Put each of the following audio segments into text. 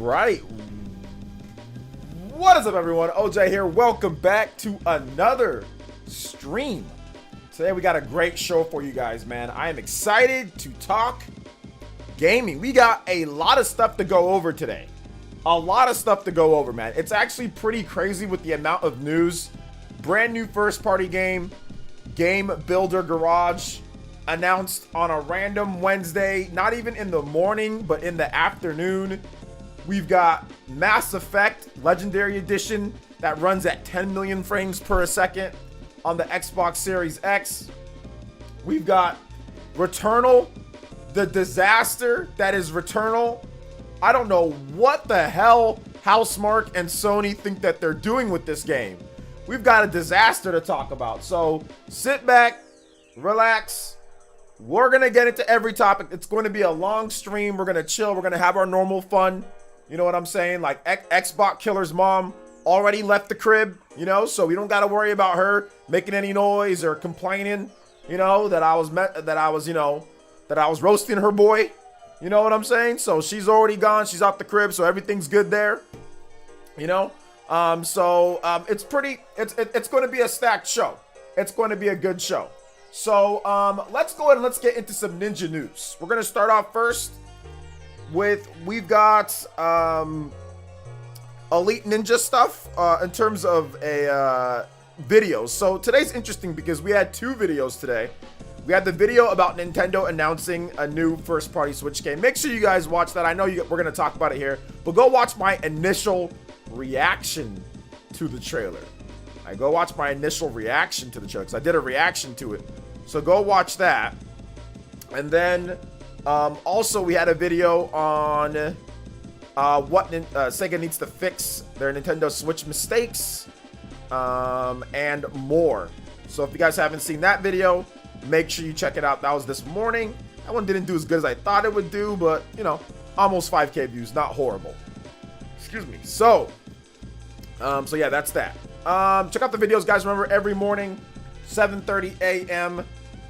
right. What is up, everyone? OJ here. Welcome back to another stream. Today we got a great show for you guys, man. I am excited to talk gaming. We got a lot of stuff to go over today. A lot of stuff to go over, man. It's actually pretty crazy with the amount of news. Brand new first party game, Game Builder Garage, announced on a random Wednesday, not even in the morning, but in the afternoon. We've got Mass Effect Legendary Edition that runs at 10 million frames per second on the Xbox Series X. We've got Returnal, the disaster that is Returnal. I don't know what the hell Housemarque and Sony think that they're doing with this game. We've got a disaster to talk about. So sit back, relax. We're going to get into every topic. It's going to be a long stream. We're going to chill. We're going to have our normal fun. You know what I'm saying? Like Xbox Killer's mom already left the crib, you know, so we don't got to worry about her making any noise or complaining, you know, that I was roasting her boy. You know what I'm saying? So she's already gone. She's out the crib. So everything's good there, you know? It's going to be a stacked show. It's going to be a good show. So let's go ahead and let's get into some ninja news. We're going to start off first with, we've got Elite Ninja stuff in terms of a videos. So today's interesting because we had two videos today. We had the video about Nintendo announcing a new first party Switch game. Make sure you guys watch that. I know we're going to talk about it here, but go watch my initial reaction to the trailer. Go watch my initial reaction to the trailer because I did a reaction to it. So go watch that. And then also we had a video on what Sega needs to fix their Nintendo Switch mistakes and more. So if you guys haven't seen that video, make sure you check it out. That was this morning. That one didn't do as good as I thought it would do, but you know, almost 5K views, not horrible. Excuse me. So yeah, that's that. Check out the videos, guys. Remember, every morning, 7:30 a.m.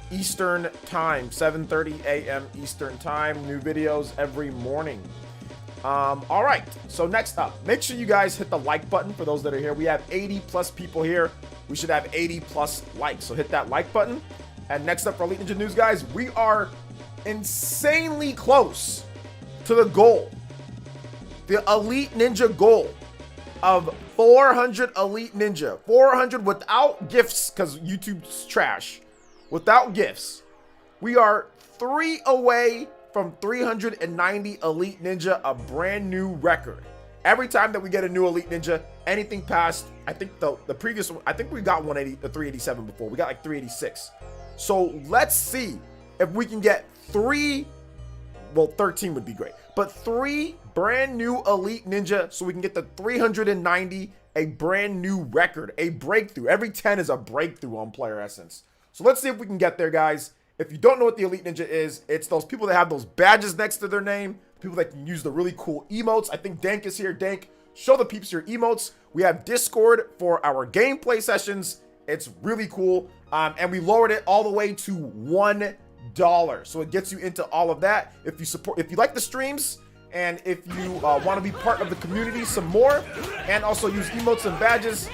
Eastern time. 7:30 a.m. Eastern time. New videos every morning. All right. So next up, make sure you guys hit the like button for those that are here. We have 80 plus people here. We should have 80 plus likes. So hit that like button. And next up for Elite Ninja News, guys, we are insanely close to the goal. The Elite Ninja goal of 400 Elite Ninja. 400 without gifts, because YouTube's trash. Without gifts. We are 3 away from 390 Elite Ninja, a brand new record. Every time that we get a new Elite Ninja, anything past, I think the previous one, I think we got 387 before. We got like 386. So let's see if we can get 3, well, 13 would be great, but 3 brand new Elite Ninja so we can get the 390, a brand new record, a breakthrough. Every 10 is a breakthrough on PlayerEssence. So let's see if we can get there, guys. If you don't know what the Elite Ninja is, it's those people that have those badges next to their name, people that can use the really cool emotes. I think Dank is here. Dank, show the peeps your emotes. We have Discord for our gameplay sessions. It's really cool. And we lowered it all the way to $1. So it gets you into all of that. If you like the streams, and if you want to be part of the community some more, and also use emotes and badges,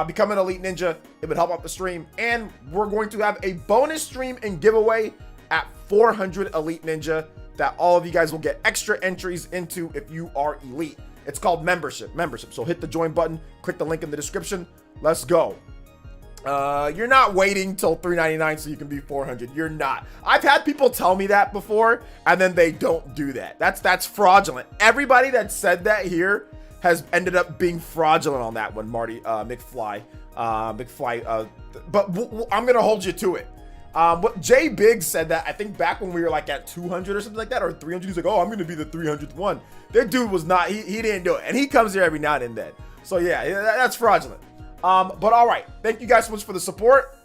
become an Elite Ninja. It would help out the stream. And we're going to have a bonus stream and giveaway at 400 Elite Ninja that all of you guys will get extra entries into if you are Elite. It's called membership. So hit the join button, click the link in the description. Let's go. You're not waiting till 399 so you can be 400. You're not. I've had people tell me that before, and then they don't do that. That's fraudulent. Everybody that said that here has ended up being fraudulent on that one, Marty, McFly. But I'm gonna hold you to it. What Jay Biggs said that, I think back when we were like at 200 or something like that, or 300, he's like, oh, I'm gonna be the 300th one. That dude was not, he didn't do it. And he comes here every now and then. So yeah, that's fraudulent. But all right, thank you guys so much for the support.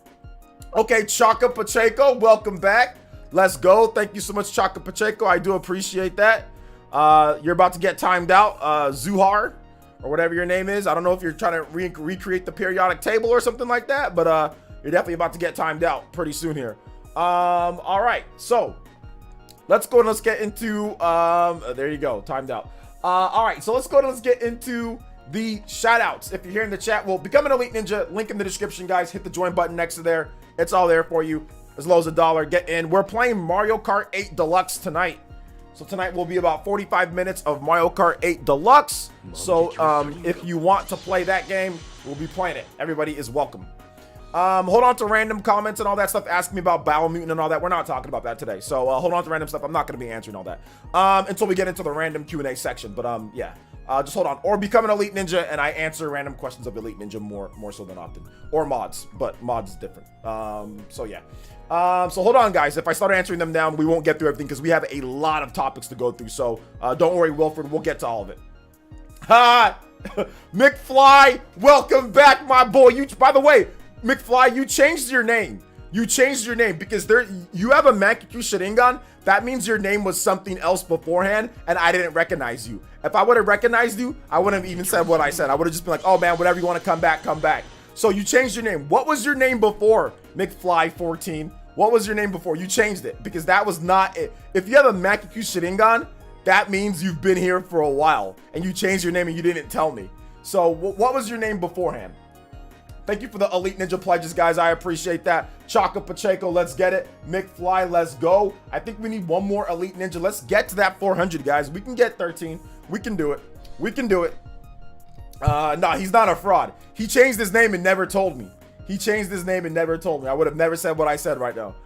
Okay, Chaka Pacheco, welcome back. Let's go. Thank you so much, Chaka Pacheco. I do appreciate that. You're about to get timed out, Zuhar, or whatever your name is. I don't know if you're trying to recreate the periodic table or something like that, but you're definitely about to get timed out pretty soon here. All right, so let's go and let's get into there you go, timed out. All right, so let's go and let's get into the shout outs. If you're here in the chat, well, become an Elite Ninja, link in the description, guys. Hit the join button next to there. It's all there for you. As low as $1, get in. We're playing Mario Kart 8 Deluxe tonight. So tonight will be about 45 minutes of Mario Kart 8 Deluxe. So if you want to play that game, we'll be playing it. Everybody is welcome. Hold on to random comments and all that stuff. Ask me about Biomutant and all that. We're not talking about that today. So hold on to random stuff. I'm not going to be answering all that until we get into the random Q&A section. But yeah, just hold on. Or become an Elite Ninja and I answer random questions of Elite Ninja more so than often. Or mods, but mods is different. So yeah. So hold on, guys. If I start answering them down, we won't get through everything because we have a lot of topics to go through. So don't worry, Wilfred. We'll get to all of it. Ha! McFly, welcome back, my boy. By the way, McFly, you changed your name. You changed your name because you have a Mankiku Sharingan. That means your name was something else beforehand, and I didn't recognize you. If I would have recognized you, I wouldn't have even said what I said. I would have just been like, oh man, whatever you want to come back, come back. So you changed your name. What was your name before, McFly14? What was your name before? You changed it because that was not it. If you have a Mankiku Sharingan, that means you've been here for a while and you changed your name and you didn't tell me. So what was your name beforehand? Thank you for the Elite Ninja pledges, guys. I appreciate that. Chaka Pacheco, let's get it. McFly, let's go. I think we need one more Elite Ninja. Let's get to that 400, guys. We can get 13. We can do it. We can do it. No, he's not a fraud. He changed his name and never told me. He changed his name and never told me. I would have never said what I said right now.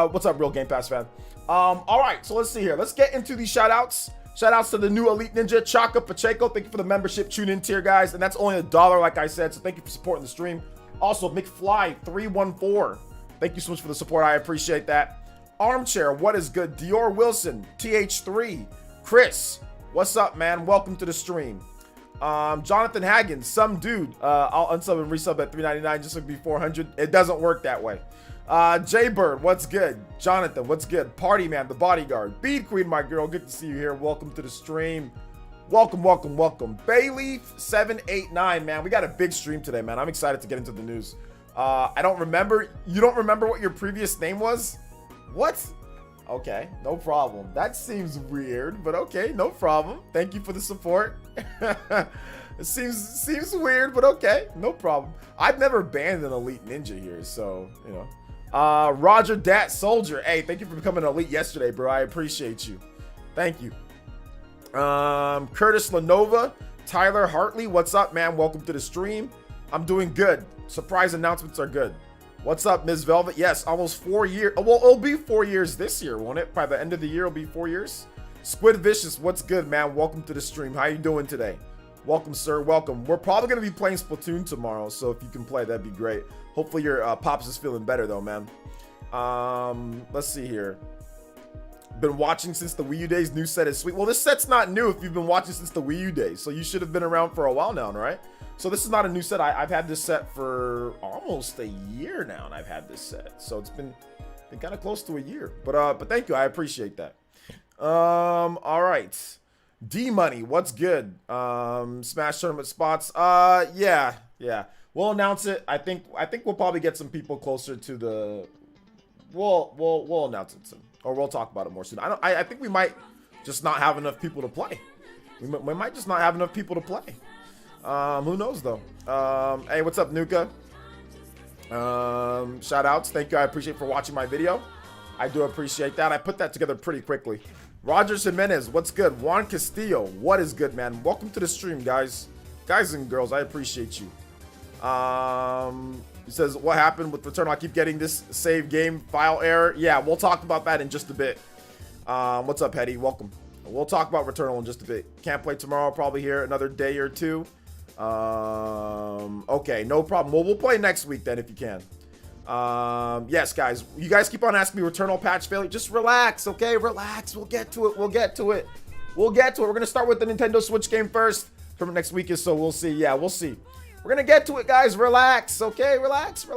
What's up, Real Game Pass fan? All right, so let's see here. Let's get into these shout outs. Shout outs to the new Elite Ninja, Chaka Pacheco. Thank you for the membership tune in tier, guys. And that's only $1, like I said. So thank you for supporting the stream. Also, McFly314. Thank you so much for the support. I appreciate that. Armchair, what is good? Dior Wilson, TH3. Chris, what's up, man? Welcome to the stream. Jonathan Hagen, some dude. I'll unsub and resub at $3.99 just to be 400. It doesn't work that way. Jaybird, what's good? Jonathan, what's good? Party Man, the bodyguard. Bead Queen, my girl, good to see you here. Welcome to the stream. Welcome, welcome, welcome. Bayleaf789, man, we got a big stream today, man. I'm excited to get into the news. I don't remember. You don't remember what your previous name was? What? Okay, no problem. That seems weird, but okay, no problem. Thank you for the support. It seems weird, but okay, no problem. I've never banned an Elite Ninja here, so, you know. Roger Dat Soldier. Hey, thank you for becoming an Elite yesterday, bro. I appreciate you. Thank you. Curtis Lenova. Tyler Hartley, what's up, man? Welcome to the stream. I'm doing good. Surprise announcements are good. What's up, Ms. Velvet? Yes, almost 4 years. Well, it'll be 4 years this year, won't it? By the end of the year, it'll be 4 years. Squid Vicious, what's good, man? Welcome to the stream. How you doing today? Welcome, sir. Welcome. We're probably going to be playing Splatoon tomorrow, so if you can play, that'd be great. Hopefully your Pops is feeling better, though, man. Let's see here. Been watching since the Wii U days. New set is sweet. Well, this set's not new if you've been watching since the Wii U days, so you should have been around for a while now, right? So this is not a new set. I've had this set for almost a year now, and I've had this set. So it's been kind of close to a year. But thank you. I appreciate that. All right. D-Money, what's good? Smash tournament spots. Yeah. We'll announce it. I think we'll probably get some people closer to the. We'll announce it soon, or we'll talk about it more soon. I think we might just not have enough people to play. We might just not have enough people to play. Who knows though? Hey, what's up, Nuka? Shout outs. Thank you. I appreciate for watching my video. I do appreciate that. I put that together pretty quickly. Roger Jimenez, what's good? Juan Castillo, what is good, man? Welcome to the stream, guys and girls. I appreciate you. He says, what happened with Returnal? I keep getting this save game file error. Yeah, we'll talk about that in just a bit. What's up, Hetty? Welcome. We'll talk about Returnal in just a bit. Can't play tomorrow, probably here another day or two. Okay, no problem. Well, we'll play next week then if you can. Yes, guys. You guys keep on asking me Returnal patch failure. Just relax, okay? Relax. We'll get to it. We'll get to it. We're going to start with the Nintendo Switch game first. From next week is so we'll see. Yeah, we'll see. We're going to get to it, guys. Relax, okay? Relax.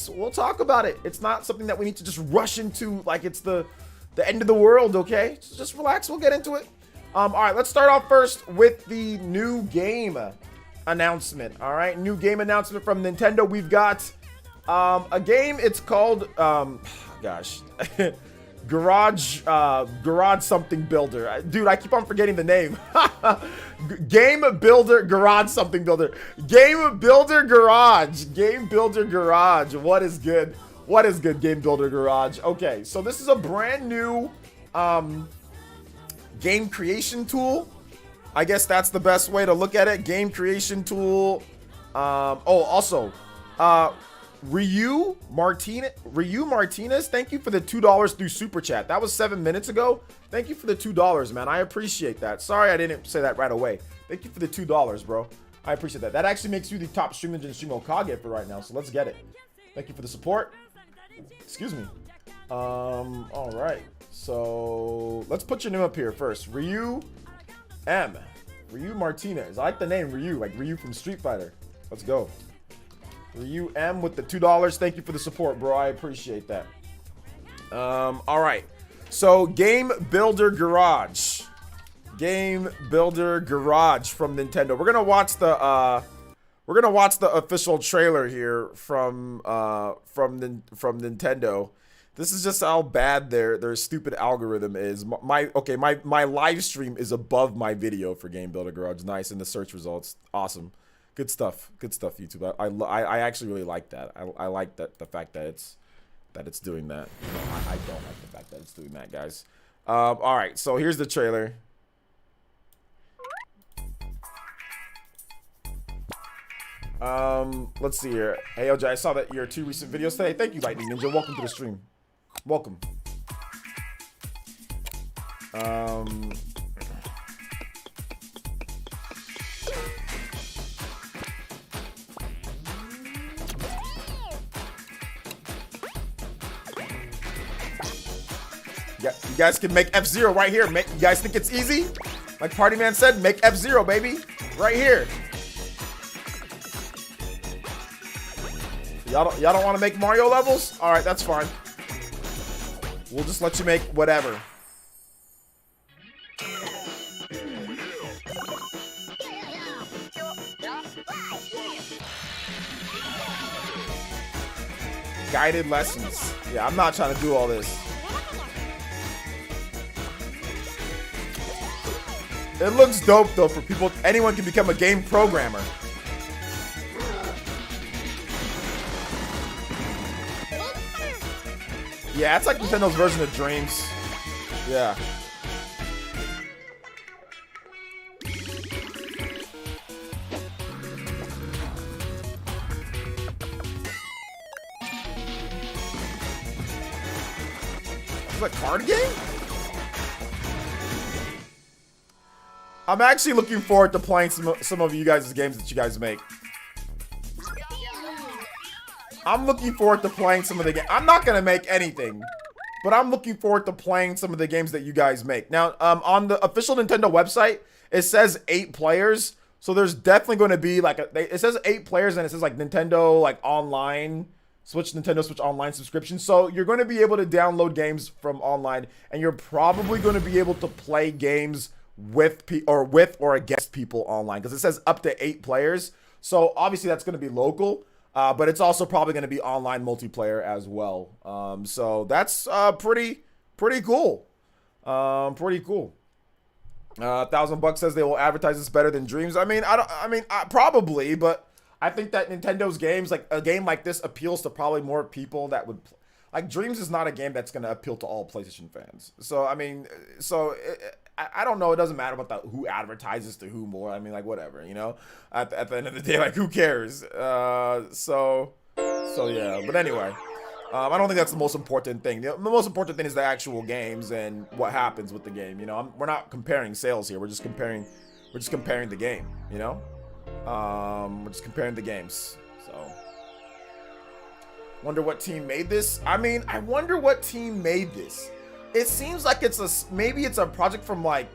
We'll talk about it. It's not something that we need to just rush into like it's the end of the world, okay? So just relax. We'll get into it. All right, let's start off first with the new game announcement. All right, new game announcement from Nintendo. We've got a game. It's called, garage something builder. Dude, I keep on forgetting the name. Game builder garage something builder. Game builder garage. Game builder garage. What is good? What is good, game builder garage? Okay, so this is a brand new game creation tool. I guess that's the best way to look at it. Game creation tool. Oh, also, Ryu Martinez, thank you for the $2 through Super Chat. That was 7 minutes ago. Thank you for the $2, man. I appreciate that. Sorry I didn't say that right away. Thank you for the $2, bro. I appreciate that. That actually makes you the top stream engine stream Okage for right now, so let's get it. Thank you for the support. Excuse me. All right. So let's put your name up here first. Ryu Martinez. I like the name Ryu, like Ryu from Street Fighter. Let's go. Ryu M with the $2. Thank you for the support, bro. I appreciate that. All right. So Game Builder Garage. Game Builder Garage from Nintendo. We're gonna watch the official trailer here from Nintendo. This is just how bad their stupid algorithm is. My live stream is above my video for Game Builder Garage. Nice, in the search results. Awesome. Good stuff, YouTube. I actually really like that. I like that, the fact that it's doing that. No, I don't like the fact that it's doing that, guys. All right, so here's the trailer. Let's see here. Hey, OJ, I saw that your 2 recent videos today. Thank you, Lightning Ninja. Welcome to the stream. Welcome. Yeah, you guys can make F-Zero right here. You guys think it's easy? Like Party Man said, make F-Zero, baby. Right here. Y'all don't want to make Mario levels? All right, that's fine. We'll just let you make whatever. Guided lessons. Yeah, I'm not trying to do all this. It looks dope though for people. Anyone can become a game programmer. Yeah, it's like Nintendo's version of Dreams. Yeah. It's a card game? I'm actually looking forward to playing some of you guys' games that you guys make. I'm looking forward to playing some of the games. I'm not going to make anything, but I'm looking forward to playing some of the games that you guys make. Now, on the official Nintendo website, it says 8 players. So there's definitely going to be like, it says 8 players and it says like Nintendo, like online, Nintendo Switch Online subscription. So you're going to be able to download games from online and you're probably going to be able to play games with or against people online because it says up to 8 players. So obviously that's going to be local. But it's also probably going to be online multiplayer as well. So that's pretty cool. Pretty cool. $1,000 says they will advertise this better than Dreams. I mean, probably, but I think that Nintendo's games, like a game like this, appeals to probably more people that would. Like Dreams is not a game that's going to appeal to all PlayStation fans. So I mean, I don't know. It doesn't matter about who advertises to who more. I mean, like whatever, you know. At the end of the day, like who cares? So yeah. But anyway, I don't think that's the most important thing. The most important thing is the actual games and what happens with the game. You know, we're not comparing sales here. We're just comparing the game. You know, we're just comparing the games. So. Wonder what team made this? I mean, I wonder what team made this. It seems like maybe it's a project from like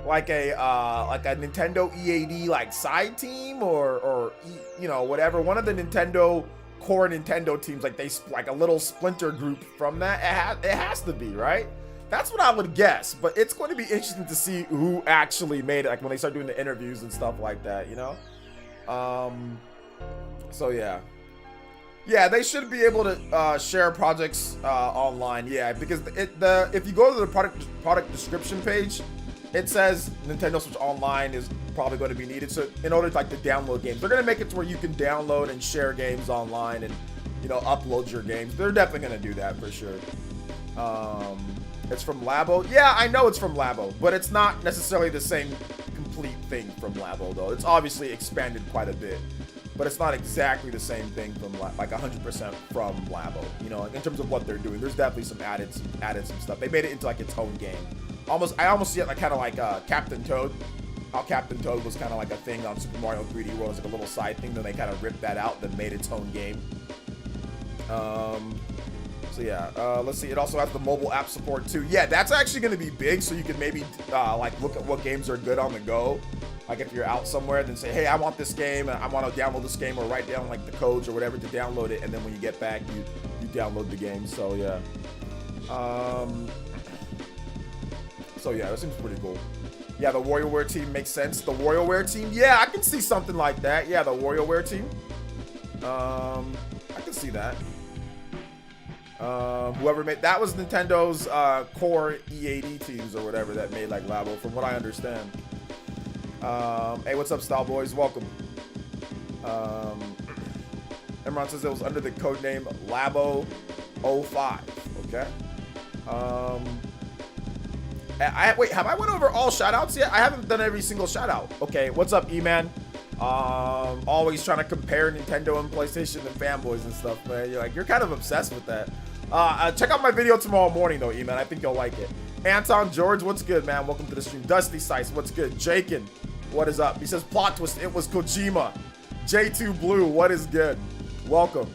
a Nintendo EAD like side team or you know, whatever. One of the core Nintendo teams, like a little splinter group from that. It has to be, right? That's what I would guess. But it's going to be interesting to see who actually made it, like when they start doing the interviews and stuff like that, you know? So yeah. Yeah, they should be able to share projects online. Yeah, because if you go to the product description page, it says Nintendo Switch Online is probably going to be needed. So in order to like to download games, they're going to make it to where you can download and share games online and upload your games. They're definitely going to do that for sure. It's from Labo. Yeah, I know it's from Labo, but it's not necessarily the same complete thing from Labo though. It's obviously expanded quite a bit. But it's not exactly the same thing from like 100% from Labo, in terms of what they're doing. There's definitely some added some stuff. They made it into like its own game. I almost see it like kind of like Captain Toad. How Captain Toad was kind of like a thing on Super Mario 3D World. It was like a little side thing. Then they kind of ripped that out, then made its own game. So yeah, let's see. It also has the mobile app support too. Yeah, that's actually going to be big. So you can maybe like look at what games are good on the go. Like if you're out somewhere, then say, hey, I want this game, and I want to download this game, or write down like the codes or whatever to download it, and then when you get back, you download the game. So yeah, that seems pretty cool. Yeah, the WarioWare team makes sense. The WarioWare team, yeah, I can see something like that. Yeah, the WarioWare team, I can see that. Whoever made that was Nintendo's core E80 teams or whatever that made like Labo, from what I understand. Hey, what's up, Style Boys? Welcome. Emron says it was under the code name Labo 05. Okay. Wait, have I went over all shoutouts yet? I haven't done every single shoutout. Okay, what's up, E-Man? Always trying to compare Nintendo and PlayStation and fanboys and stuff, man. You're kind of obsessed with that. Check out my video tomorrow morning, though, E-Man. I think you'll like it. Anton George, what's good, man? Welcome to the stream. Dusty Sice, what's good? Jakin, what is up? He says, plot twist, it was Kojima. J2 Blue, what is good? Welcome.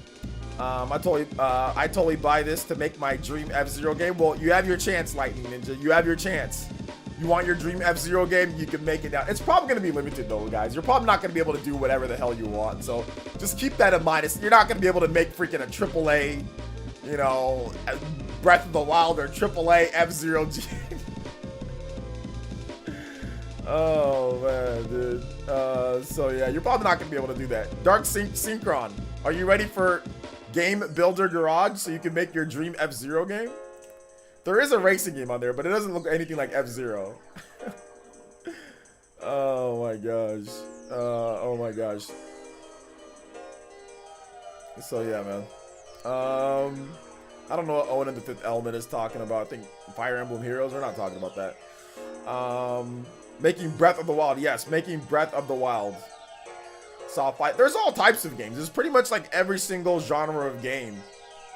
I totally buy this to make my dream F-Zero game. Well, you have your chance, Lightning Ninja. You have your chance. You want your dream F-Zero game, you can make it now. It's probably going to be limited, though, guys. You're probably not going to be able to do whatever the hell you want. So just keep that in mind. You're not going to be able to make freaking a AAA, Breath of the Wild or AAA F-Zero G. Oh, man, dude. So, yeah, you're probably not going to be able to do that. Dark Synchron, are you ready for Game Builder Garage so you can make your dream F-Zero game? There is a racing game on there, but it doesn't look anything like F-Zero. Oh, my gosh. Oh, my gosh. So, yeah, man. I don't know what Owen and the Fifth Element is talking about. I think Fire Emblem Heroes. We're not talking about that. Making Breath of the Wild. Yes, making Breath of the Wild. Saw fight. There's all types of games. There's pretty much like every single genre of game.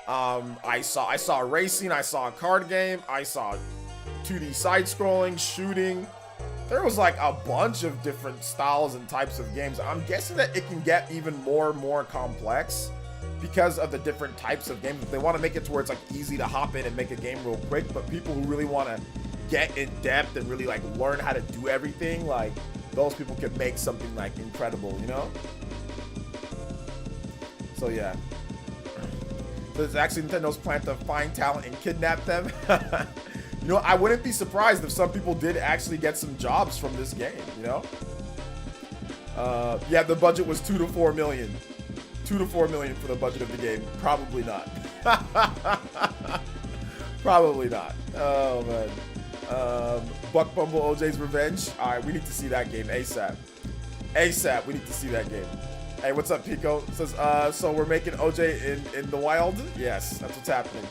I saw racing. I saw a card game. I saw 2D side-scrolling, shooting. There was like a bunch of different styles and types of games. I'm guessing that it can get even more and more complex because of the different types of games. If they want to make it to where it's like easy to hop in and make a game real quick, but people who really want to get in depth and really like learn how to do everything, like those people could make something like incredible, So yeah. So it's actually Nintendo's plan to find talent and kidnap them. I wouldn't be surprised if some people did actually get some jobs from this game, Yeah, the budget was 2 to 4 million. 2 to 4 million for the budget of the game. Probably not. Probably not. Oh, man. Buck Bumble OJ's Revenge. All right, we need to see that game ASAP. ASAP, we need to see that game. Hey, what's up, Pico? It says, so we're making OJ in the wild? Yes, that's what's happening.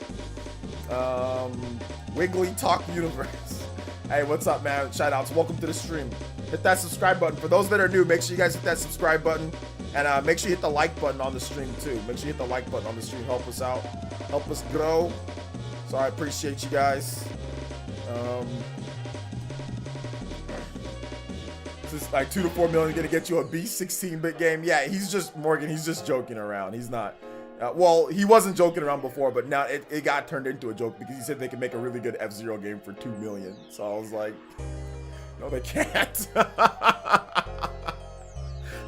Wiggly Talk Universe. Hey, what's up, man? Shout outs. Welcome to the stream. Hit that subscribe button. For those that are new, make sure you guys hit that subscribe button. And make sure you hit the like button on the stream, too. Make sure you hit the like button on the stream. Help us out. Help us grow. So I appreciate you guys. This is like 2 to 4 million gonna get you a beast 16-bit game. Yeah, he's just Morgan. He's just joking around. He's not. Well, he wasn't joking around before, but now it got turned into a joke because he said they can make a really good F-Zero game for 2 million. So I was like, no, they can't.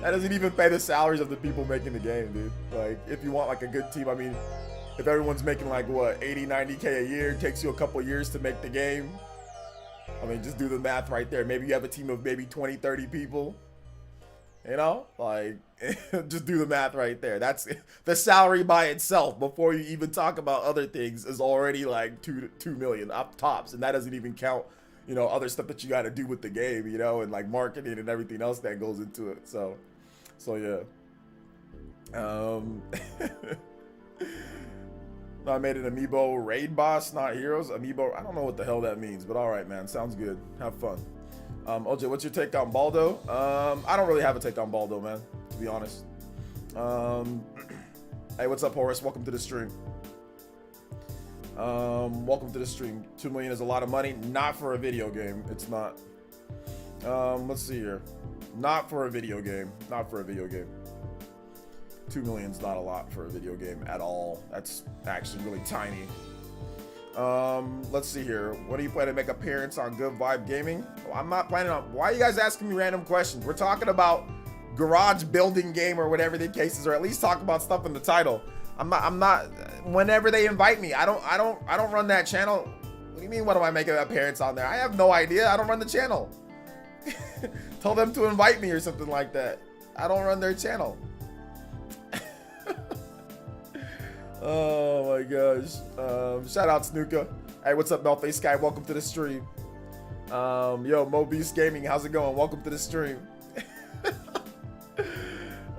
That doesn't even pay the salaries of the people making the game, dude. Like, if you want like a good team, I mean, if everyone's making like what 80, 90K a year, it takes you a couple years to make the game. I mean, just do the math right there. Maybe you have a team of maybe 20, 30 people. You know, like just do the math right there. That's the salary by itself before you even talk about other things is already like 2 million up tops, and that doesn't even count, you know, other stuff that you got to do with the game, you know, and like marketing and everything else that goes into it. So yeah. I made an amiibo raid boss, not heroes. Amiibo, I don't know what the hell that means, but all right, man, sounds good. Have fun. OJ, what's your take on Baldo? I don't really have a take on Baldo, man, to be honest. Hey, what's up, Horace? Welcome to the stream. Welcome to the stream. 2 million is a lot of money. Not for a video game. It's not. Let's see here. Not for a video game. Not for a video game. 2 million is not a lot for a video game at all. That's actually really tiny. Let's see here. What do you plan to make appearance on Good Vibe Gaming? Well, I'm not planning on. Why are you guys asking me random questions? We're talking about garage building game or whatever the case is, or at least talk about stuff in the title. I'm not. Whenever they invite me, I don't run that channel. What do you mean? What am I making an appearance on there? I have no idea. I don't run the channel. Tell them to invite me or something like that. I don't run their channel. Oh my gosh. Shout out Snuka. Hey, what's up, Melface Sky? Welcome to the stream. Yo, Mo Beast Gaming, how's it going? Welcome to the stream.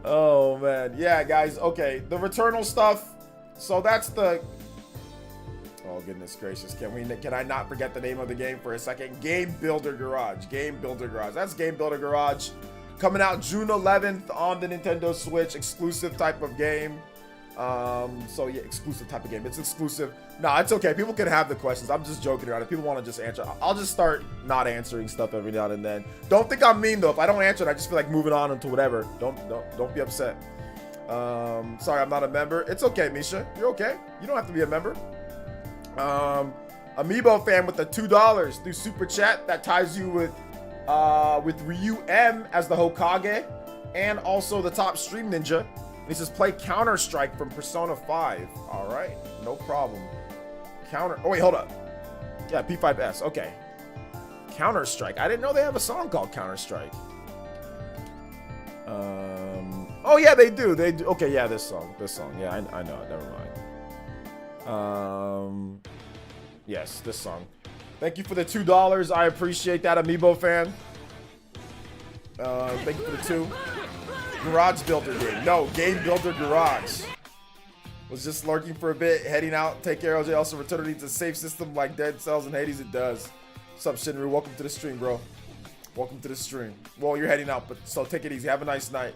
Oh man. Yeah, guys. Okay, the Returnal stuff. So that's the. Oh goodness gracious. Can I not forget the name of the game for a second? Game Builder Garage. Game Builder Garage. That's Game Builder Garage. Coming out June 11th on the Nintendo Switch. Exclusive type of game. So yeah, exclusive type of game. It's exclusive. No, it's okay. People can have the questions. I'm just joking around. If people want to just answer, I'll just start not answering stuff every now and then. Don't think I'm mean though. If I don't answer it, I just feel like moving on into whatever. Don't be upset. Sorry, I'm not a member. It's okay, Misha. You're okay. You don't have to be a member. Amiibo fan with the $2 through Super Chat. That ties you with Ryu M as the Hokage and also the top stream ninja. He says play Counter-Strike from Persona 5. All right, no problem. Oh wait, hold up. Yeah, P5S. Okay. Counter-Strike. I didn't know they have a song called Counter-Strike. Oh yeah, they do. They do. Okay, yeah, this song. Yeah, I know it. Never mind. Yes, this song. Thank you for the $2. I appreciate that, Amiibo fan. Thank you for the 2. Garage Builder game. No, Game Builder Garage. Was just lurking for a bit, heading out. Take care, LJ. Also, Returnal needs a safe system like Dead Cells and Hades. It does. What's up, Shinru? Welcome to the stream, bro. Welcome to the stream. Well, you're heading out, but so take it easy. Have a nice night.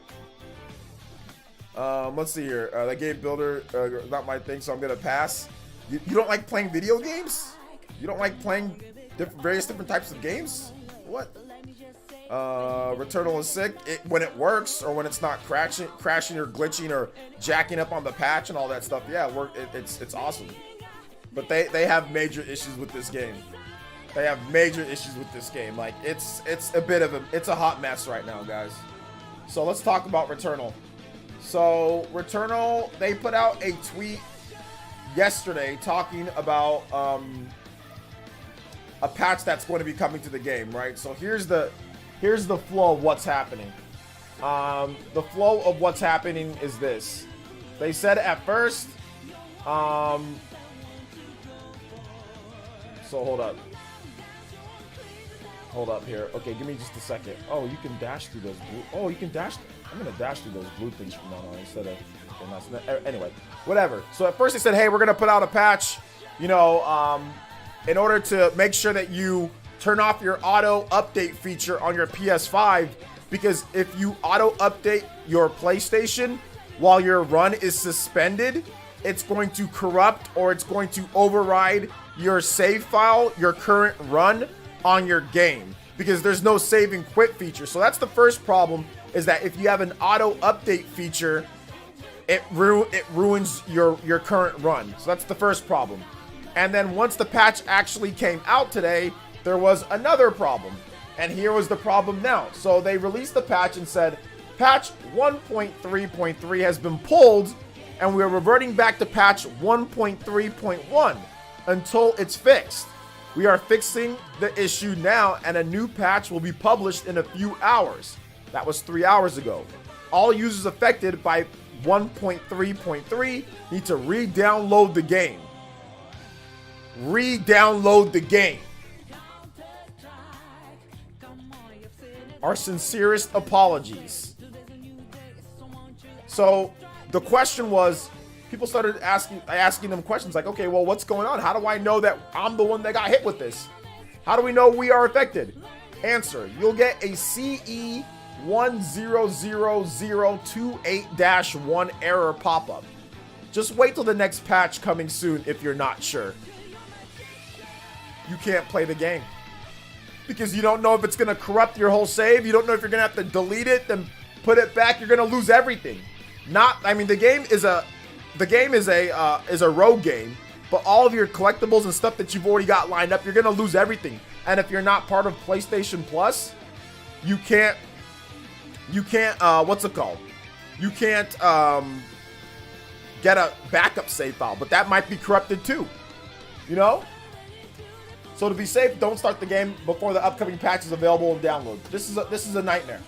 Let's see here. That Game Builder, not my thing, so I'm gonna pass. You don't like playing video games? You don't like playing various different types of games? What? Returnal is sick when it works or when it's not crashing or glitching or jacking up on the patch and all that stuff. Yeah, it's awesome. But they have major issues with this game. They have major issues with this game. Like it's a hot mess right now, guys. So let's talk about Returnal. So Returnal, they put out a tweet yesterday talking about a patch that's going to be coming to the game, right? So here's the flow of what's happening. The flow of what's happening is this. They said at first, so hold up here. Okay, give me just a second. Oh, you can dash through those blue. Oh, you can dash. I'm gonna dash through those blue things from now on instead of. Anyway, whatever. So at first they said, hey, we're gonna put out a patch, you know, in order to make sure that you turn off your auto update feature on your PS5, because if you auto update your PlayStation while your run is suspended, it's going to corrupt or it's going to override your save file, your current run on your game, because there's no save and quit feature. So that's the first problem, is that if you have an auto update feature, it ruins your current run. So that's the first problem. And then once the patch actually came out today, there was another problem. And here was the problem now. So they released the patch and said, patch 1.3.3 has been pulled, and we're reverting back to patch 1.3.1 until it's fixed. We are fixing the issue now, and a new patch will be published in a few hours. That was 3 hours ago. All users affected by 1.3.3 need to re-download the game. Re-download the game. Our sincerest apologies. So the question was, people started asking them questions like, okay, well, what's going on? How do I know that I'm the one that got hit with this? How do we know we are affected? Answer, you'll get a CE 1000028-1 error pop-up. Just wait till the next patch coming soon if you're not sure. You can't play the game because you don't know if it's going to corrupt your whole save. You don't know if you're going to have to delete it, then put it back. You're going to lose everything. The game is a rogue game, but all of your collectibles and stuff that you've already got lined up, you're going to lose everything. And if you're not part of PlayStation Plus, you can't, what's it called? You can't get a backup save file, but that might be corrupted too, you know? So to be safe, don't start the game before the upcoming patch is available and download. This is a nightmare.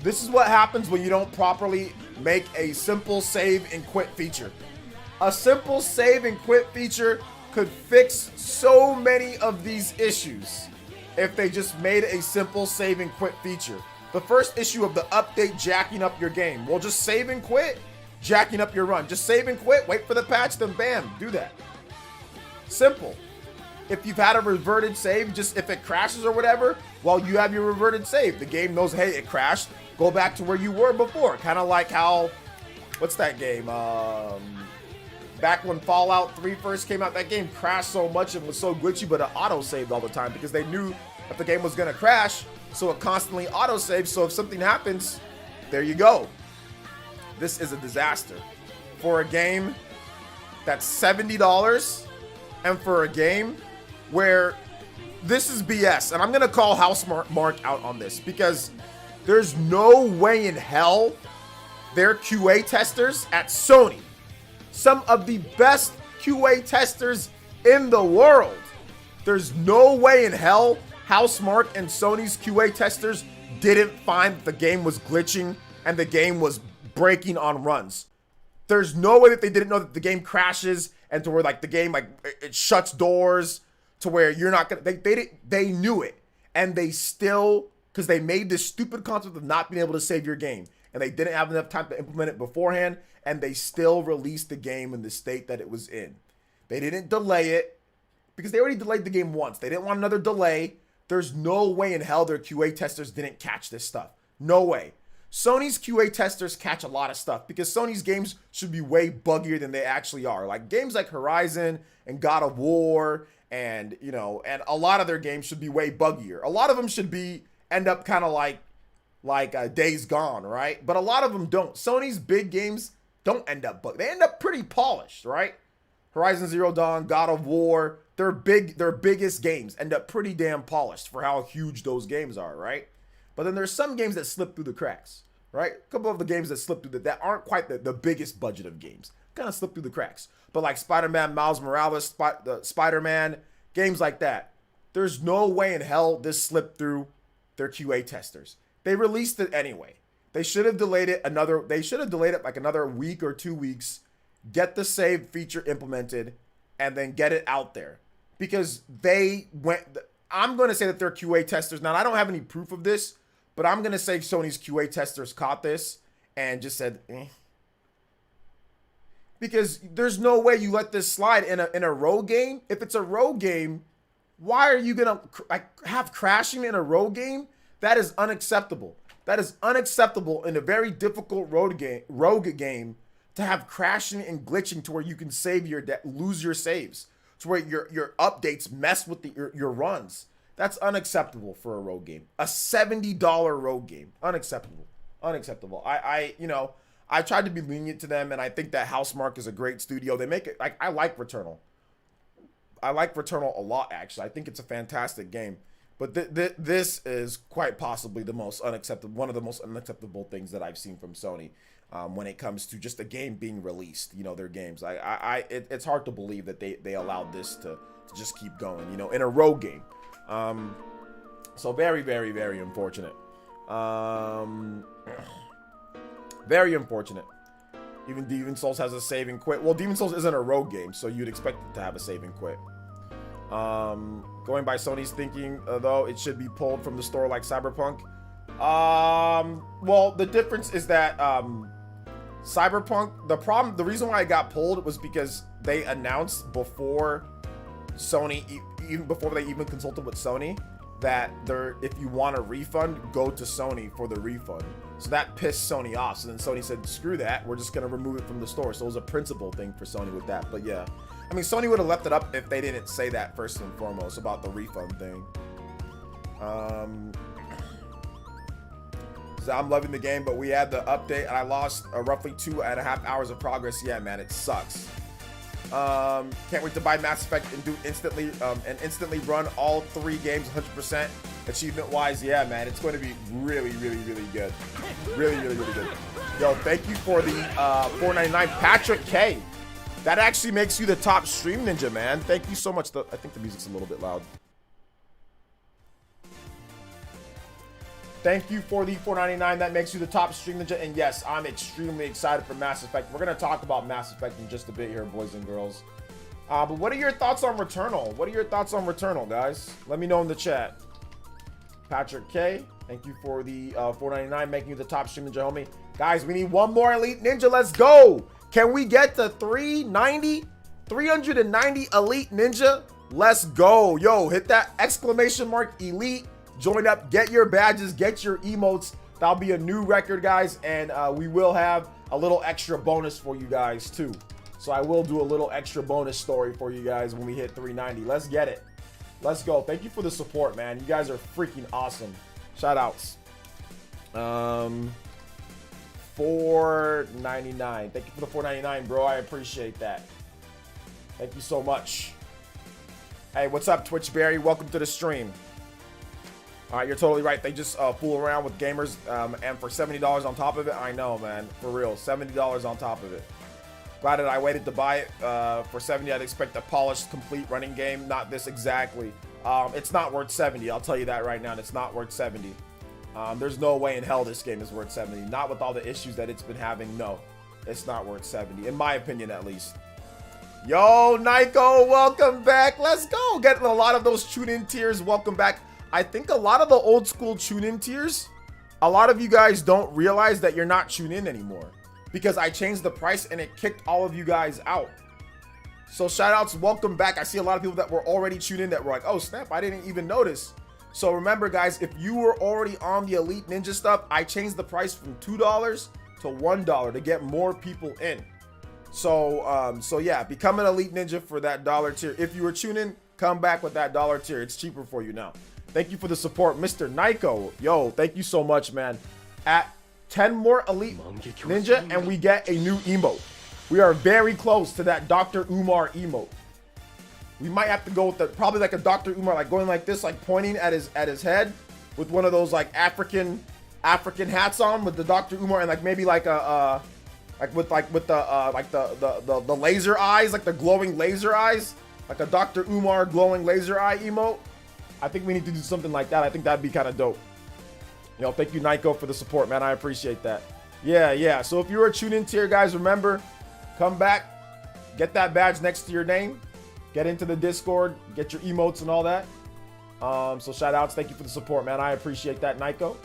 This is what happens when you don't properly make a simple save and quit feature. A simple save and quit feature could fix so many of these issues if they just made a simple save and quit feature. The first issue of the update jacking up your game. Well, just save and quit, jacking up your run. Just save and quit, wait for the patch, then bam, do that. Simple. If you've had a reverted save, just if it crashes or whatever, while you have your reverted save, the game knows, hey, it crashed. Go back to where you were before. Kind of like how, what's that game? Back when Fallout 3 first came out, that game crashed so much and was so glitchy, but it auto-saved all the time because they knew that the game was going to crash, so it constantly auto-saved. So if something happens, there you go. This is a disaster. For a game that's $70 and for a game where this is BS. And I'm going to call Housemarque out on this because there's no way in hell their QA testers at Sony, some of the best QA testers in the world, there's no way in hell Housemarque and Sony's QA testers didn't find that the game was glitching and the game was breaking on runs. There's no way that they didn't know that the game crashes and to where like the game like it shuts doors to where you're not gonna. They knew it, and they still, because they made this stupid concept of not being able to save your game, and they didn't have enough time to implement it beforehand, and they still released the game in the state that it was in. They didn't delay it because they already delayed the game once. They didn't want another delay. There's no way in hell their QA testers didn't catch this stuff. No way. Sony's QA testers catch a lot of stuff because Sony's games should be way buggier than they actually are. Like games like Horizon and God of War and, you know, and a lot of their games should be way buggier. A lot of them should end up kind of like Days Gone, right? But a lot of them don't. Sony's big games don't end up buggy. They end up pretty polished, right? Horizon Zero Dawn, God of War, their biggest games end up pretty damn polished for how huge those games are, right? But then there's some games that slip through the cracks, right? A couple of the games that slip through that aren't quite the biggest budget of games, kind of slip through the cracks. But like Spider-Man, Miles Morales, Spider-Man, games like that, there's no way in hell this slipped through their QA testers. They released it anyway. They should have delayed it like another week or 2 weeks, get the save feature implemented, and then get it out there. Because I'm going to say that they're QA testers. Now, I don't have any proof of this, but I'm going to say Sony's QA testers caught this and just said, eh. Because there's no way you let this slide in a rogue game. If it's a rogue game, why are you going to have crashing in a rogue game? That is unacceptable. That is unacceptable in a very difficult rogue game to have crashing and glitching to where you can lose your saves, to where your updates mess with your runs. That's unacceptable for a rogue game. A $70 rogue game. Unacceptable. Unacceptable. I tried to be lenient to them, and I think that Housemarque is a great studio. They make it I like Returnal. I like Returnal a lot, actually. I think it's a fantastic game. But this is quite possibly one of the most unacceptable things that I've seen from Sony when it comes to just a game being released. You know, their games. It's hard to believe that they allowed this to just keep going. You know, in a rogue game. So very, very, very unfortunate. Very unfortunate. Even Demon Souls has a save and quit. Well, Demon Souls isn't a rogue game, so you'd expect it to have a save and quit. Going by Sony's thinking, though, it should be pulled from the store like Cyberpunk. Well, the difference is that Cyberpunk, the reason why it got pulled was because they announced before Sony, even before they even consulted with Sony, that if you want a refund, go to Sony for the refund. So that pissed Sony off. So then Sony said, screw that, we're just gonna remove it from the store. So it was a principle thing for Sony with that. But yeah, I mean, Sony would have left it up if they didn't say that first and foremost about the refund thing. So I'm loving the game, but we had the update and I lost roughly 2.5 hours of progress. Yeah, man, it sucks. Can't wait to buy Mass Effect and do instantly run all 3 games 100% achievement wise. Yeah, man, it's going to be really good. Really good. Yo, thank you for the $4.99 Patrick K. That actually makes you the top stream ninja, man. Thank you so much. I think the music's a little bit loud. Thank you for the $4.99. That makes you the top stream ninja. And yes, I'm extremely excited for Mass Effect. We're going to talk about Mass Effect in just a bit here, boys and girls. But what are your thoughts on Returnal? What are your thoughts on Returnal, guys? Let me know in the chat. Patrick K, thank you for the $4.99, making you the top stream ninja, homie. Guys, we need one more Elite Ninja. Let's go. Can we get to 390? 390 Elite Ninja? Let's go. Yo, hit that exclamation mark Elite. Join up, get your badges, get your emotes. That'll be a new record, guys. And we will have a little extra bonus for you guys, too. So I will do a little extra bonus story for you guys when we hit 390. Let's get it. Let's go. Thank you for the support, man. You guys are freaking awesome. Shout outs. $4.99. Thank you for the $4.99, bro. I appreciate that. Thank you so much. Hey, what's up, Twitch Barry? Welcome to the stream. All right, you're totally right. They just fool around with gamers, and for $70 on top of it, I know, man, for real, $70 on top of it. Glad that I waited to buy it for $70. I'd expect a polished, complete running game. Not this exactly. It's not worth $70. I'll tell you that right now. It's not worth $70. There's no way in hell this game is worth $70. Not with all the issues that it's been having. No, it's not worth $70, in my opinion, at least. Yo, Nico, welcome back. Let's go. Getting a lot of those tune-in tiers. Welcome back. I think a lot of the old school tune-in tiers, a lot of you guys don't realize that you're not tuned in anymore because I changed the price and it kicked all of you guys out. So shout outs, welcome back. I see a lot of people that were already tuned in that were like, oh snap, I didn't even notice. So remember, guys, if you were already on the Elite Ninja stuff, I changed the price from $2 to $1 to get more people in. So yeah, become an Elite Ninja for that $1 tier. If you were tuning in, come back with that $1 tier. It's cheaper for you now. Thank you for the support, Mr. Nico. Yo, thank you so much, man. At 10 more Elite Ninja, and we get a new emote. We are very close to that Dr. Umar emote. We might have to go with probably like a Dr. Umar, like going like this, like pointing at his head with one of those like African hats on with the Dr. Umar, and like maybe like a with the laser eyes, like the glowing laser eyes, like a Dr. Umar glowing laser eye emote. I think we need to do something like that. I think that'd be kind of dope. Yo, thank you, Nico, for the support, man. I appreciate that. Yeah. So if you're a tune-in tier, guys, remember, come back, get that badge next to your name, get into the Discord, get your emotes and all that. So shout outs. Thank you for the support, man. I appreciate that, Nico.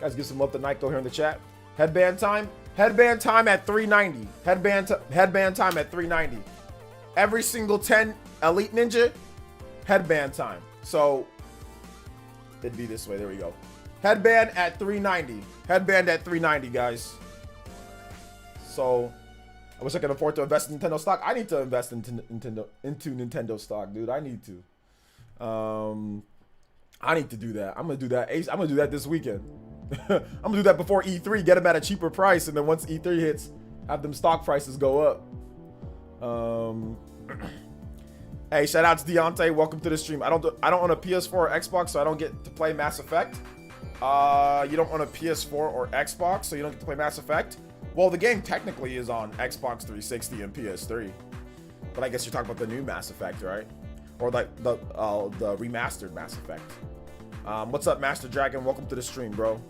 Guys, give some love to Nico here in the chat. Headband time. Headband time at 390. Headband time at 390. Every single 10 Elite Ninja, headband time. So it'd be this way. There we go. Headband at 390. Headband at 390, guys. So I wish I could afford to invest in Nintendo stock. I need to invest into Nintendo stock, dude. I need to. I need to do that. I'm gonna do that. I'm gonna do that this weekend. I'm gonna do that before E3. Get them at a cheaper price, and then once E3 hits, have them stock prices go up. Hey, shout out to Deontay. Welcome to the stream. I don't own a PS4 or Xbox, so I don't get to play Mass Effect. You don't own a PS4 or Xbox, so you don't get to play Mass Effect. Well, the game technically is on Xbox 360 and PS3, but I guess you're talking about the new Mass Effect, right? Or like the remastered Mass Effect. What's up, Master Dragon? Welcome to the stream, bro.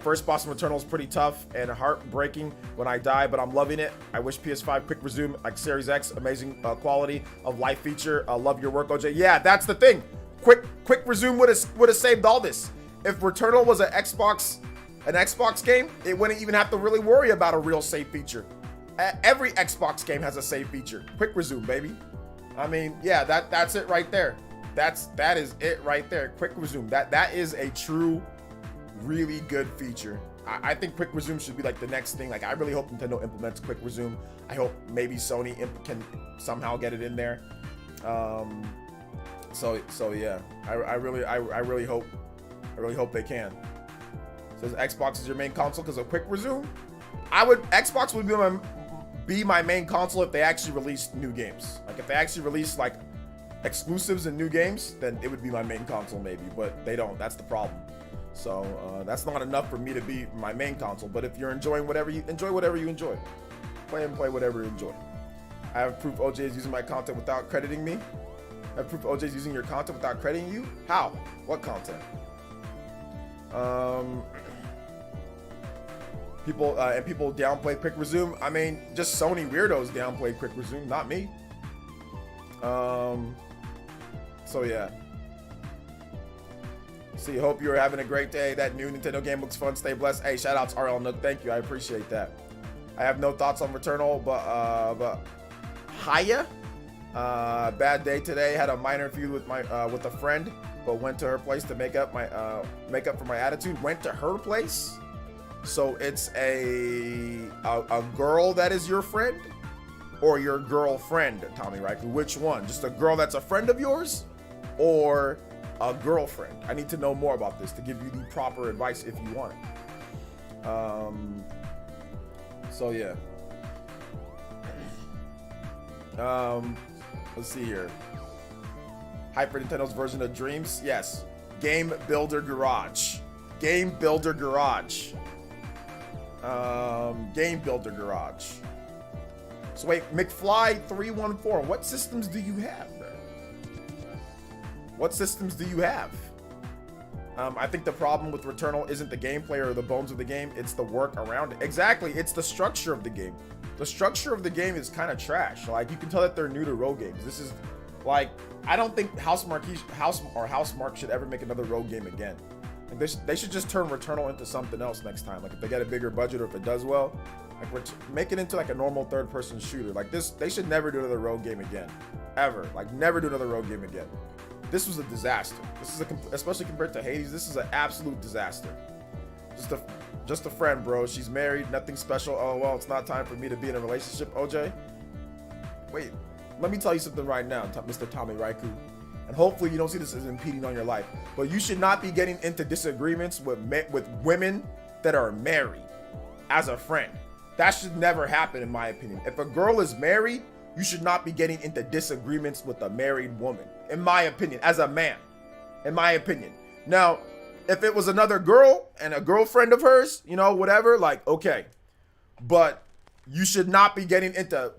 First boss in Returnal is pretty tough and heartbreaking when I die, but I'm loving it. I wish PS5 quick resume like Series X. Amazing quality of life feature. Love your work, OJ. Yeah, that's the thing. Quick resume would have saved all this. If Returnal was an Xbox game, it wouldn't even have to really worry about a real save feature. Every Xbox game has a save feature. Quick resume, baby. I mean, yeah, that's it right there. That is it right there. Quick resume. That is a true, really good feature. I think quick resume should be like the next thing. Like, I really hope Nintendo implements quick resume. I hope maybe Sony can somehow get it in there. So yeah, I really hope they can. Says Xbox is your main console because of quick resume. Xbox would be my main console if they actually released new games. Like, if they actually released like exclusives and new games, then it would be my main console maybe, but they don't. That's the problem. So that's not enough for me to be my main console. But if you're enjoying whatever you enjoy, play whatever you enjoy. I have proof OJ is using my content without crediting me. I have proof OJ is using your content without crediting you. How? What content? People downplay quick resume. I mean, just Sony weirdos downplay quick resume, not me. So yeah. So you hope you're having a great day. That new Nintendo game looks fun. Stay blessed. Hey, shout out to RL Nook. Thank you. I appreciate that. I have no thoughts on Returnal, but hiya. Bad day today. Had a minor feud with with a friend, but went to her place to make up for my attitude. Went to her place. So it's a girl that is your friend, or your girlfriend, Tommy Raiku? Which one? Just a girl that's a friend of yours, or a girlfriend? I need to know more about this to give you the proper advice if you want it. So yeah. Let's see here. Hyper Nintendo's version of Dreams. Yes. Game Builder Garage. Game Builder Garage. Game Builder Garage. So wait, McFly314, what systems do you have, bro? What systems do you have? I think the problem with Returnal isn't the gameplay or the bones of the game, it's the work around it. Exactly, it's the structure of the game. The structure of the game is kind of trash. Like, you can tell that they're new to rogue games. This is like, I don't think Housemarque should ever make another rogue game again. Like, they should just turn Returnal into something else next time. Like, if they get a bigger budget or if it does well, like, make it into like a normal third-person shooter. Like this, they should never do another rogue game again, ever. Like, never do another rogue game again. This was a disaster. This is especially compared to Hades. This is an absolute disaster. Just a friend, bro. She's married. Nothing special. Oh well, it's not time for me to be in a relationship. OJ, wait. Let me tell you something right now, Mr. Tommy Raiku. And hopefully you don't see this as impeding on your life. But you should not be getting into disagreements with women that are married as a friend. That should never happen, in my opinion. If a girl is married, you should not be getting into disagreements with a married woman, in my opinion, as a man, in my opinion. Now, if it was another girl and a girlfriend of hers, you know, whatever, like, okay. But you should not be getting into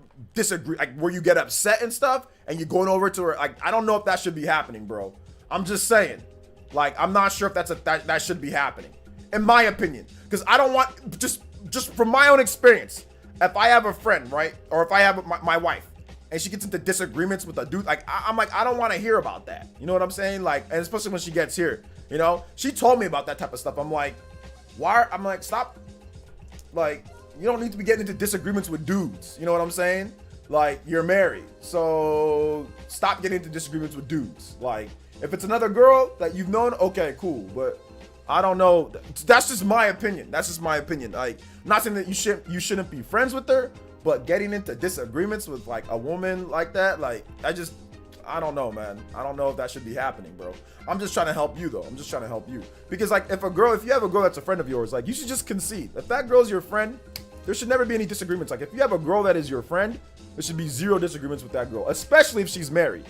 like where you get upset and stuff and you're going over to her. Like, I don't know if that should be happening, bro. I'm just saying. Like, I'm not sure if that should be happening, in my opinion. Because I don't want, just from my own experience, if I have a friend, right, or if I have my wife and she gets into disagreements with a dude, like, I'm like, I don't want to hear about that. You know what I'm saying? Like, and especially when she gets here, you know, she told me about that type of stuff. I'm like, why? I'm like, stop. Like, you don't need to be getting into disagreements with dudes. You know what I'm saying? Like, you're married, so stop getting into disagreements with dudes. Like, if it's another girl that you've known, okay, cool. But I don't know. That's just my opinion. That's just my opinion. Like, I'm not saying that you shouldn't be friends with her, but getting into disagreements with like a woman like that, like, I don't know, man. I don't know if that should be happening, bro. I'm just trying to help you, though. I'm just trying to help you. Because, like, if you have a girl that's a friend of yours, like, you should just concede. If that girl's your friend, there should never be any disagreements. Like, if you have a girl that is your friend, there should be zero disagreements with that girl, especially if she's married.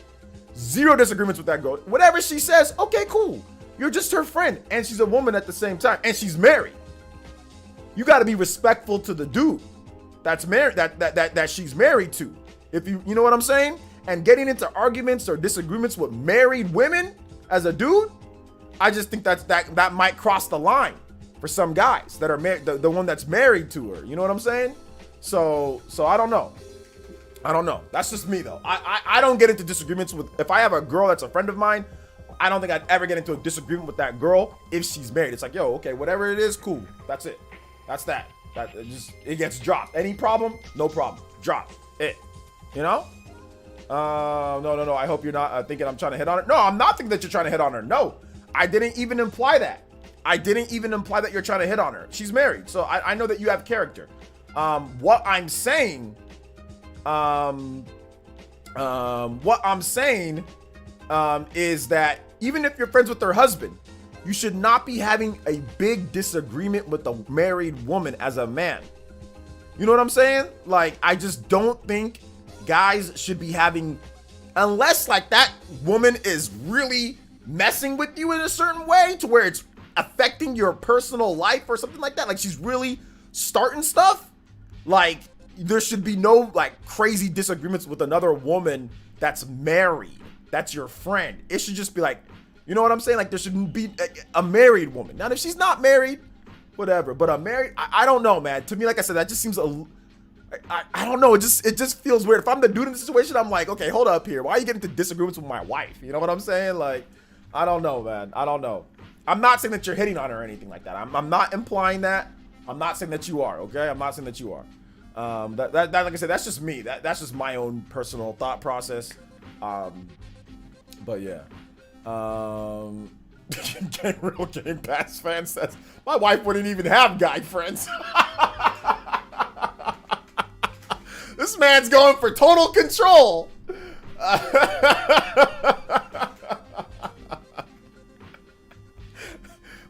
Zero disagreements with that girl. Whatever she says, okay, cool. You're just her friend, and she's a woman at the same time, and she's married. You got to be respectful to the dude that's married, that she's married to. If you know what I'm saying? And getting into arguments or disagreements with married women as a dude, I just think that might cross the line. for some guys that are married, the one that's married to her. You know what I'm saying? So I don't know. That's just me though. I don't get into disagreements with, if I have a girl that's a friend of mine, I don't think I'd ever get into a disagreement with that girl if she's married. It's like, yo, okay, whatever it is, cool. That's it. That's that. It gets dropped. Any problem? No problem. Drop it. You know? No. I hope you're not thinking I'm trying to hit on her. No, I'm not thinking that you're trying to hit on her. No, I didn't even imply that. I didn't even imply that you're trying to hit on her. She's married, so I know that you have character. What I'm saying is that even if you're friends with her husband, you should not be having a big disagreement with a married woman as a man. You know what I'm saying? Like, I just don't think guys should be having, unless like that woman is really messing with you in a certain way to where it's affecting your personal life or something like that. Like, she's really starting stuff. Like, there should be no like crazy disagreements with another woman that's married, that's your friend. It should just be like, you know what I'm saying? Like, there shouldn't be a married woman. Now, if she's not married, whatever. But a married, I don't know, man. To me, like I said, that just seems I don't know. It just feels weird. If I'm the dude in the situation, I'm like, okay, hold up here. Why are you getting into disagreements with my wife? You know what I'm saying? Like, I don't know, man. I don't know. I'm not saying that you're hitting on her or anything like that. I'm not implying that. I'm not saying that you are. Okay, I'm not saying that you are. That like I said, that's just me. That's just my own personal thought process. But yeah. Real Game Pass fan says my wife wouldn't even have guy friends. This man's going for total control.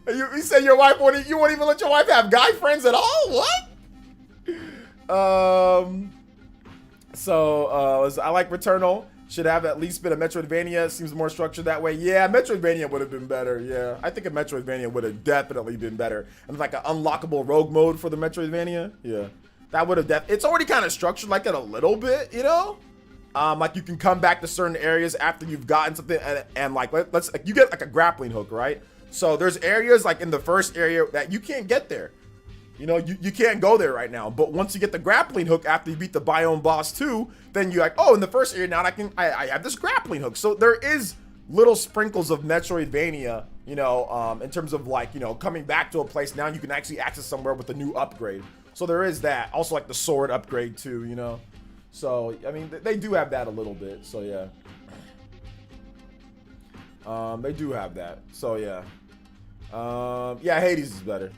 You said your wife wouldn't. You wouldn't even let your wife have guy friends at all. What? I like Returnal. Should have at least been a Metroidvania. It seems more structured that way. Yeah, Metroidvania would have been better. Yeah, I think a Metroidvania would have definitely been better. And like an unlockable rogue mode for the Metroidvania. Yeah, that would have it's already kind of structured like that a little bit, you know? Like you can come back to certain areas after you've gotten something and like, let's you get like a grappling hook, right? So there's areas like in the first area that you can't get there. You know, you can't go there right now. But once you get the grappling hook after you beat the biome boss too, then you're like, oh, in the first area now I have this grappling hook. So there is little sprinkles of Metroidvania, you know, in terms of like, you know, coming back to a place now you can actually access somewhere with a new upgrade. So there is that. Also like the sword upgrade too, you know. So, I mean, they do have that a little bit. So yeah. They do have that. So yeah. Yeah, Hades is better.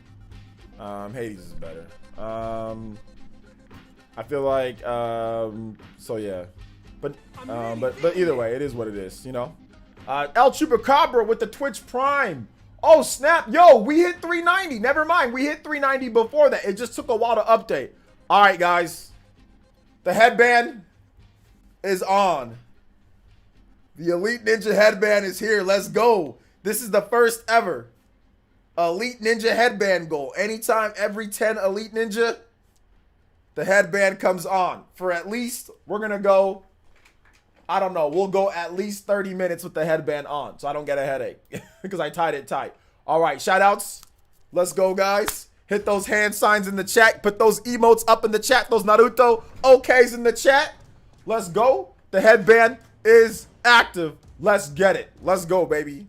Hades is better. I feel like so yeah. But either way, it is what it is, you know. El Chupacabra with the Twitch Prime. Oh snap, yo, we hit 390. Never mind, we hit 390 before that. It just took a while to update. All right, guys. The headband is on. The Elite Ninja headband is here. Let's go. This is the first ever Elite Ninja headband goal. Anytime every 10 Elite Ninja, the headband comes on. For at least, we're going to go, I don't know, we'll go at least 30 minutes with the headband on so I don't get a headache because I tied it tight. All right, shout outs. Let's go, guys. Hit those hand signs in the chat. Put those emotes up in the chat. Those Naruto OKs in the chat. Let's go. The headband is active. Let's get it. Let's go, baby.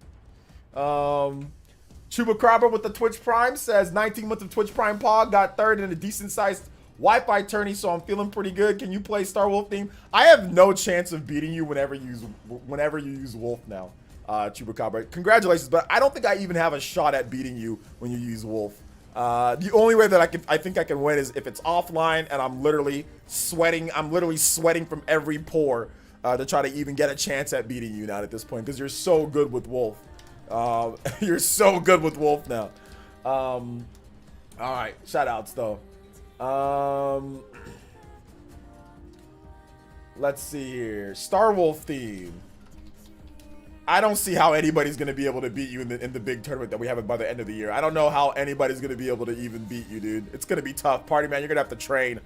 Chupacabra with the Twitch Prime says 19 months of Twitch Prime Pog, got third in a decent sized Wi-Fi tourney, so I'm feeling pretty good. Can you play Star Wolf theme? I have no chance of beating you whenever you use Wolf now, Chupacabra. Congratulations, but I don't think I even have a shot at beating you when you use Wolf. The only way that I think I can win is if it's offline and I'm literally sweating. I'm literally sweating from every pore to try to even get a chance at beating you now at this point because you're so good with Wolf. You're so good with Wolf now. All right, shout outs though. Let's see here. Star Wolf theme. I don't see how anybody's gonna be able to beat you in the big tournament that we have by the end of the year. I don't know how anybody's gonna be able to even beat you, dude. It's gonna be tough. Party man, you're gonna have to train.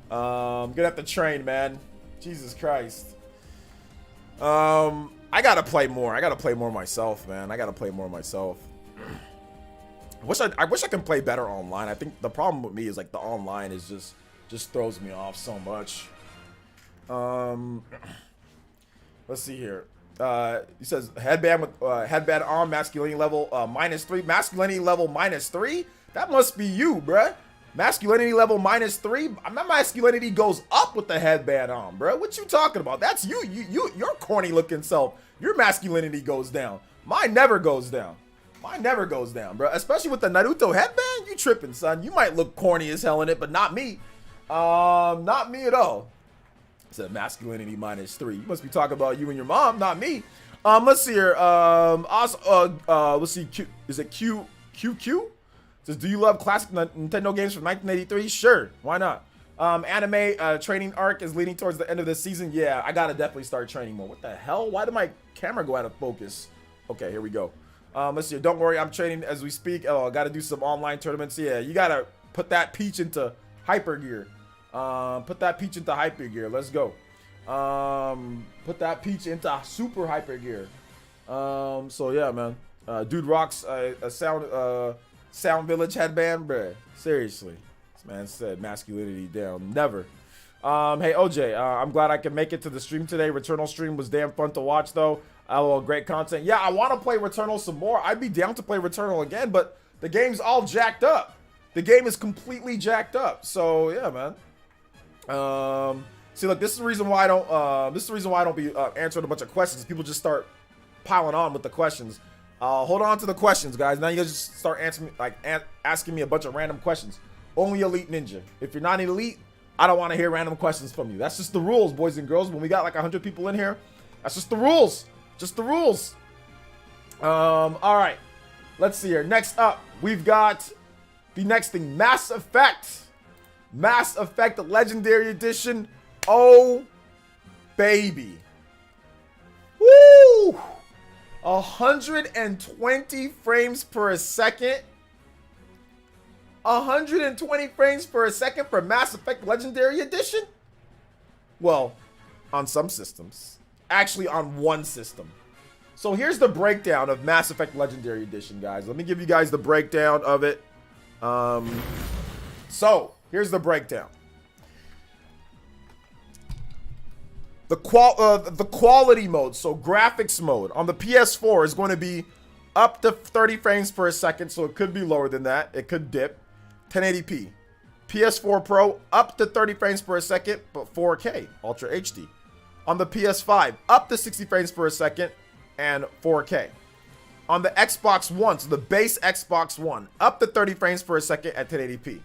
Gonna have to train, man. Jesus Christ. I gotta play more. I gotta play more myself, man. I gotta play more myself. I wish I can play better online. I think the problem with me is like the online is just throws me off so much. Let's see here. He says headband with headband on, masculinity level -3. Masculinity level -3? That must be you, bruh. Masculinity level -3. My masculinity goes up with the headband on, bruh. What you talking about? That's you. Your corny looking self. Your masculinity goes down. Mine never goes down. Mine never goes down, bruh. Especially with the Naruto headband. You tripping, son. You might look corny as hell in it, but not me. Not me at all. Said masculinity -3. You must be talking about you and your mom, not me. Let's see here. Let's see. Is it QQ? Says, do you love classic Nintendo games from 1983? Sure, why not? Anime training arc is leading towards the end of this season. Yeah, I gotta definitely start training more. What the hell? Why did my camera go out of focus? Okay, here we go. Let's see. Don't worry, I'm training as we speak. Oh, I gotta do some online tournaments. Yeah, you gotta put that peach into hyper gear. Put that peach into hyper gear. Let's go. Put that peach into super hyper gear. So yeah, man. Dude rocks a Sound Village headband, bruh. Seriously. This man said masculinity down. Never. Hey, OJ, I'm glad I can make it to the stream today. Returnal stream was damn fun to watch, though. Great content. Yeah, I want to play Returnal some more. I'd be down to play Returnal again, but the game's all jacked up. The game is completely jacked up. So, yeah, man. See, look, this is the reason why I don't be answering a bunch of questions. People just start piling on with the questions. Hold on to the questions, guys. Now you guys just start answering, asking me a bunch of random questions. Only Elite Ninja. If you're not an Elite, I don't want to hear random questions from you. That's just the rules, boys and girls. When we got like 100 people in here, that's just the rules. Just the rules. All right. Let's see here. Next up, we've got the next thing. Mass Effect. Mass Effect Legendary Edition. Oh, baby. Woo! 120 frames per second. 120 frames per second for Mass Effect Legendary Edition? Well, on some systems. Actually, on one system. So here's the breakdown of Mass Effect Legendary Edition, guys. Let me give you guys the breakdown of it. So, here's the breakdown. The quality mode, so graphics mode on the PS4 is going to be up to 30 frames per second, so it could be lower than that. It could dip. 1080p. PS4 Pro up to 30 frames per second, but 4K Ultra HD. On the PS5 up to 60 frames per second and 4K. On the Xbox One, so the base Xbox One, up to 30 frames per second at 1080p.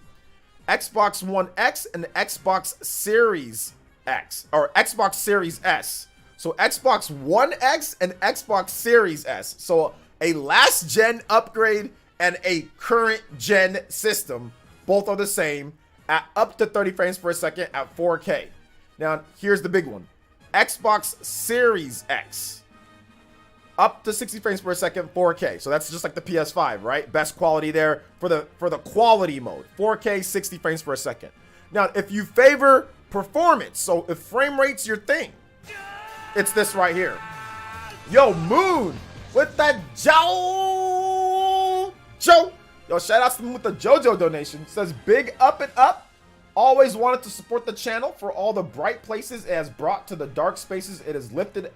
Xbox One X and Xbox Series X, or Xbox Series S. So Xbox One X and Xbox Series S. So a last gen upgrade and a current gen system, both are the same at up to 30 frames per second at 4K. Now, here's the big one. Xbox Series X, up to 60 frames per second, 4K. So that's just like the PS5, right? Best quality there for the quality mode. 4K, 60 frames per second. Now, if you favor performance, so if frame rate's your thing, it's this right here. Yo, Moon with that Joe. Yo, shout out to Moon with the JoJo donation. Says big up and up. Always wanted to support the channel for all the bright places it has brought to the dark spaces it has lifted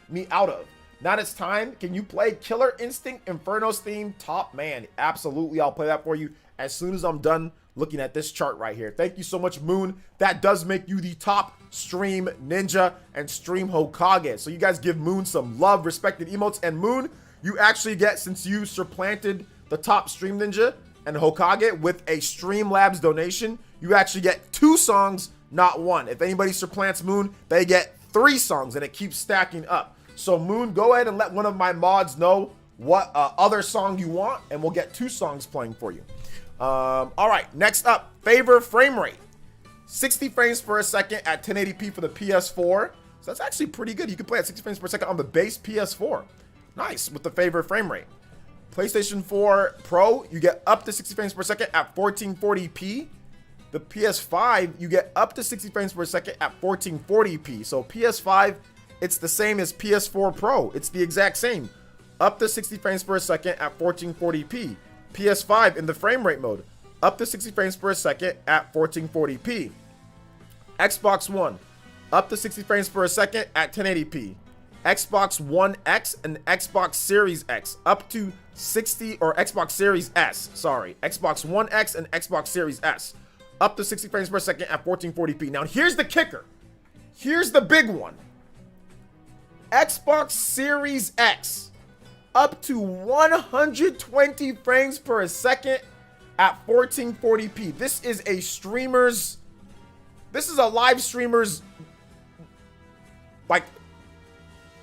me out of. Now it's time. Can you play Killer Instinct Inferno's theme? Top man. Absolutely, I'll play that for you as soon as I'm done looking at this chart right here. Thank you so much, Moon. That does make you the top stream ninja and stream Hokage. So you guys give Moon some love, respected emotes. And Moon, you actually get, since you supplanted the top stream ninja and Hokage with a Streamlabs donation, you actually get 2 songs, not 1. If anybody supplants Moon, they get 3 songs, and it keeps stacking up. So Moon, go ahead and let one of my mods know what other song you want, and we'll get 2 songs playing for you. All right, next up, favor frame rate. 60 frames per second at 1080p for the PS4. So that's actually pretty good. You can play at 60 frames per second on the base PS4. Nice, with the favor frame rate. PlayStation 4 Pro, you get up to 60 frames per second at 1440p. The PS5, you get up to 60 frames per second at 1440p. So PS5, it's the same as PS4 Pro. It's the exact same. Up to 60 frames per second at 1440p. PS5 in the frame rate mode, up to 60 frames per second at 1440p. Xbox One, up to 60 frames per second at 1080p. Xbox One X and Xbox Series X, up to 60, or Xbox Series S, sorry. Xbox One X and Xbox Series S, up to 60 frames per second at 1440p. Now, here's the kicker. Here's the big one. Xbox Series X, up to 120 frames per second at 1440p. This is a streamer's, this is a live streamer's, like,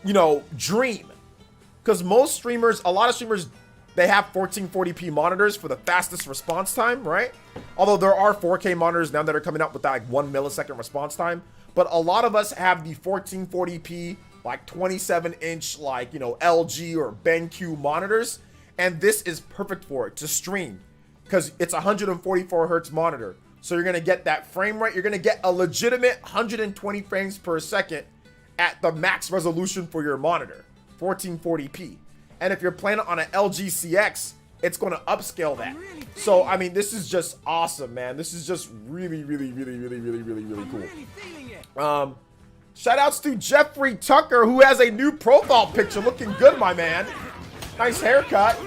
you know, dream. Because most streamers, a lot of streamers, they have 1440p monitors for the fastest response time, right? Although there are 4K monitors now that are coming out with that like 1 millisecond response time. But a lot of us have the 1440p, like 27-inch, like, you know, LG or BenQ monitors. And this is perfect for it to stream because it's a 144 hertz monitor. So you're going to get that frame rate. You're going to get a legitimate 120 frames per second at the max resolution for your monitor, 1440p. And if you're playing it on an LG CX, it's going to upscale that. So, I mean, this is just awesome, man. This is just really, really, really, really, really, really, really cool. Shout outs to Jeffrey Tucker, who has a new profile picture. Looking good, my man. Nice haircut.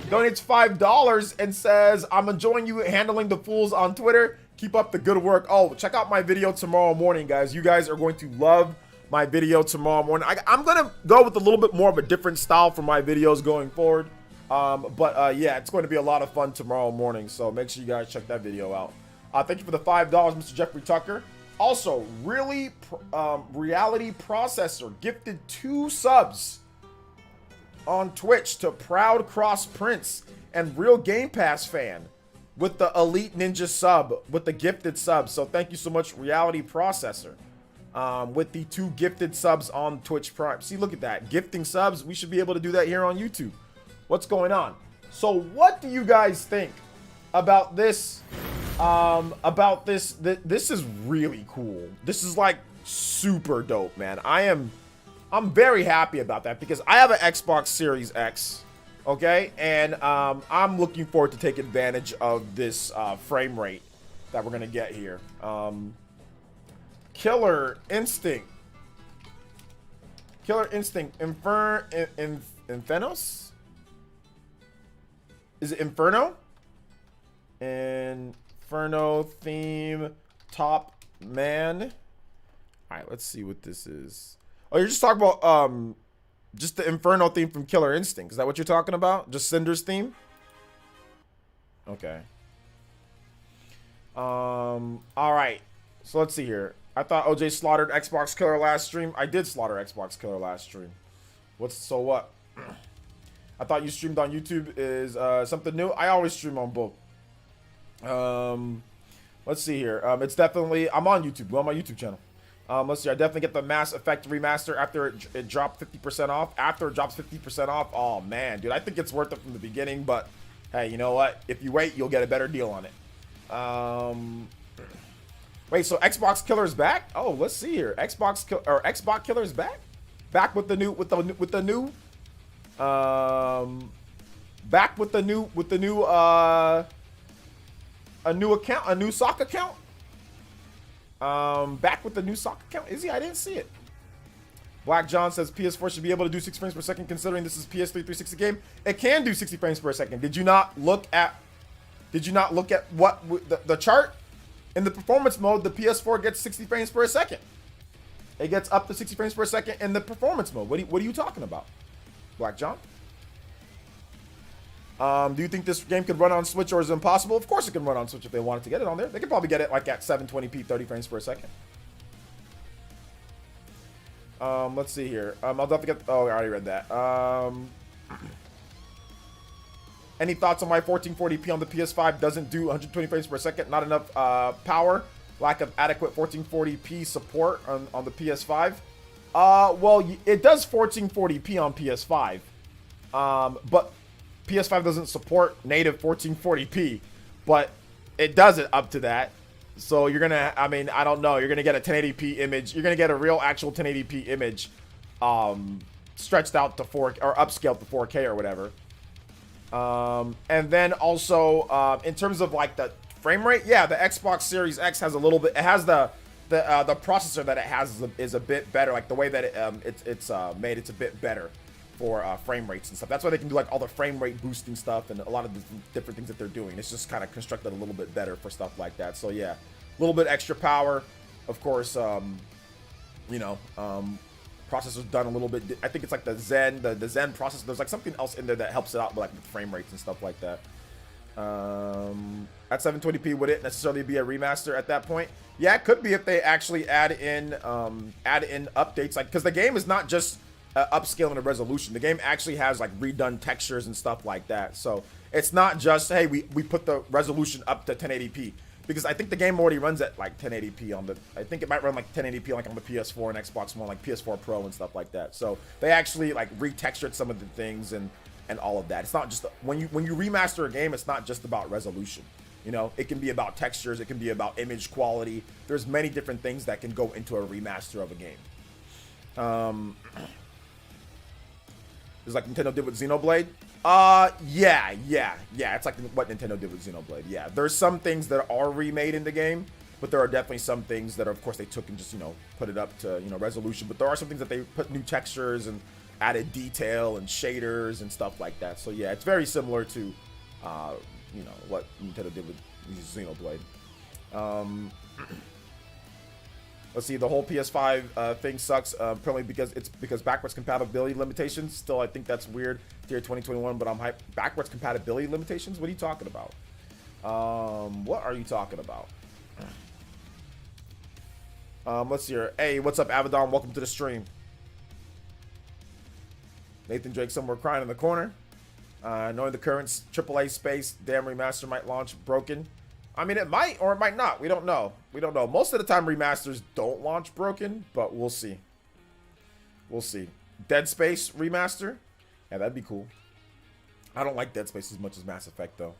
Donates $5 and says, I'm enjoying you handling the fools on Twitter. Keep up the good work. Oh, check out my video tomorrow morning, guys. You guys are going to love my video tomorrow morning. I'm going to go with a little bit more of a different style for my videos going forward. Yeah, it's going to be a lot of fun tomorrow morning. So make sure you guys check that video out. Thank you for the $5, Mr. Jeffrey Tucker. Also, Reality Processor gifted 2 subs on Twitch to Proud Cross Prince and Real Game Pass fan with the Elite Ninja sub, with the gifted sub. So thank you so much, Reality Processor, with the 2 gifted subs on Twitch Prime. See, look at that. Gifting subs. We should be able to do that here on YouTube. What's going on? So what do you guys think about this? This is really cool. This is like super dope, man. I'm very happy about that because I have an Xbox Series X, okay? And I'm looking forward to take advantage of this frame rate that we're gonna get here. Killer Instinct, Infernos? Is it Inferno? Inferno theme top man. All right, let's see what this is. Oh, you're just talking about just the Inferno theme from Killer Instinct. Is that what you're talking about? Just Cinder's theme? Okay. All right. So let's see here. I thought OJ slaughtered Xbox Killer last stream. I did slaughter Xbox Killer last stream. So what? I thought you streamed on YouTube is something new. I always stream on both. Let's see here. It's definitely, I'm on YouTube. Go on my YouTube channel. Let's see. I definitely get the Mass Effect remaster after it dropped 50% off. After it drops 50% off, oh man, dude, I think it's worth it from the beginning. But hey, you know what? If you wait, you'll get a better deal on it. Wait, so Xbox Killer is back? Oh, let's see here. Xbox Killer is back. Back with the new a new account, a new sock account. Back with the new sock account. Is he? I didn't see it. Black John says PS4 should be able to do 60 frames per second considering this is PS3 360 game. It can do 60 frames per second. Did you not look at what the chart? In the performance mode, the PS4 gets 60 frames per second. It gets up to 60 frames per second in the performance mode. What are you talking about, Black John? Do you think this game could run on Switch or is it impossible? Of course it can run on Switch if they wanted to get it on there. They could probably get it like at 720p, 30 frames per second. Let's see here. I'll definitely get... Oh, I already read that. Any thoughts on why 1440p on the PS5 doesn't do 120 frames per second? Not enough power. Lack of adequate 1440p support on the PS5. Well, it does 1440p on PS5. But PS5 doesn't support native 1440p. But it does it up to that. So you're gonna, I mean, I don't know. You're gonna get a 1080p image. You're gonna get a real actual 1080p image, stretched out to 4 or upscaled to 4K or whatever. And then also in terms of like the frame rate, yeah, the Xbox Series X has a little bit. It has the processor that it has is a bit better. Like the way that it's made, it's a bit better for frame rates and stuff. That's why they can do like all the frame rate boosting stuff and a lot of the different things that they're doing. It's just kind of constructed a little bit better for stuff like that. So yeah, a little bit extra power, of course. You know, processor's done a little bit. I think it's like the Zen processor. There's like something else in there that helps it out, like with frame rates and stuff like that. At 720p, would it necessarily be a remaster at that point? Yeah, it could be if they actually add in updates, like because the game is not just upscaling the resolution. The game actually has like redone textures and stuff like that. So it's not just, hey, we put the resolution up to 1080p, because I think the game already runs at like 1080p on the, I think it might run like 1080p like on the PS4 and Xbox One, like PS4 Pro and stuff like that. So they actually like retextured some of the things and all of that. It's not just when you remaster a game, it's not just about resolution. You know, it can be about textures, it can be about image quality. There's many different things that can go into a remaster of a game. It's like Nintendo did with Xenoblade. Yeah. It's like what Nintendo did with Xenoblade. Yeah, there's some things that are remade in the game, but there are definitely some things that are, of course, they took and just, you know, put it up to, you know, resolution. But there are some things that they put new textures and added detail and shaders and stuff like that. So yeah, it's very similar to, you know, what Nintendo did with Xenoblade. Let's see, the whole PS5 thing sucks, probably because backwards compatibility limitations. Still, I think that's weird here 2021, but I'm hyped. Backwards compatibility limitations? What are you talking about? What are you talking about? Let's see here. Hey, what's up, Abaddon? Welcome to the stream. Nathan Drake somewhere crying in the corner. Knowing the current AAA space, damn remaster might launch broken. I mean, it might or it might not. We don't know. We don't know. Most of the time, remasters don't launch broken, but we'll see. We'll see. Dead Space remaster? Yeah, that'd be cool. I don't like Dead Space as much as Mass Effect, though.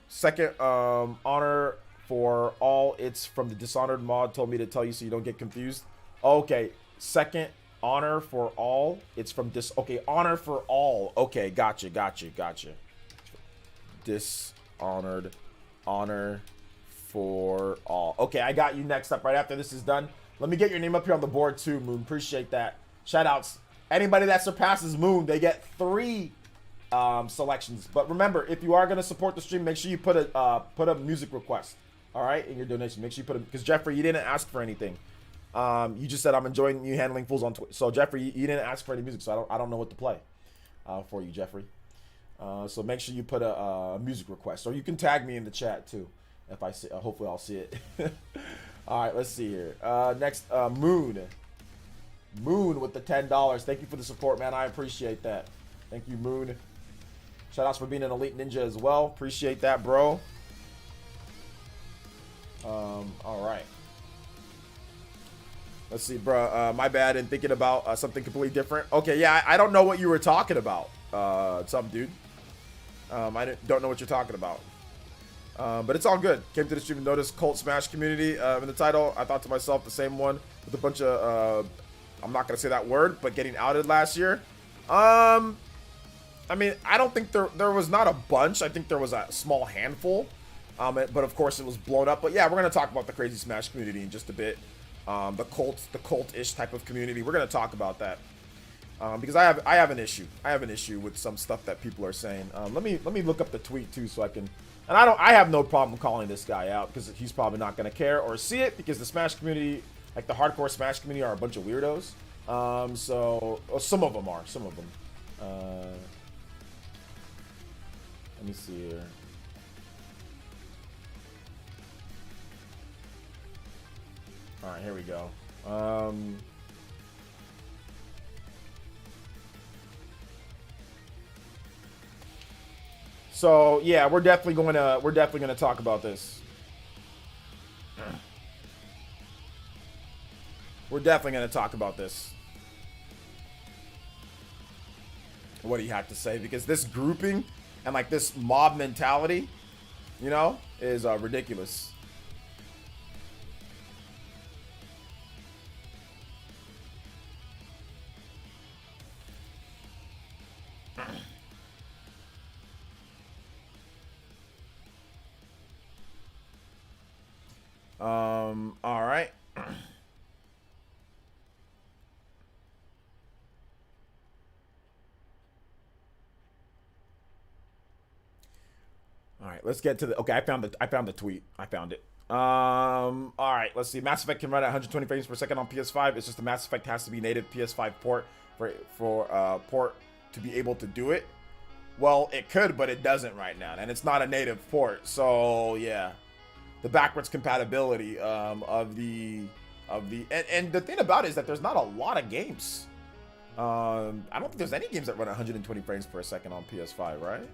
Second, Honor for All. It's from the Dishonored mod. Told me to tell you so you don't get confused. Okay. Second, Honor for All. It's from Okay, Honor for All. Okay, gotcha. Dishonored, Honor for All. Okay, I got you next up right after this is done. Let me get your name up here on the board too, Moon. Appreciate that. Shout outs. Anybody that surpasses Moon, they get 3 selections. But remember, if you are going to support the stream, make sure you put a music request, all right, in your donation. Make sure you put it, because Jeffrey, you didn't ask for anything. You just said I'm enjoying you handling fools on Twitch. So Jeffrey, you didn't ask for any music, so I don't know what to play for you, Jeffrey. So make sure you put a music request, or you can tag me in the chat too. If I see, hopefully I'll see it. All right, let's see here. Next, Moon with the $10. Thank you for the support, man. I appreciate that. Thank you, Moon. Shout outs for being an elite ninja as well. Appreciate that, bro. All right. Let's see, bro. My bad. And thinking about something completely different. Okay, yeah, I don't know what you were talking about. Some dude. I don't know what you're talking about. But it's all good. Came to the stream and noticed Cult Smash community in the title. I thought to myself, the same one with a bunch of, I'm not going to say that word, but getting outed last year. I mean, I don't think there was not a bunch. I think there was a small handful. But of course it was blown up. But yeah, we're going to talk about the Crazy Smash community in just a bit. The cult-ish type of community. We're going to talk about that. Because I have an issue. I have an issue with some stuff that people are saying. Let me look up the tweet too, so I can. And I have no problem calling this guy out, because he's probably not gonna care or see it, because the Smash community, like the hardcore Smash community, are a bunch of weirdos. So some of them are. Some of them. Let me see here. All right, here we go. So yeah, we're definitely gonna talk about this. We're definitely gonna talk about this. What do you have to say? Because this grouping and like this mob mentality, you know, is ridiculous. All right. All right, let's get to the. Okay, I found the tweet. I found it. All right, let's see. Mass Effect can run at 120 frames per second on PS5. It's just the Mass Effect has to be native PS5 port for port to be able to do it. Well, it could, but it doesn't right now, and it's not a native port. So yeah, the backwards compatibility and the thing about it is that there's not a lot of games. I don't think there's any games that run at 120 frames per second on PS5, right?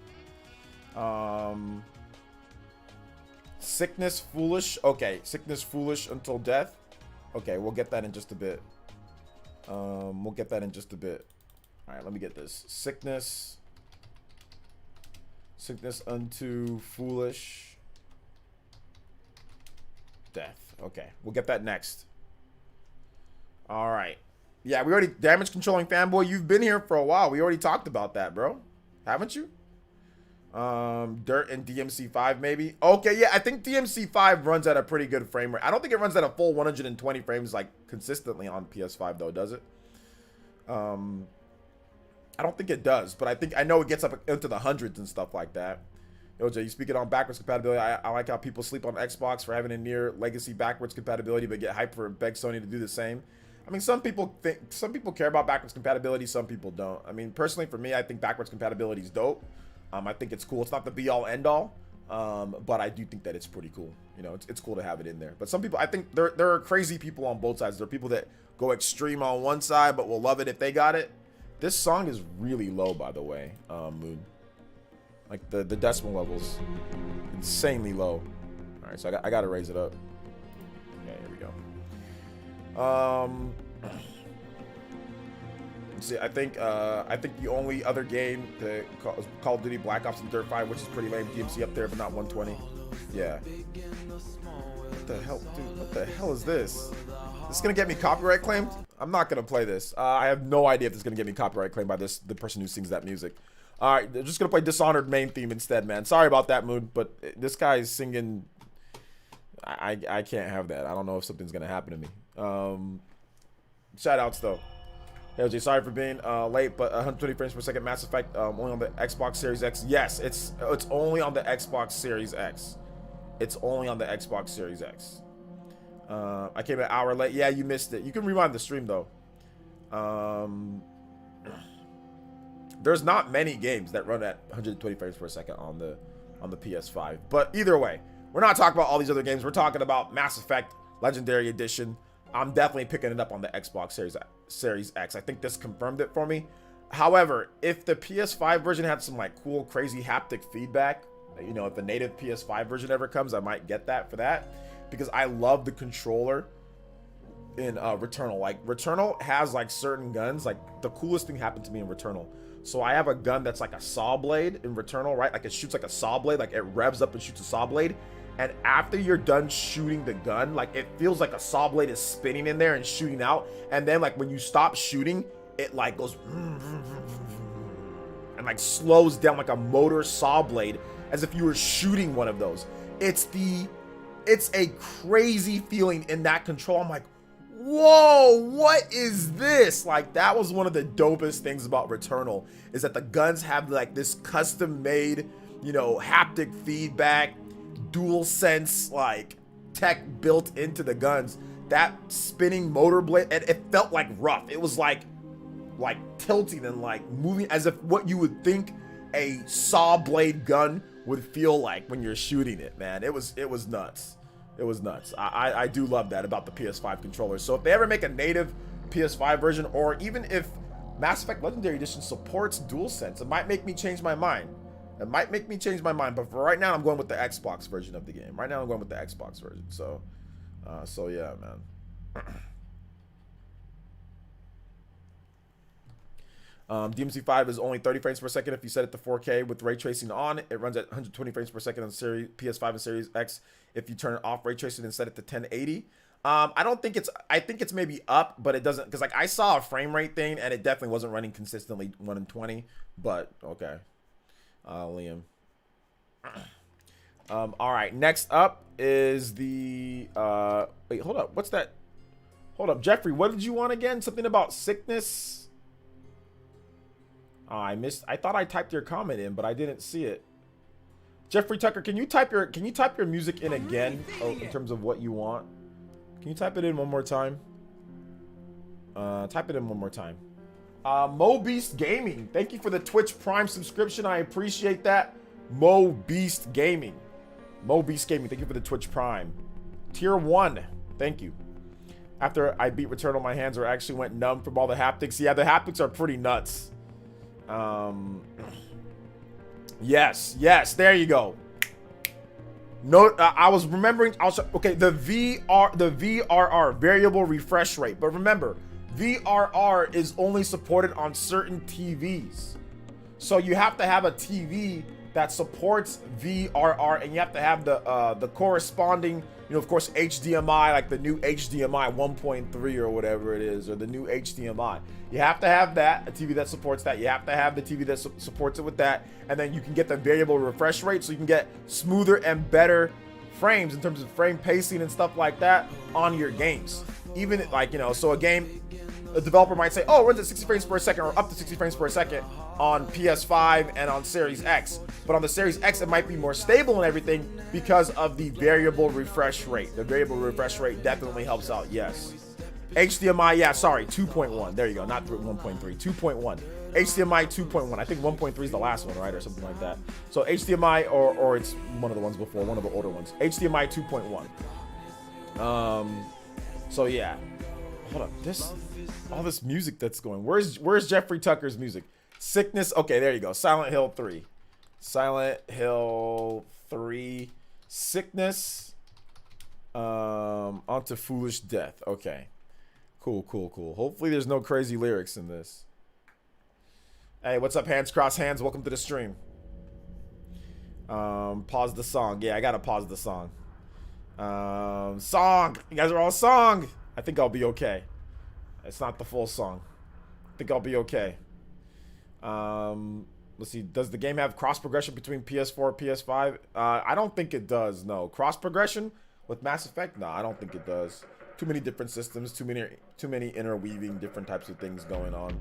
Sickness Foolish. Okay, Sickness Foolish Until Death. Okay, we'll get that in just a bit. We'll get that in just a bit. All right, let me get this. Sickness Unto Foolish Death. Okay, we'll get that next. All right. Yeah, we already damage controlling fanboy. You've been here for a while. We already talked about that, bro. Haven't you? Dirt and DMC5 maybe. Okay, yeah, I think DMC5 runs at a pretty good frame rate. I don't think it runs at a full 120 frames like consistently on PS5 though, does it? I don't think it does, but I know it gets up into the hundreds and stuff like that. Yo, Jay, you speaking on backwards compatibility. I like how people sleep on Xbox for having a near legacy backwards compatibility, but get hyped for beg Sony to do the same. I mean, some people care about backwards compatibility, some people don't. I mean, personally, for me, I think backwards compatibility is dope. I think it's cool. It's not the be-all, end-all, but I do think that it's pretty cool. You know, it's cool to have it in there. But some people, I think there are crazy people on both sides. There are people that go extreme on one side, but will love it if they got it. This song is really low, by the way, Moon. Like, the decimal levels, insanely low. All right, so I got to raise it up. Yeah, here we go. See, I think the only other game to Call of Duty Black Ops and Dirt 5, which is pretty lame, DMC up there, but not 120. Yeah. What the hell, dude? What the hell is this? This is gonna get me copyright claimed? I'm not gonna play this. I have no idea if this is gonna get me copyright claimed by the person who sings that music. All right, they're just gonna play Dishonored main theme instead, man. Sorry about that, Moon, but this guy is singing. I can't have that. I don't know if something's gonna happen to me. Shout outs though. Hey, LJ, sorry for being late, but 120 frames per second Mass Effect only on the Xbox Series X. Yes, it's only on the Xbox Series X. It's only on the Xbox Series X. I came an hour late. Yeah, you missed it. You can rewind the stream though. There's not many games that run at 120 frames per second on the PS5. But either way, we're not talking about all these other games. We're talking about Mass Effect Legendary Edition. I'm definitely picking it up on the Xbox Series X. I think this confirmed it for me. However, if the PS5 version had some like cool, crazy haptic feedback, you know, if the native PS5 version ever comes, I might get that for that, because I love the controller in Returnal. Like, Returnal has like certain guns. Like, the coolest thing happened to me in Returnal. So I have a gun that's like a saw blade in Returnal, right? Like, it shoots like a saw blade. Like, it revs up and shoots a saw blade. And after you're done shooting the gun, like, it feels like a saw blade is spinning in there and shooting out. And then, like, when you stop shooting, it like goes and like slows down like a motor saw blade, as if you were shooting one of those. It's a crazy feeling in that control. I'm like, whoa, what is this? Like, that was one of the dopest things about Returnal, is that the guns have like this custom made, you know, haptic feedback, dual sense like tech built into the guns. That spinning motor blade, it felt like rough. It was like tilting and like moving as if what you would think a saw blade gun would feel like when you're shooting it, man. It was nuts. It was nuts. I do love that about the PS5 controllers. So if they ever make a native PS5 version, or even if Mass Effect Legendary Edition supports DualSense, it might make me change my mind. It might make me change my mind. But for right now, I'm going with the Xbox version of the game. Right now, I'm going with the Xbox version. So yeah, man. DMC5 is only 30 frames per second if you set it to 4K with ray tracing on. It runs at 120 frames per second on PS5 and Series X if you turn off ray tracing and set it to 1080. I think it's maybe up, but it doesn't, because like I saw a frame rate thing and it definitely wasn't running consistently 120. But okay, Liam. All right, next up is the wait, hold up. What's that? Hold up, Jeffrey, what did you want again? Something about sickness? Oh, I missed. I thought I typed your comment in, but I didn't see it. Jeffrey Tucker, can you type your music in again? Oh, in terms of what you want. Can you type it in one more time? Type it in one more time. Mo Beast Gaming, thank you for the Twitch Prime subscription. I appreciate that. Mo Beast Gaming. Mo Beast Gaming, thank you for the Twitch Prime. Tier 1, thank you. After I beat Returnal, my hands actually went numb from all the haptics. Yeah, the haptics are pretty nuts. Yes, there you go. No, I was remembering also, okay, the VRR, variable refresh rate. But remember, VRR is only supported on certain TVs. So you have to have a TV that supports VRR, and you have to have the corresponding, you know, of course, HDMI, like the new HDMI 1.3 or whatever it is, or the new HDMI. You have to have that, a TV that supports that. You have to have the TV that supports it with that, and then you can get the variable refresh rate, so you can get smoother and better frames in terms of frame pacing and stuff like that on your games. Even like, you know, so a game, a developer might say, oh, it runs at 60 frames per second or up to 60 frames per second on PS5 and on Series X. But on the Series X, it might be more stable and everything because of the variable refresh rate. The variable refresh rate definitely helps out, yes. HDMI, yeah, sorry, 2.1. There you go, not 1.3, 2.1. HDMI 2.1. I think 1.3 is the last one, right, or something like that. So HDMI, or it's one of the ones before, one of the older ones. HDMI 2.1. So yeah. Hold up, all this music that's going. Where's Jeffrey Tucker's music? Sickness. Okay, there you go. Silent Hill 3. Silent Hill 3. Sickness. Onto Foolish Death. Okay. Cool. Hopefully there's no crazy lyrics in this. Hey, what's up, Hands Cross Hands? Welcome to the stream. Pause the song. Yeah, I gotta pause the song. Song. You guys are all song. I think I'll be okay. It's not the full song. I think I'll be okay. Let's see. Does the game have cross progression between PS4 and PS5? I don't think it does. No cross progression with Mass Effect. No, I don't think it does. Too many different systems. Too many interweaving different types of things going on.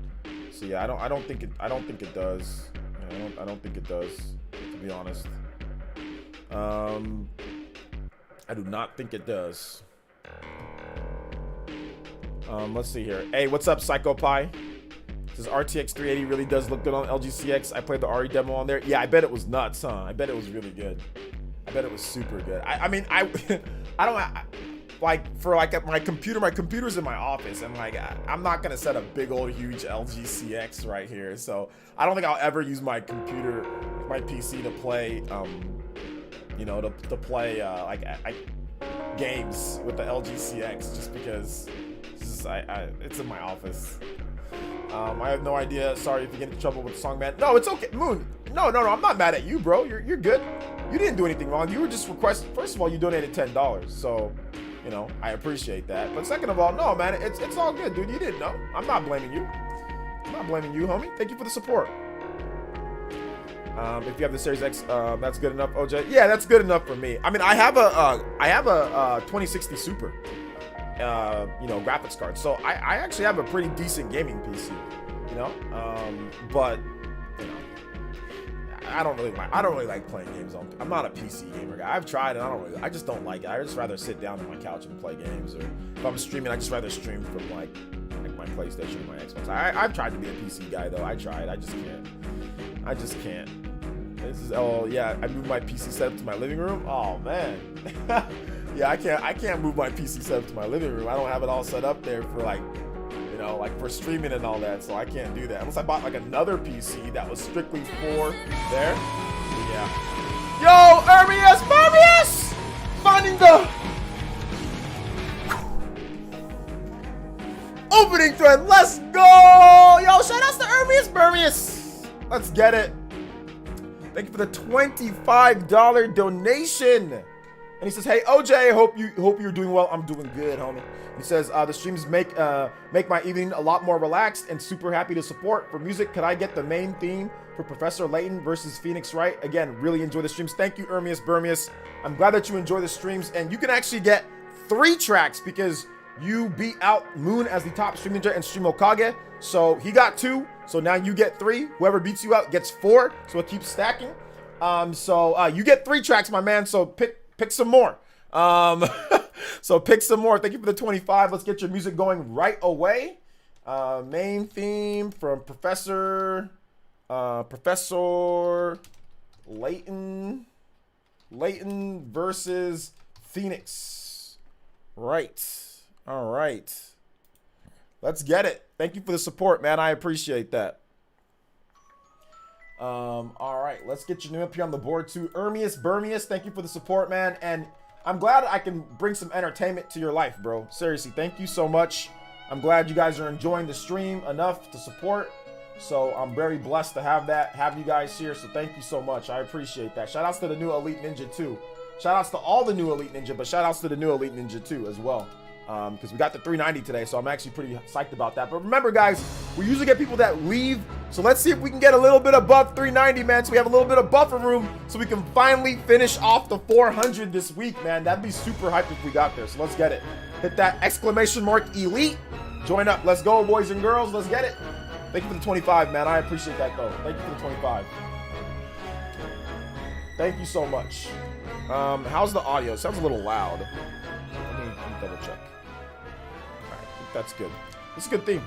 So yeah, I don't think it does. I don't think it does. To be honest, I do not think it does. Let's see here. Hey, what's up, PsychoPie? Says RTX 380 really does look good on LG CX. I played the RE demo on there. Yeah, I bet it was nuts, huh? I bet it was really good. I bet it was super good. I mean, I don't like for like my computer's in my office, and like I'm not gonna set a big old huge LG CX right here. So I don't think I'll ever use my computer, my PC to play, you know, to play games with the LG CX, just because. It's in my office. I have no idea. Sorry if you get into trouble with the song, man. No, it's okay. Moon. No. I'm not mad at you, bro. You're good. You didn't do anything wrong. You were just requesting. First of all, you donated $10, so you know I appreciate that. But second of all, no, man, it's all good, dude. You didn't know. I'm not blaming you. I'm not blaming you, homie. Thank you for the support. If you have the Series X, that's good enough, OJ. Yeah, that's good enough for me. I mean, I have a 2060 Super. You know, graphics card. So I actually have a pretty decent gaming PC, you know. But you know, I don't really like playing games on. I'm not a PC gamer guy. I've tried and I just don't like it. I just rather sit down on my couch and play games, or if I'm streaming, I just rather stream from like my PlayStation or my Xbox. I've tried to be a PC guy though. I tried. I just can't. This is, oh yeah, I moved my PC setup to my living room. Oh man. Yeah, I can't move my PC setup to my living room. I don't have it all set up there for like, you know, like for streaming and all that. So I can't do that unless I bought like another PC that was strictly for there. Yeah. Yo, Hermias, finding the opening thread. Let's go. Yo, shout outs to Hermias. Let's get it. Thank you for the $25 donation. And he says, hey, OJ, hope you're doing well. I'm doing good, homie. He says, the streams make my evening a lot more relaxed and super happy to support. For music, could I get the main theme for Professor Layton versus Phoenix Wright? Again, really enjoy the streams. Thank you, Ermius Burmius. I'm glad that you enjoy the streams. And you can actually get 3 tracks because you beat out Moon as the top Stream Ninja and Stream Okage. So he got 2. So now you get 3. Whoever beats you out gets 4. So it keeps stacking. So you get 3 tracks, my man. So pick some more. So pick some more. Thank you for the 25. Let's get your music going right away. Main theme from Professor Layton versus Phoenix. Right. All right. Let's get it. Thank you for the support, man. I appreciate that. All right, let's get your name up here on the board too. Ermius Burmius, thank you for the support, man. And I'm glad I can bring some entertainment to your life, bro. Seriously, thank you so much. I'm glad you guys are enjoying the stream enough to support. So I'm very blessed to have you guys here. So thank you so much. I appreciate that. Shout outs to the new Elite Ninja too. Shout outs to all the new Elite Ninja, but shout outs to the new Elite Ninja too as well. Because we got the 390 today, so I'm actually pretty psyched about that. But remember, guys, we usually get people that leave, so let's see if we can get a little bit above 390, man, so we have a little bit of buffer room, so we can finally finish off the 400 this week, man. That'd be super hype if we got there, so let's get it. Hit that exclamation mark elite. Join up. Let's go, boys and girls. Let's get it. Thank you for the 25, man. I appreciate that, though. Thank you for the 25. Thank you so much. How's the audio? It sounds a little loud. Let me double check. That's good. It's a good theme.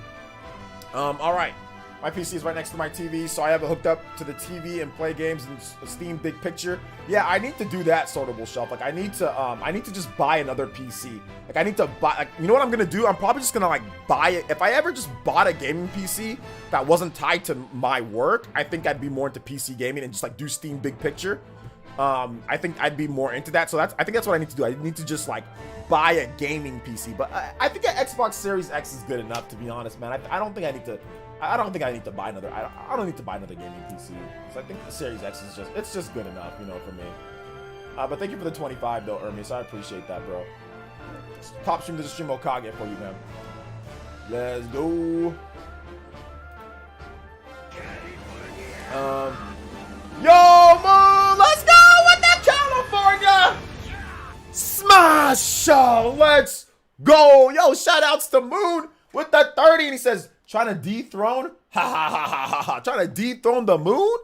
All right. My PC is right next to my TV, so I have it hooked up to the TV and play games and Steam Big Picture. Yeah, I need to do that, Sortable Shelf. Like, I need to just buy another PC. Like, I need to buy. Like, you know what I'm gonna do? I'm probably just gonna like buy it. If I ever just bought a gaming PC that wasn't tied to my work, I think I'd be more into PC gaming and just like do Steam Big Picture. I think I'd be more into that. So I think that's what I need to do. I need to just like buy a gaming PC. But I think an Xbox Series X is good enough, to be honest, man. I don't think I need to. I don't think I need to buy another. I don't need to buy another gaming PC. So I think the Series X is just good enough, you know, for me. But thank you for the 25 though, Ermius. I appreciate that, bro. Top stream to the stream Okage for you, man. Let's go. Yo, Moon, let's go with that California smash show. Let's go. Yo, shout outs to Moon with the 30. And he says, trying to dethrone? Ha ha ha ha ha ha. Trying to dethrone the Moon?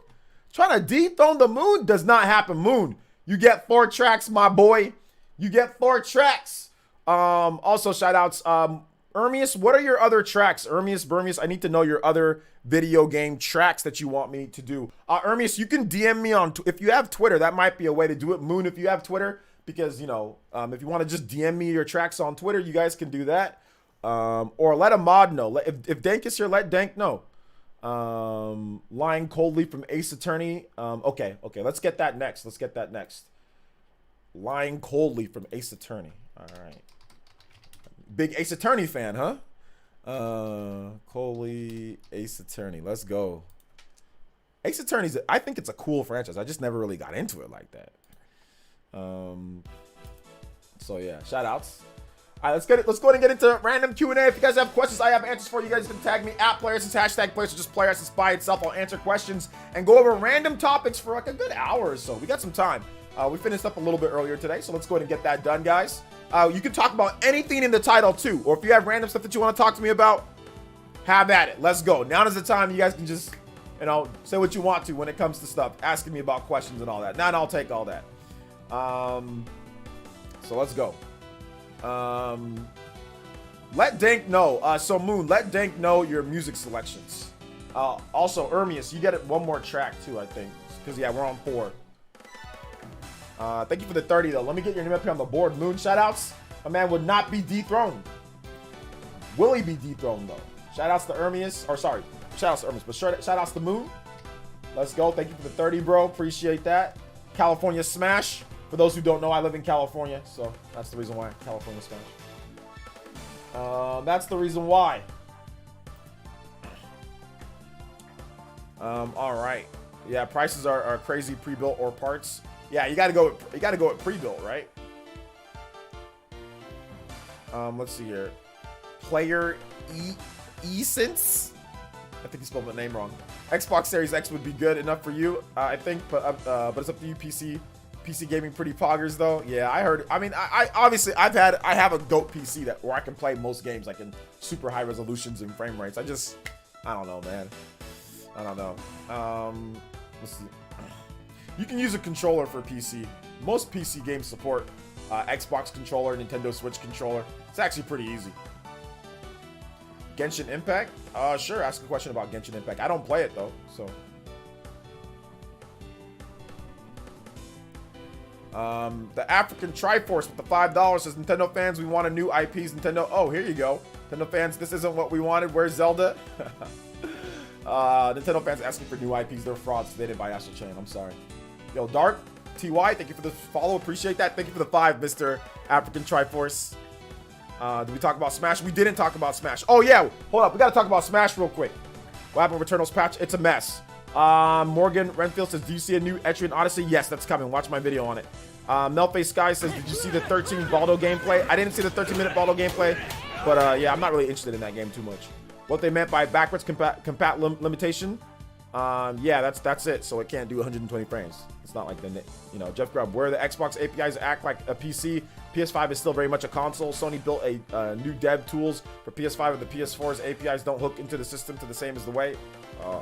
Trying to dethrone the Moon? Does not happen, Moon. You get 4 tracks, my boy. You get 4 tracks. Also, shout outs. Ermius, what are your other tracks? Ermius, Burmius, I need to know your other video game tracks that you want me to do. Ermius, you can DM me on, if you have Twitter, that might be a way to do it. Moon, if you have Twitter, because, you know, if you want to just DM me your tracks on Twitter, you guys can do that. Or let a mod know. If Dank is here, let Dank know. Lying coldly from Ace Attorney. Okay, let's get that next. Lying coldly from Ace Attorney. All right. Big Ace Attorney fan, huh? Coley, Ace Attorney. Let's go. Ace Attorney's, I think it's a cool franchise. I just never really got into it like that. So yeah, shout outs. All right, let's go ahead and get into random Q&A. If you guys have questions, I have answers for you. You guys can tag me at PlayerEssence, hashtag Players, or just PlayerEssence by itself. I'll answer questions and go over random topics for like a good hour or so. We got some time. We finished up a little bit earlier today, so let's go ahead and get that done, guys. You can talk about anything in the title too, or if you have random stuff that you want to talk to me about, have at it. Let's go. Now is the time you guys can just, you know, say what you want to when it comes to stuff, asking me about questions and all that. Now I'll take all that. So let's go. Let Dank know. So Moon, let Dank know your music selections. Also, Ermius, you get it one more track too, I think, because yeah, we're on 4. Thank you for the 30 though. Let me get your name up here on the board. Moon, shout outs. My man would not be dethroned. Will he be dethroned though? Shout outs to Ermius, or sorry, shout outs to Ermius, but shout outs to Moon. Let's go. Thank you for the 30, bro. Appreciate that. California Smash. For those who don't know, I live in California, so that's the reason why. California Smash. That's the reason why. All right. Yeah, prices are crazy pre-built or parts. Yeah, you gotta go with pre-built, right? Let's see here. PlayerEssence. I think you spelled my name wrong. Xbox Series X would be good enough for you, I think, but it's up to you. PC gaming pretty poggers though. Yeah, I heard. I mean, I obviously I have a dope PC where I can play most games like in super high resolutions and frame rates. I don't know, man. I don't know. Let's see. You can use a controller for PC. Most PC games support Xbox controller, Nintendo Switch controller. It's actually pretty easy. Genshin Impact? Sure, ask a question about Genshin Impact. I don't play it though, so. The African Triforce with the $5 says, Nintendo fans, we want a new IPs. Nintendo, oh, here you go. Nintendo fans, this isn't what we wanted. Where's Zelda? Nintendo fans asking for new IPs. They're frauds. They didn't buy Astral Chain. I'm sorry. Yo, Dark, TY, thank you for the follow. Appreciate that. Thank you for the 5, Mr. African Triforce. Did we talk about Smash? We didn't talk about Smash. Oh, yeah. Hold up. We got to talk about Smash real quick. What happened with Returnal's patch? It's a mess. Morgan Renfield says, do you see a new Etrian Odyssey? Yes, that's coming. Watch my video on it. Melface Sky says, did you see the 13 Baldo gameplay? I didn't see the 13-minute Baldo gameplay, but yeah, I'm not really interested in that game too much. What they meant by backwards compat limitation? Yeah, that's it. So it can't do 120 frames. It's not like Jeff Grubb, where the Xbox APIs act like a PC, PS5 is still very much a console. Sony built a new dev tools for PS5 and the PS4's APIs don't hook into the system to the same as the way.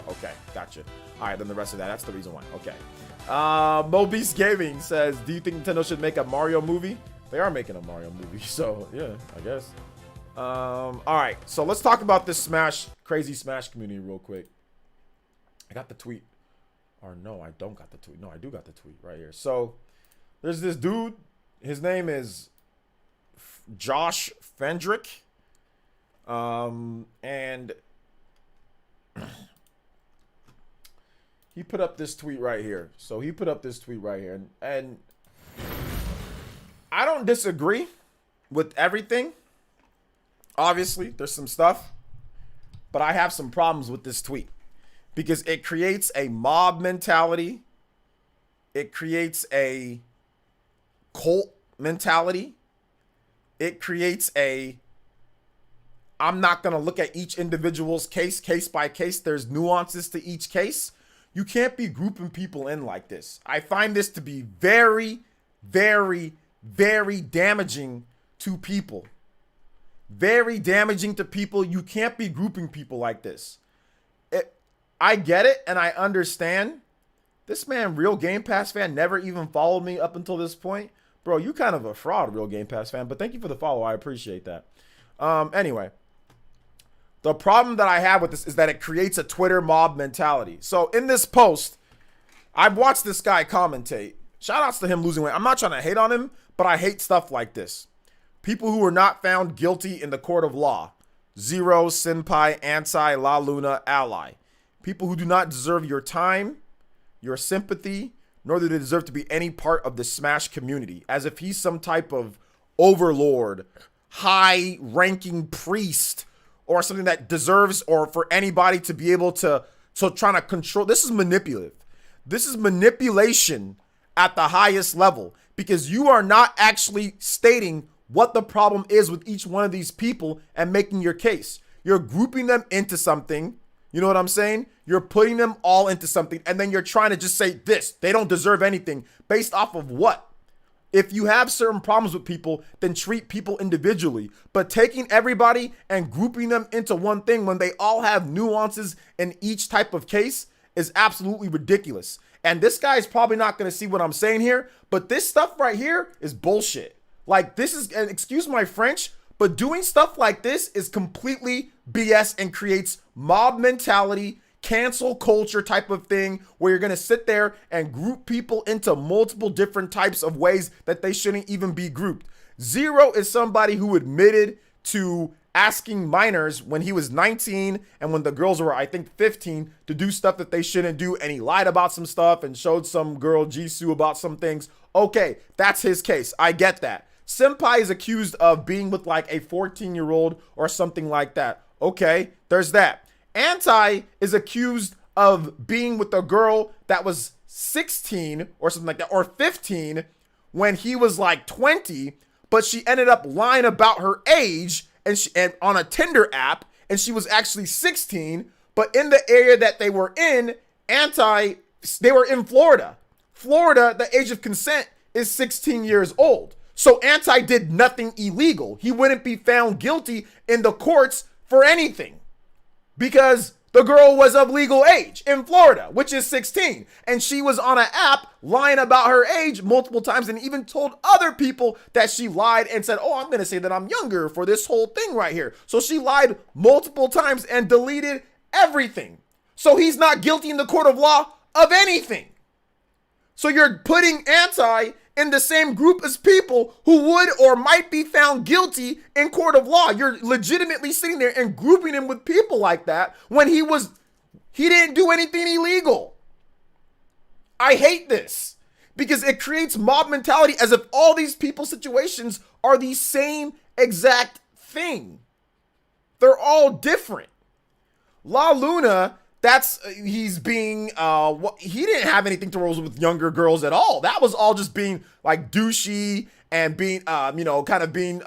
Okay, gotcha. All right, then the rest of that's the reason why. Okay. Mobeast Gaming says, do you think Nintendo should make a Mario movie? They are making a Mario movie, so yeah, I guess. All right, so let's talk about this crazy Smash community real quick. I got the tweet. Or no, I don't got the tweet. No, I do got the tweet right here. So there's this dude. His name is Josh Fendrick. And he put up this tweet right here. So he put up this tweet right here. And I don't disagree with everything. Obviously, there's some stuff. But I have some problems with this tweet. Because it creates a mob mentality. It creates a cult mentality. It creates I'm not going to look at each individual's case by case. There's nuances to each case. You can't be grouping people in like this. I find this to be very, very, very damaging to people. Very damaging to people. You can't be grouping people like this. I get it and I understand. This man, Real Game Pass fan, never even followed me up until this point. Bro, you kind of a fraud, Real Game Pass fan, but thank you for the follow. I appreciate that. Anyway, the problem that I have with this is that it creates a Twitter mob mentality. So in this post, I've watched this guy commentate. Shout outs to him losing weight. I'm not trying to hate on him, but I hate stuff like this. People who were not found guilty in the court of law. Zero, Senpai, Anti, La Luna, Ally. People who do not deserve your time, your sympathy, nor do they deserve to be any part of the Smash community. As if he's some type of overlord, high-ranking priest, or something that deserves, or for anybody to be able to trying to control. This is manipulative. This is manipulation at the highest level, because you are not actually stating what the problem is with each one of these people and making your case. You're grouping them into something. You know what I'm saying? You're putting them all into something, and then you're trying to just say this. They don't deserve anything. Based off of what? If you have certain problems with people, then treat people individually. But taking everybody and grouping them into one thing when they all have nuances in each type of case is absolutely ridiculous. And this guy is probably not going to see what I'm saying here, but this stuff right here is bullshit. Like, this is, and excuse my French, but doing stuff like this is completely BS and creates mob mentality, cancel culture type of thing, where you're going to sit there and group people into multiple different types of ways that they shouldn't even be grouped. Zero is somebody who admitted to asking minors when he was 19 and when the girls were, I think, 15 to do stuff that they shouldn't do. And he lied about some stuff and showed some girl Jisoo about some things. Okay, that's his case. I get that. Senpai is accused of being with like a 14-year-old or something like that. Okay, there's that. Anti is accused of being with a girl that was 16 or something like that, or 15 when he was like 20, but she ended up lying about her age and on a Tinder app, and she was actually 16, but in the area that they were in, they were in Florida. Florida, the age of consent is 16 years old. So Anti did nothing illegal. He wouldn't be found guilty in the courts for anything because the girl was of legal age in Florida, which is 16. And she was on an app lying about her age multiple times and even told other people that she lied and said, oh, I'm going to say that I'm younger for this whole thing right here. So she lied multiple times and deleted everything. So he's not guilty in the court of law of anything. So you're putting Anti in the same group as people who would or might be found guilty in court of law. You're legitimately sitting there and grouping him with people like that when he didn't do anything illegal. I hate this because it creates mob mentality as if all these people's situations are the same exact thing. They're all different. La Luna, he's being, he didn't have anything to roll with younger girls at all. That was all just being like douchey and being, kind of being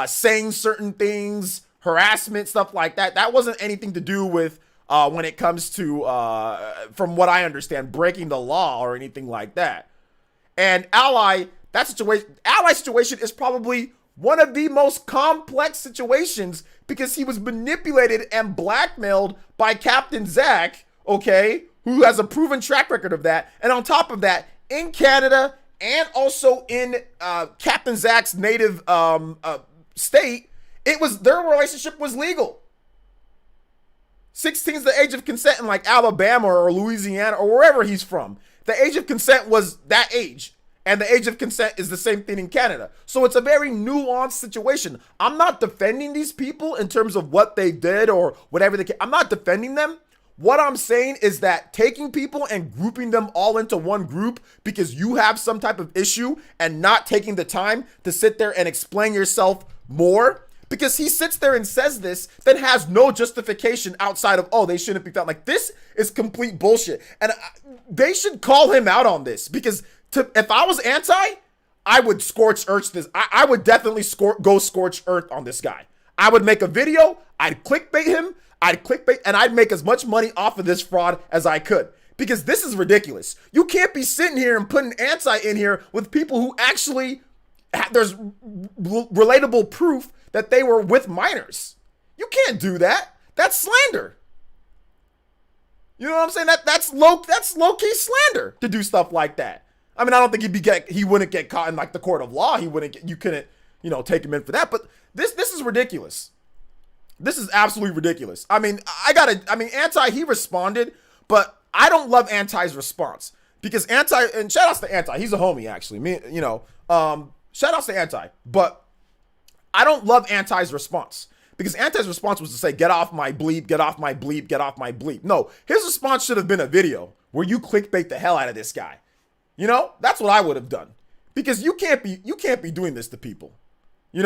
saying certain things, harassment, stuff like that. That wasn't anything to do with, when it comes to, from what I understand, breaking the law or anything like that. And Ally's situation is probably one of the most complex situations because he was manipulated and blackmailed by Captain Zach, okay, who has a proven track record of that. And on top of that, in Canada and also in Captain Zach's native state, their relationship was legal. 16 is the age of consent in like Alabama or Louisiana or wherever he's from. The age of consent was that age. And the age of consent is the same thing in Canada. So it's a very nuanced situation. I'm not defending these people in terms of what they did or whatever I'm not defending them. What I'm saying is that taking people and grouping them all into one group because you have some type of issue and not taking the time to sit there and explain yourself more, because he sits there and says this, then has no justification outside of, oh, they shouldn't be found. Like, this is complete bullshit. And they should call him out on this because if I was Anti, I would scorch earth this. I would definitely go scorch earth on this guy. I would make a video. I'd clickbait him. And I'd make as much money off of this fraud as I could because this is ridiculous. You can't be sitting here and putting Anti in here with people who actually there's relatable proof that they were with minors. You can't do that. That's slander. You know what I'm saying? That's low-key slander to do stuff like that. I mean, I don't think he wouldn't get caught in like the court of law. You couldn't, take him in for that. But this is ridiculous. This is absolutely ridiculous. I mean, Anti, he responded, but I don't love Anti's response because Anti, and shout outs to Anti, he's a homie actually. Shout outs to Anti, but I don't love Anti's response because Anti's response was to say, get off my bleep, get off my bleep, get off my bleep. No, his response should have been a video where you clickbait the hell out of this guy. That's what I would have done because you can't be doing this to people, in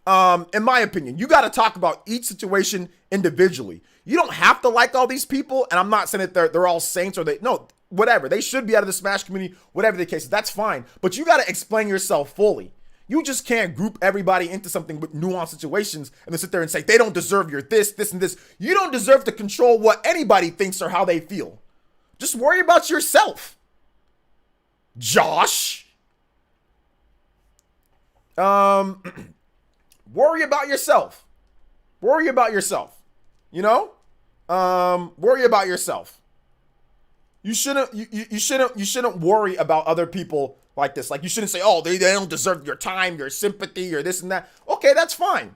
my opinion. You got to talk about each situation individually. You don't have to like all these people. And I'm not saying that they're all saints or whatever. They should be out of the Smash community, whatever the case. That's fine. But you got to explain yourself fully. You just can't group everybody into something with nuanced situations and then sit there and say, they don't deserve your this, and this. You don't deserve to control what anybody thinks or how they feel. Just worry about yourself. Josh. Worry about yourself. Worry about yourself. Worry about yourself. You shouldn't worry about other people like this. Like, you shouldn't say, oh, they don't deserve your time, your sympathy, or this and that. Okay, that's fine.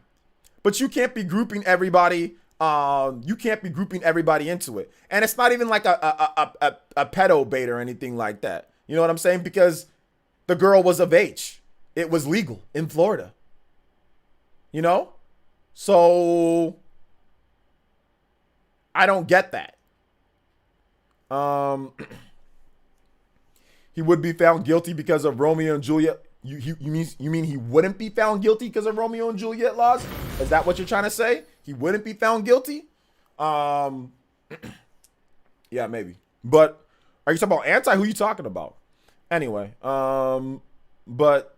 But you can't be grouping everybody. You can't be grouping everybody into it. And it's not even like a pedo bait or anything like that. You know what I'm saying? Because the girl was of age. It was legal in Florida. So I don't get that. He would be found guilty because of Romeo and Juliet. You mean he wouldn't be found guilty because of Romeo and Juliet laws? Is that what you're trying to say? He wouldn't be found guilty? Yeah, maybe. But are you talking about Anti? Who are you talking about? Anyway, but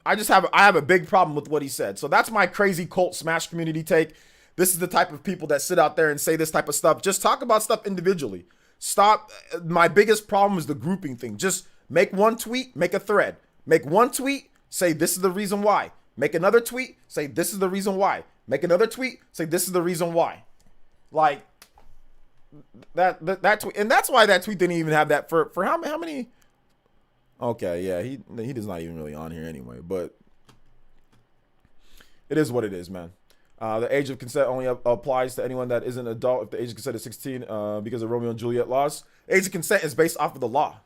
I have a big problem with what he said. So that's my crazy cult smash community take. This is the type of people that sit out there and say this type of stuff. Just talk about stuff individually. Stop. My biggest problem is the grouping thing. Just make one tweet, make a thread. Make one tweet, say this is the reason why. Make another tweet, say this is the reason why. Make another tweet, say this is the reason why. Like that tweet, and that's why that tweet didn't even have that for how many. Okay, yeah, he does not even really on here anyway, but it is what it is, man. The age of consent only applies to anyone that isn't an adult if the age of consent is 16 because of Romeo and Juliet laws. Age of consent is based off of the law.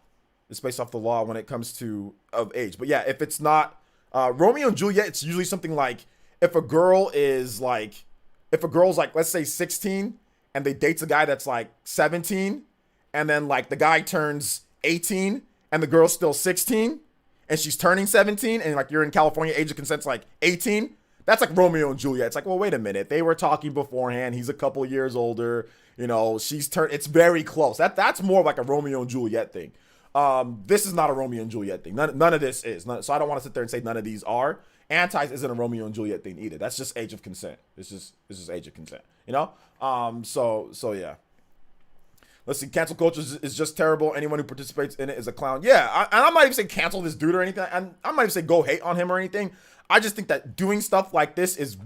It's based off the law when it comes to of age. But yeah, if it's not Romeo and Juliet, it's usually something like if a girl's like, let's say 16 and they dates a guy that's like 17 and then like the guy turns 18 and the girl's still 16 and she's turning 17 and like you're in California, age of consent's like 18. That's like Romeo and Juliet. It's like, well, wait a minute. They were talking beforehand. He's a couple years older. You know, she's turned. It's very close. That's more like a Romeo and Juliet thing. This is not a Romeo and Juliet thing. None of this is. So I don't want to sit there and say none of these are. Antis isn't a Romeo and Juliet thing either. That's just age of consent. It's just age of consent. You know. So yeah. Let's see. Cancel culture is just terrible. Anyone who participates in it is a clown. Yeah. I'm not even saying cancel this dude or anything. And I'm not even saying go hate on him or anything. I just think that doing stuff like this is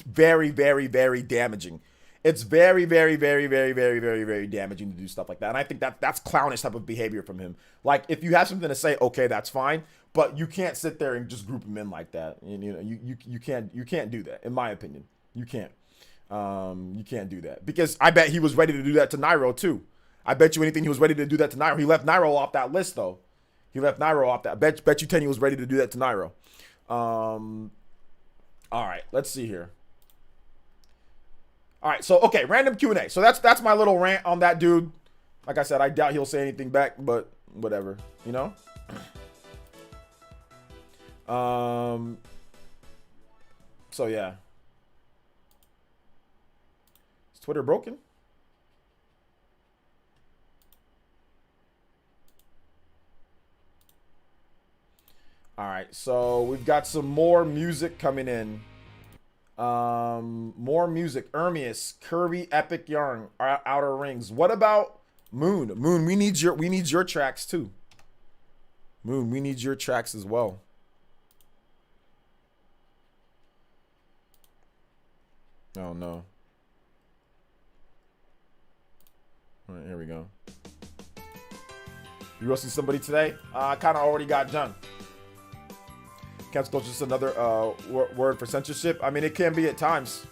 very, very, very damaging. It's very, very, very, very, very, very, very damaging to do stuff like that. And I think that's clownish type of behavior from him. Like, if you have something to say, okay, that's fine, but you can't sit there and just group him in like that. And, you know, you can't do that, in my opinion. You can't. You can't do that because I bet he was ready to do that to Nairo too. I bet you anything he was ready to do that to Nairo. He left Nairo off that list though. He left Nairo off that. Bet you 10 he was ready to do that to Nairo. All right, let's see here. All right, so okay, random Q&A. So that's my little rant on that dude. Like I said, I doubt he'll say anything back, but whatever, you know. So yeah. Is Twitter broken? All right, so we've got some more music coming in. More music. Ermius, Kirby, Epic Yarn, Outer Rings. What about Moon? Moon, we need your tracks too. Moon, we need your tracks as well. Oh no. All right, here we go. You roasting somebody today? I kind of already got done. Cancel culture is just another word for censorship. I mean, it can be at times.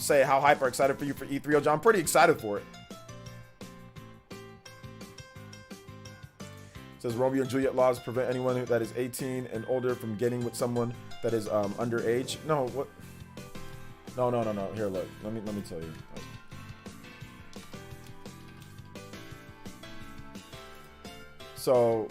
Say how hyper excited for you for E3. Oh, John, I'm pretty excited for it. It says Romeo and Juliet laws prevent anyone that is 18 and older from getting with someone that is underage. No, what? No. Here, look. Let me tell you. So.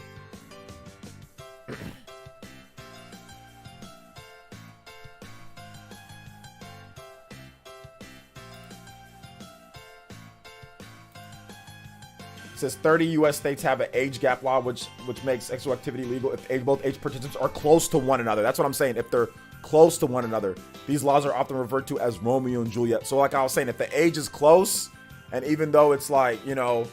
It says 30 U.S. states have an age gap law, which makes sexual activity legal if both age participants are close to one another. That's what I'm saying. If they're close to one another, these laws are often referred to as Romeo and Juliet. So like I was saying, if the age is close, and even though it's like, you know,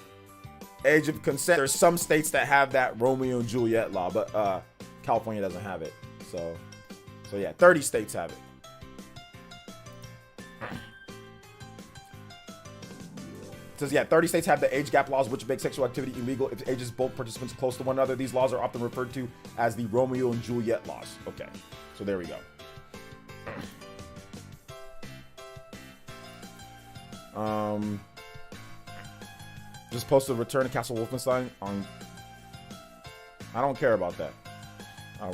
age of consent, there's some states that have that Romeo and Juliet law, but California doesn't have it. So yeah, 30 states have it. Says, yeah, 30 states have the age gap laws, which make sexual activity illegal if ages both participants close to one another. These laws are often referred to as the Romeo and Juliet laws. Okay, so there we go. Just posted Return to Castle Wolfenstein on. I don't care about that.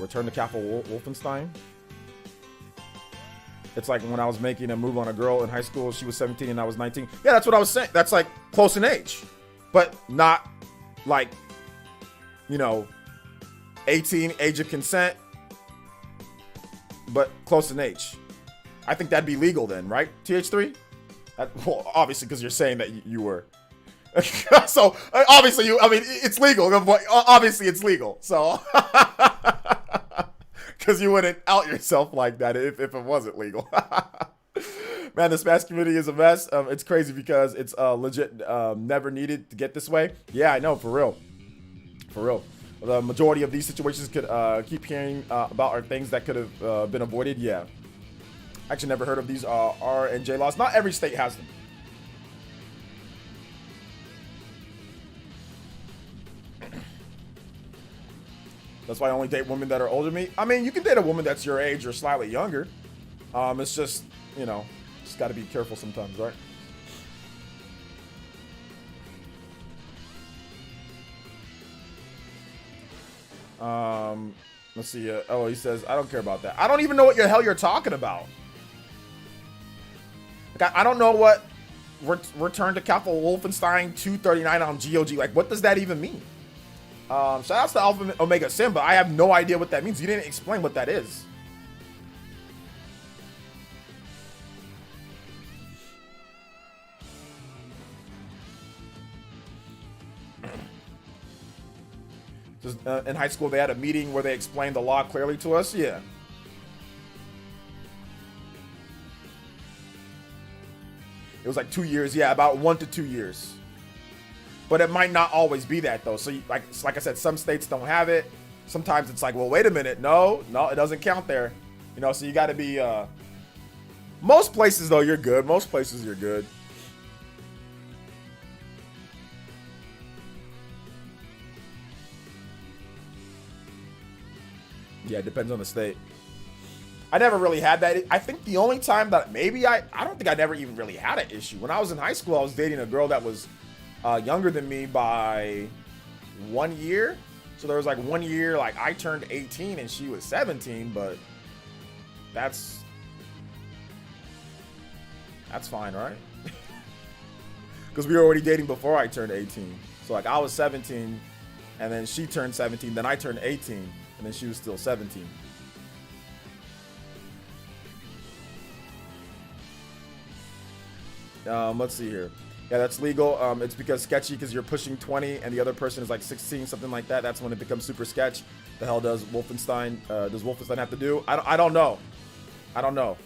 Return to Castle Wolfenstein. It's like when I was making a move on a girl in high school, she was 17 and I was 19. Yeah, that's what I was saying. That's like close in age, but not like, you know, 18, age of consent, but close in age. I think that'd be legal then, right? TH3? Well, obviously, because you're saying that you were. So obviously, it's legal. Obviously, it's legal. So Because you wouldn't out yourself like that if it wasn't legal. Man, the Smash community is a mess. It's crazy because it's legit never needed to get this way. Yeah, I know, for real. For real. The majority of these situations could keep hearing about are things that could have been avoided. Yeah. Actually, never heard of these R and J laws. Not every state has them. That's why I only date women that are older than me. I mean, you can date a woman that's your age or slightly younger. It's just, you know, just got to be careful sometimes, right? Let's see. Oh, he says, I don't care about that. I don't even know what the hell you're talking about. Like, I don't know what Return to Castle Wolfenstein 239 on GOG. Like, what does that even mean? Shout outs to Alpha Omega Sim, but I have no idea what that means. You didn't explain what that is. Just, in high school, they had a meeting where they explained the law clearly to us. Yeah. It was like 2 years. Yeah, about 1 to 2 years. But it might not always be that, though. So, like I said, some states don't have it. Sometimes it's like, well, wait a minute. No, it doesn't count there. You know, so you got to be... most places, though, you're good. Most places, you're good. Yeah, it depends on the state. I never really had that. I think the only time that maybe I don't think I never even really had an issue. When I was in high school, I was dating a girl that was... younger than me by 1 year. So there was like 1 year, like I turned 18 and she was 17, but that's fine, right? Because we were already dating before I turned 18. So like I was 17 and then she turned 17, then I turned 18 and then she was still 17. Let's see here. Yeah, that's legal. It's because sketchy because you're pushing 20 and the other person is like 16, something like that. That's when it becomes super sketch. The hell does Wolfenstein have to do? I don't know. I don't know.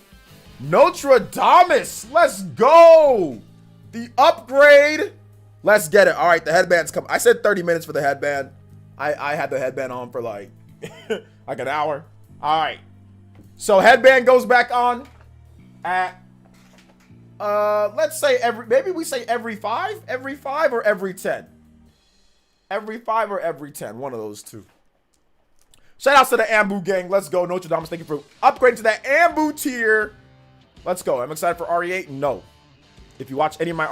Notre Dame, let's go. The upgrade. Let's get it. All right, the headband's coming. I said 30 minutes for the headband. I had the headband on for like like an hour. All right. So headband goes back on at let's say maybe we say every 5 or every 10. Every 5 or every 10, one of those two. Shout outs to the Ambu gang. Let's go. Notre Dame, thank you for upgrading to that Ambu tier. Let's go. I'm excited for RE8. No. If you watch any of my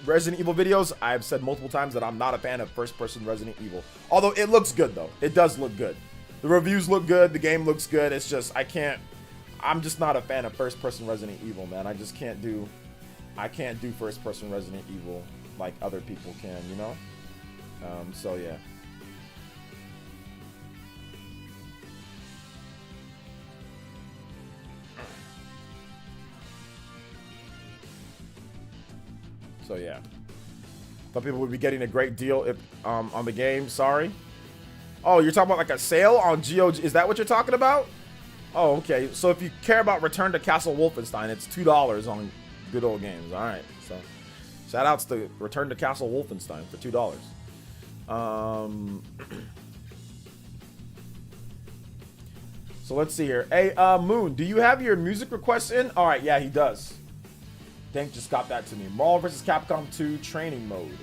Resident Evil videos, I've said multiple times that I'm not a fan of first-person Resident Evil. Although it looks good, though. It does look good. The reviews look good. The game looks good. It's just, I'm just not a fan of first-person Resident Evil, man. I can't do first-person Resident Evil like other people can, you know? So, yeah. So, yeah. Thought people would be getting a great deal if on the game. Sorry. Oh, you're talking about like a sale on GOG. Is that what you're talking about? Oh, okay. So, if you care about Return to Castle Wolfenstein, it's $2 on good old games. All right. So, shout outs to Return to Castle Wolfenstein for $2. So let's see here. Hey, Moon, do you have your music requests in? All right. Yeah, he does. Dank just got that to me. Marvel vs. Capcom 2 training mode.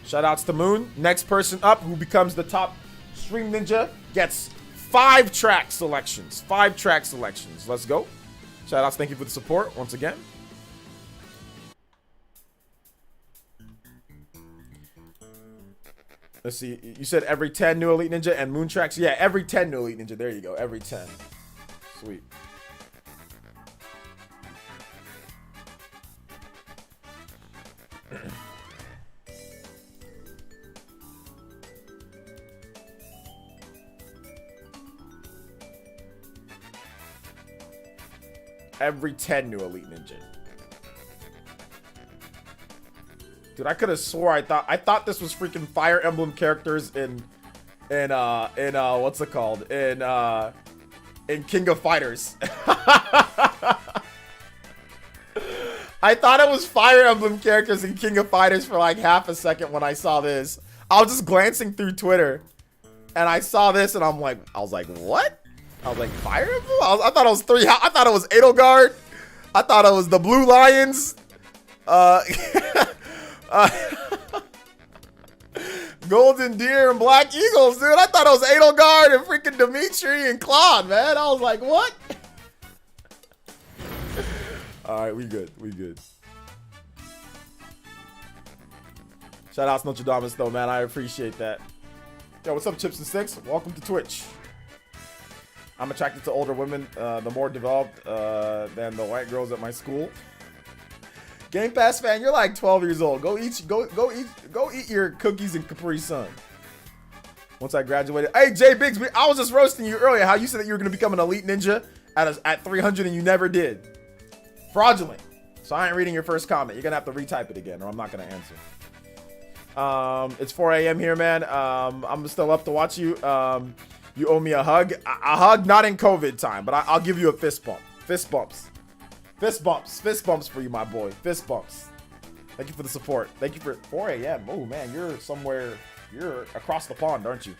Shout outs to Moon. Next person up who becomes the top stream ninja gets 5 track selections. 5 track selections. Let's go. Shout outs, thank you for the support once again. Let's see. You said every 10 new Elite Ninja and Moon tracks. Yeah, every 10 new Elite Ninja. There you go. Every 10. Sweet. Every 10 new Elite Ninja. Dude, I could have swore I thought this was freaking Fire Emblem characters in in what's it called? In King of Fighters. I thought it was Fire Emblem characters in King of Fighters for like half a second when I saw this. I was just glancing through Twitter and I saw this and I was like, what? I was like, Fire Emblem? I thought it was I thought it was Edelgard. I thought it was the Blue Lions. Golden Deer and Black Eagles, dude. I thought it was Edelgard and freaking Dimitri and Claude, man. I was like, what? All right, we good. We good. Shout out to Notre Dame, though, man. I appreciate that. Yo, what's up, Chips and Sticks? Welcome to Twitch. I'm attracted to older women, the more developed than the white girls at my school. Game Pass fan, you're like 12 years old. Go eat your cookies and Capri Sun. Once I graduated, hey Jay Biggs, I was just roasting you earlier. How you said that you were gonna become an elite ninja at 300 and you never did. Fraudulent. So I ain't reading your first comment. You're gonna have to retype it again, or I'm not gonna answer. It's 4 a.m. here, man. I'm still up to watch you. You owe me a hug. A hug, not in COVID time, but I'll give you a fist bump. Fist bumps. Fist bumps. Fist bumps for you, my boy. Fist bumps. Thank you for the support. Thank you for 4 a.m. Oh, man, you're somewhere. You're across the pond, aren't you?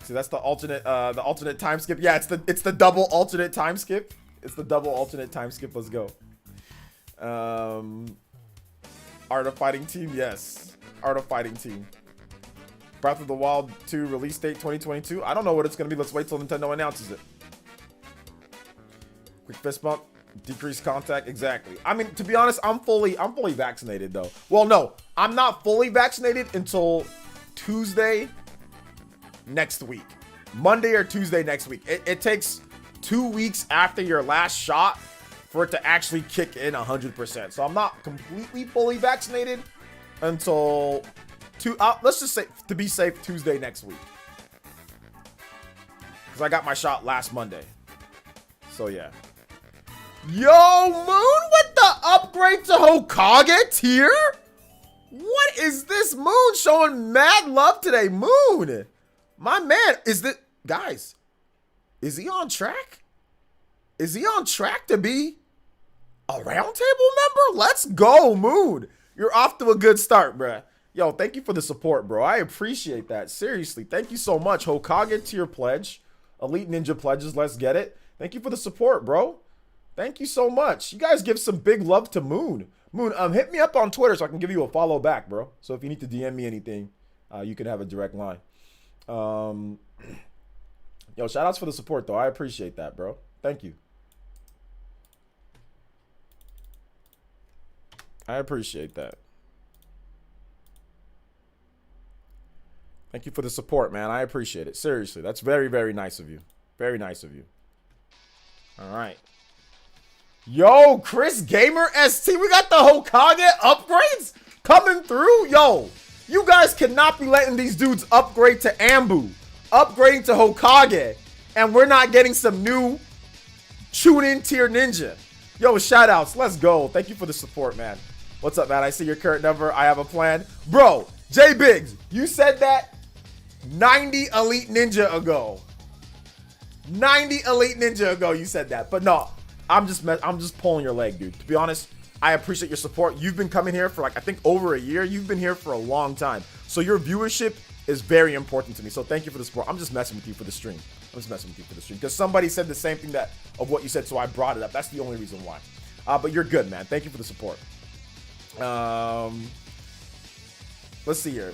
See, that's the alternate time skip. Yeah, it's the double alternate time skip. It's the double alternate time skip. Let's go. Art of Fighting Team, yes. Art of Fighting Team. Breath of the Wild 2 release date 2022. I don't know what it's gonna be. Let's wait till Nintendo announces it. Quick fist bump, decreased contact. Exactly. I mean, to be honest, I'm fully vaccinated though. Well, no, I'm not fully vaccinated until Tuesday next week. Monday or Tuesday next week. It takes 2 weeks after your last shot for it to actually kick in 100%. So I'm not completely fully vaccinated until let's just say, to be safe, Tuesday next week. Because I got my shot last Monday. So yeah. Yo, Moon with the upgrade to Hokage tier? What is this? Moon showing mad love today. Moon, my man, guys, is he on track? Is he on track to be a roundtable member? Let's go, Moon. You're off to a good start, bruh. Yo, thank you for the support, bro. I appreciate that. Seriously, thank you so much. Hokage tier pledge. Elite Ninja pledges. Let's get it. Thank you for the support, bro. Thank you so much. You guys give some big love to Moon. Moon, hit me up on Twitter so I can give you a follow back, bro. So if you need to DM me anything, you can have a direct line. Yo, shout outs for the support, though. I appreciate that, bro. Thank you. I appreciate that. Thank you for the support, man. I appreciate it. Seriously, that's very, very nice of you. Very nice of you. All right. Yo, Chris Gamer ST, we got the Hokage upgrades coming through. Yo, you guys cannot be letting these dudes upgrade to Ambu, upgrading to Hokage, and we're not getting some new Chunin tier ninja. Yo, shout outs. Let's go. Thank you for the support, man. What's up, man? I see your current number. I have a plan. Bro, J Biggs, you said that 90 Elite Ninja ago. 90 Elite Ninja ago, you said that. But no, I'm just pulling your leg, dude. To be honest, I appreciate your support. You've been coming here for like, I think over a year. You've been here for a long time. So your viewership is very important to me. So thank you for the support. I'm just messing with you for the stream. I'm just messing with you for the stream. Because somebody said the same thing of what you said, so I brought it up. That's the only reason why. But you're good, man. Thank you for the support. Let's see here.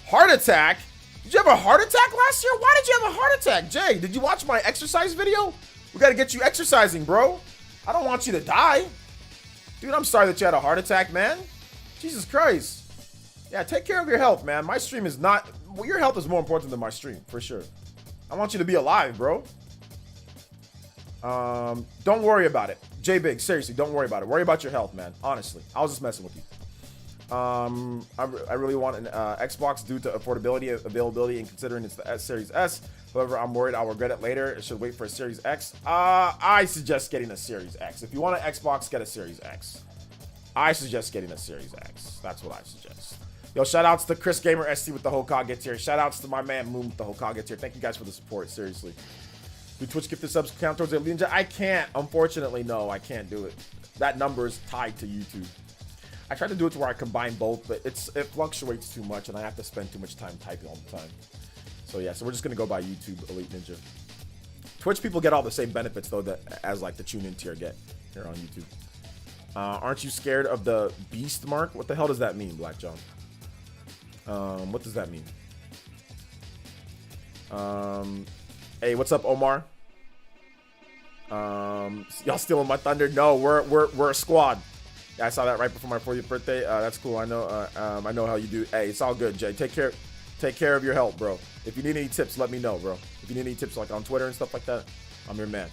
Heart attack? Did you have a heart attack last year? Why did you have a heart attack? Jay, did you watch my exercise video? We got to get you exercising, bro. I don't want you to die. Dude, I'm sorry that you had a heart attack, man. Jesus Christ. Yeah, take care of your health, man. My stream is not... Well, your health is more important than my stream, for sure. I want you to be alive, bro. Don't worry about it. J-Big, seriously, don't worry about it. Worry about your health, man. Honestly. I was just messing with you. I really want an Xbox due to affordability, availability, and considering it's the S Series S. However, I'm worried I'll regret it later. It should wait for a Series X. I suggest getting a Series X. If you want an Xbox, get a Series X. I suggest getting a Series X. That's what I suggest. Yo, shout outs to Chris Gamer SC with the Hokage tier. Shout outs to my man Moon with the Hokage tier. Thank you guys for the support, seriously. Do Twitch gift the subs count towards Elite Ninja? I can't, unfortunately, no, I can't do it. That number is tied to YouTube. I tried to do it to where I combine both, but it fluctuates too much and I have to spend too much time typing all the time. So yeah, so we're just gonna go by YouTube Elite Ninja. Twitch people get all the same benefits though that as like the tune-in tier get here on YouTube. Aren't you scared of the beast mark? What the hell does that mean, Black John? What does that mean? Hey, what's up, Omar? Y'all stealing my thunder? No, we're a squad. Yeah, I saw that right before my 40th birthday. That's cool. I know how you do. Hey, it's all good, Jay. Take care of your health, bro. If you need any tips, let me know, bro. If you need any tips like on Twitter and stuff like that, I'm your man.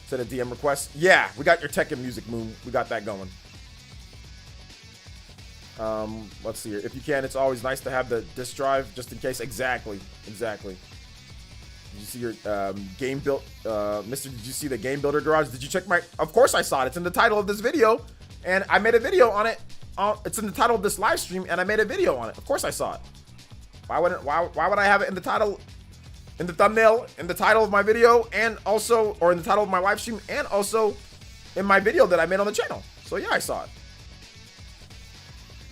Send a DM request. Yeah, we got your tech and music, Moon. We got that going. Let's see here. If you can, it's always nice to have the disk drive just in case. Exactly. Did you see your game build, Mister? Did you see the game builder garage? Did you check my? Of course I saw it. It's in the title of this video, and I made a video on it. It's in the title of this live stream, and I made a video on it. Of course I saw it. Why would I have it in the title, in the thumbnail, in the title of my video, and also, or in the title of my live stream, and also in my video that I made on the channel? So yeah, I saw it.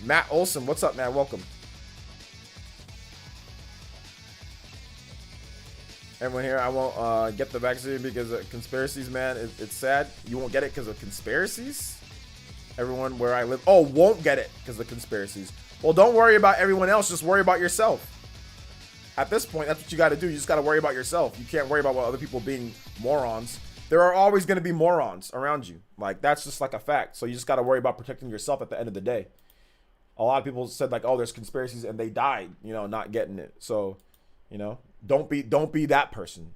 Matt Olson, what's up, man? Welcome. Everyone here, I won't get the vaccine because of conspiracies, man. It's sad. You won't get it because of conspiracies? Everyone where I live, won't get it because of conspiracies. Well, don't worry about everyone else. Just worry about yourself. At this point, that's what you got to do. You just got to worry about yourself. You can't worry about what other people being morons. There are always going to be morons around you. Like, that's just like a fact. So you just got to worry about protecting yourself at the end of the day. A lot of people said like, oh, there's conspiracies and they died, not getting it. So, don't be that person,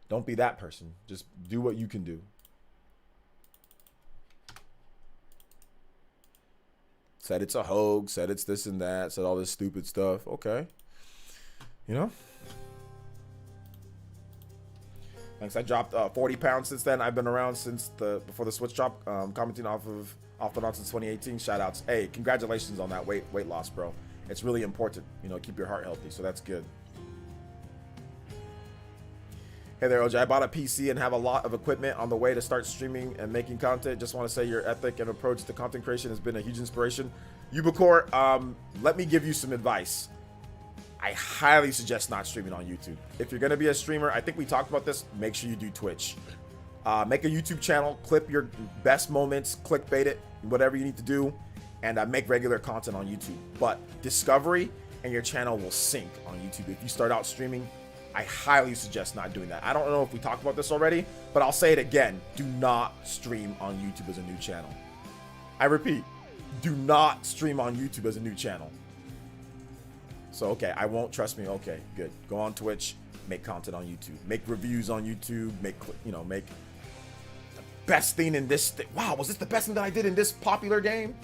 Don't be that person. Just do what you can do. Said it's a hoax, said it's this and that, said all this stupid stuff. Okay. Thanks. I dropped 40 pounds since then. I've been around since before the Switch drop, commenting off and on since 2018. Shout outs. Hey, congratulations on that weight loss, bro. It's really important. Keep your heart healthy, so that's good. Hey there, OJ. I bought a PC and have a lot of equipment on the way to start streaming and making content. Just want to say your ethic and approach to content creation has been a huge inspiration. Ubicor, let me give you some advice. I highly suggest not streaming on YouTube. If you're going to be a streamer, I think we talked about this, make sure you do Twitch. Make a YouTube channel, clip your best moments, clickbait it, whatever you need to do, and make regular content on YouTube. But discovery and your channel will sink on YouTube. If you start out streaming, I highly suggest not doing that. I don't know if we talked about this already, but I'll say it again. Do not stream on YouTube as a new channel. I repeat, do not stream on YouTube as a new channel. So, okay, I won't, trust me. Okay, good. Go on Twitch, make content on YouTube, make reviews on YouTube, make the best thing in this. Wow, was this the best thing that I did in this popular game?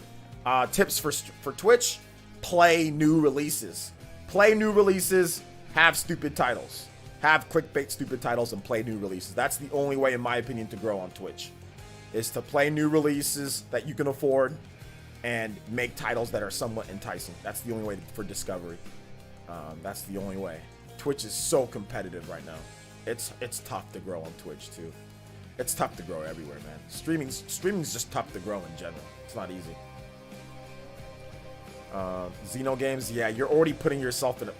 Tips for Twitch, play new releases. Play new releases. Have stupid titles. Have clickbait stupid titles and play new releases. That's the only way, in my opinion, to grow on Twitch. Is to play new releases that you can afford and make titles that are somewhat enticing. That's the only way for discovery. That's the only way. Twitch is so competitive right now. It's tough to grow on Twitch too. It's tough to grow everywhere, man. Streaming's just tough to grow in general. It's not easy. Xeno games, yeah, you're already putting yourself in a...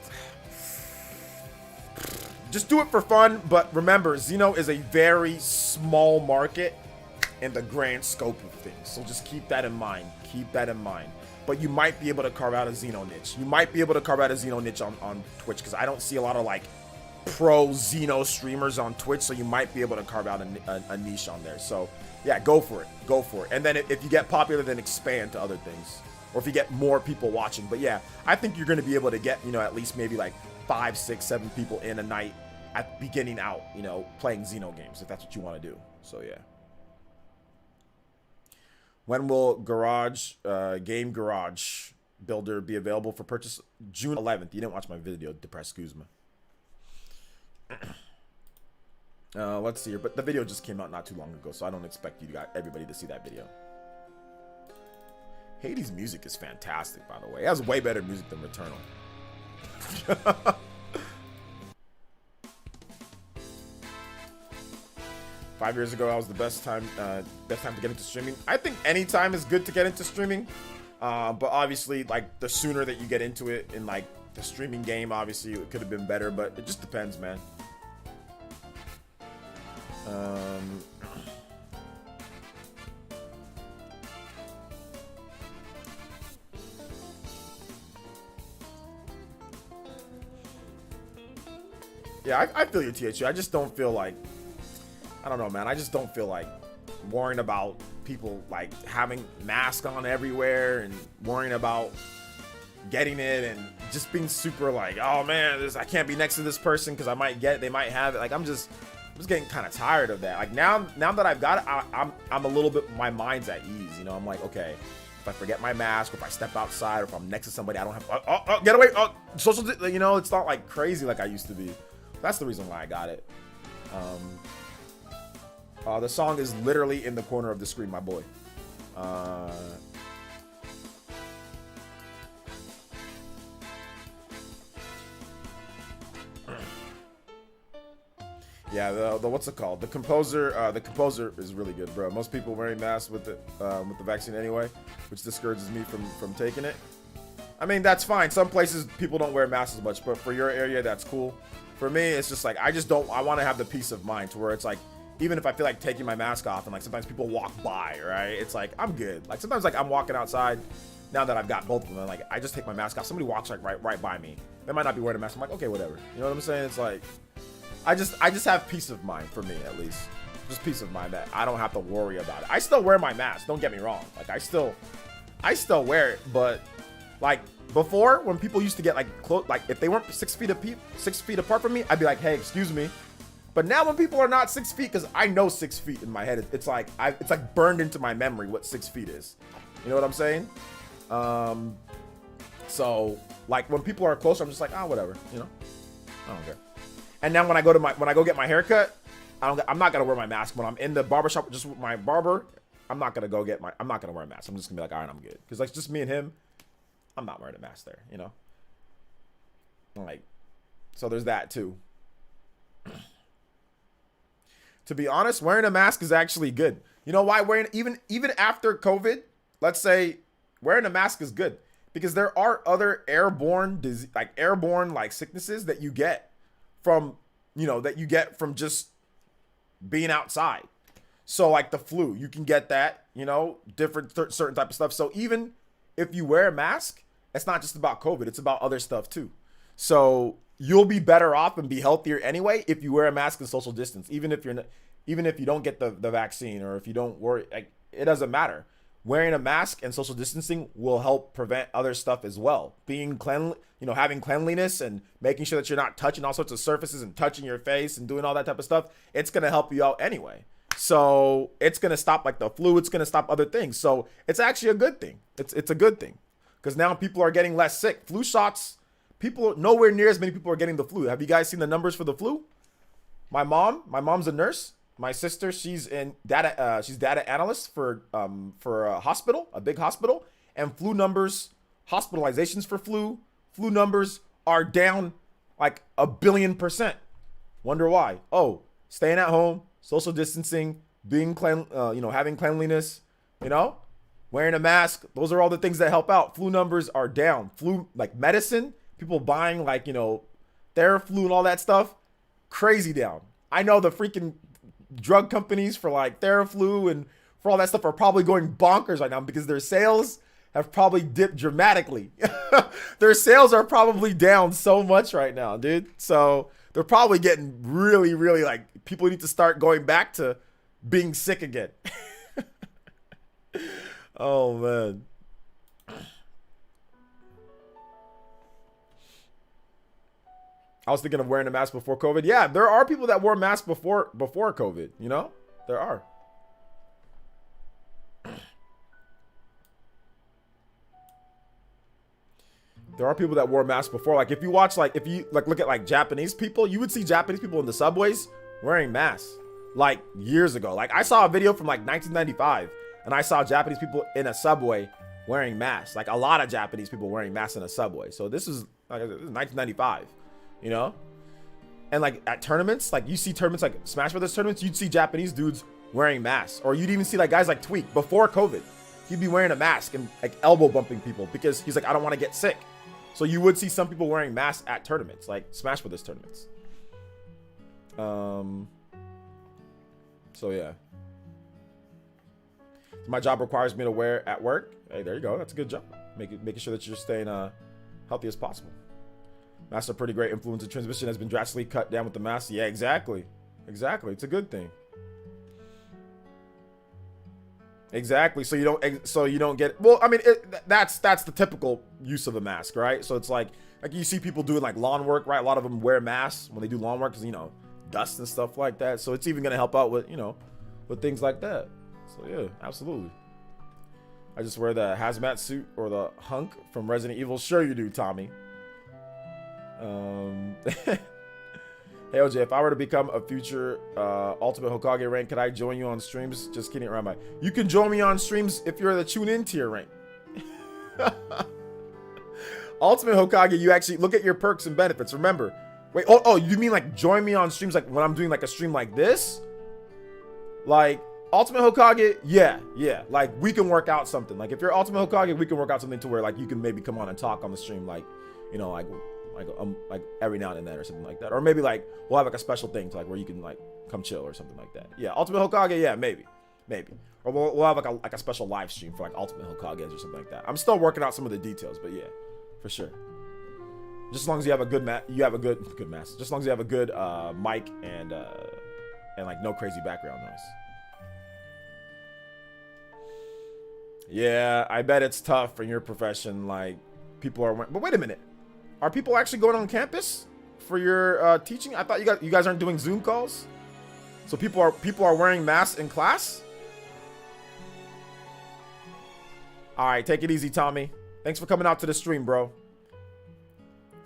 Just do it for fun, but remember, Xeno is a very small market in the grand scope of things. So just keep that in mind. Keep that in mind. But you might be able to carve out a Xeno niche. You might be able to carve out a Xeno niche on Twitch, because I don't see a lot of like pro Xeno streamers on Twitch, so you might be able to carve out a niche on there. So yeah, go for it. Go for it. And then if you get popular, then expand to other things. Or if you get more people watching. But yeah, I think you're going to be able to get, at least maybe like 5, 6, 7 people in a night at beginning out, playing Xeno games, if that's what you want to do. So yeah. When will Game Garage Builder be available for purchase? June 11th. You didn't watch my video, Depressed Kuzma. Let's see here. But the video just came out not too long ago, so I don't expect everybody to see that video. Hades' music is fantastic, by the way. It has way better music than Returnal. 5 years ago, that was the best time to get into streaming. I think any time is good to get into streaming, but obviously, like, the sooner that you get into it in like the streaming game, obviously it could have been better, but it just depends, man. Yeah, I feel you, THU. I just don't feel like, I don't know, man. I just don't feel like worrying about people like having masks on everywhere and worrying about getting it and just being super like, oh man, I can't be next to this person because I might get it, they might have it. Like I'm just getting kind of tired of that. Like now that I've got it, I'm a little bit, my mind's at ease. You know, I'm like, okay, if I forget my mask, or if I step outside, or if I'm next to somebody, I don't have, get away, social, you know, it's not like crazy like I used to be. That's the reason why I got it. The song is literally in the corner of the screen, my boy. Yeah, the what's it called? The composer is really good, bro. Most people wearing masks with the vaccine anyway, which discourages me from taking it. I mean, that's fine. Some places people don't wear masks as much, but for your area, that's cool. For me, it's just like, I want to have the peace of mind to where it's like, even if I feel like taking my mask off and like sometimes people walk by, right? It's like, I'm good. Like sometimes like I'm walking outside now that I've got both of them, like I just take my mask off. Somebody walks like right by me. They might not be wearing a mask. I'm like, okay, whatever. You know what I'm saying? It's like, I just have peace of mind, for me at least. Just peace of mind that I don't have to worry about it. I still wear my mask, don't get me wrong. Like I still wear it, but like before, when people used to get like close, like if they weren't 6 feet apart from me, I'd be like, hey, excuse me. But now when people are not 6 feet, because I know 6 feet in my head, it's like burned into my memory what 6 feet is. You know what I'm saying? So like when people are closer, I'm just like, oh, whatever. You know, I don't care. And now when I go get my haircut, I'm not gonna wear my mask when I'm in the barbershop just with my barber. I'm not gonna wear a mask. I'm just gonna be like, all right, I'm good, because like just me and him. I'm not wearing a mask there, you know? Like, so there's that too. To be honest, wearing a mask is actually good. You know why? Even after COVID, let's say wearing a mask is good, because there are other airborne sicknesses that you get from, just being outside. So like the flu, you can get that, you know, different certain type of stuff. So even if you wear a mask, it's not just about COVID, it's about other stuff too. So you'll be better off and be healthier anyway if you wear a mask and social distance, even if you don't get the vaccine, or if you don't worry, like, it doesn't matter. Wearing a mask and social distancing will help prevent other stuff as well. Being having cleanliness and making sure that you're not touching all sorts of surfaces and touching your face and doing all that type of stuff, it's gonna help you out anyway. So it's gonna stop like the flu, it's gonna stop other things. So it's actually a good thing. It's a good thing. Because now people are getting less sick. Flu shots, nowhere near as many people are getting the flu. Have you guys seen the numbers for the flu? My mom's a nurse. My sister, she's data analyst for a hospital, a big hospital, and flu numbers, hospitalizations for flu numbers are down like 1 billion%. Wonder why? Oh, staying at home, social distancing, being having cleanliness, wearing a mask. Those are all the things that help out. Flu numbers are down. Flu, like medicine, people buying Theraflu and all that stuff, crazy down. I know the freaking drug companies for like Theraflu and for all that stuff are probably going bonkers right now because their sales have probably dipped dramatically. Their sales are probably down so much right now, dude. So they're probably getting really, really people need to start going back to being sick again. Oh man. I was thinking of wearing a mask before COVID. Yeah, there are people that wore masks before COVID, There are. There are people that wore masks before. If you watch, if you look at Japanese people, you would see Japanese people in the subways wearing masks years ago. I saw a video from 1995 and I saw Japanese people in a subway wearing masks. Like a lot of Japanese people wearing masks in a subway. So this is like 1995, you know? And like at tournaments, like you see tournaments like Smash Brothers tournaments, you'd see Japanese dudes wearing masks. Or you'd even see like guys like Tweak before COVID. He'd be wearing a mask and like elbow bumping people because he's like, I don't want to get sick. So you would see some people wearing masks at tournaments, like Smash Brothers tournaments. So yeah. My job requires me to wear at work. Hey, there you go. That's a good job. Making sure that you're staying healthy as possible. Masks are pretty great. Influence and transmission has been drastically cut down with the mask. Yeah, exactly. Exactly. It's a good thing. Exactly. So you don't get, well, I mean, that's the typical use of a mask, right? So it's like you see people doing like lawn work, right? A lot of them wear masks when they do lawn work because, you know, dust and stuff like that. So it's even going to help out with, you know, with things like that. So yeah, absolutely. I just wear the hazmat suit or the hunk from Resident Evil. Sure you do, Tommy. Hey OJ, if I were to become a future Ultimate Hokage rank, could I join you on streams? Just kidding around. You can join me on streams if you're the tune in tier rank. Ultimate Hokage, you actually look at your perks and benefits. Remember, wait, oh, you mean like join me on streams like when I'm doing like a stream like this? Like Ultimate Hokage, yeah, like we can work out something. Like if you're Ultimate Hokage, we can work out something to where like you can maybe come on and talk on the stream, like, you know, like every now and then or something like that. Or maybe like we'll have like a special thing to like where you can like come chill or something like that. Yeah, Ultimate Hokage, yeah, maybe. Or we'll have like a special live stream for like Ultimate Hokages or something like that. I'm still working out some of the details, but yeah, for sure. Just as long as you have a good good mask. Just as long as you have a good mic and like no crazy background noise. Yeah, I bet it's tough in your profession. Like people are, but wait a minute. Are people actually going on campus for your teaching? I thought you guys aren't doing Zoom calls. So people are wearing masks in class. All right, take it easy, Tommy. Thanks for coming out to the stream, bro.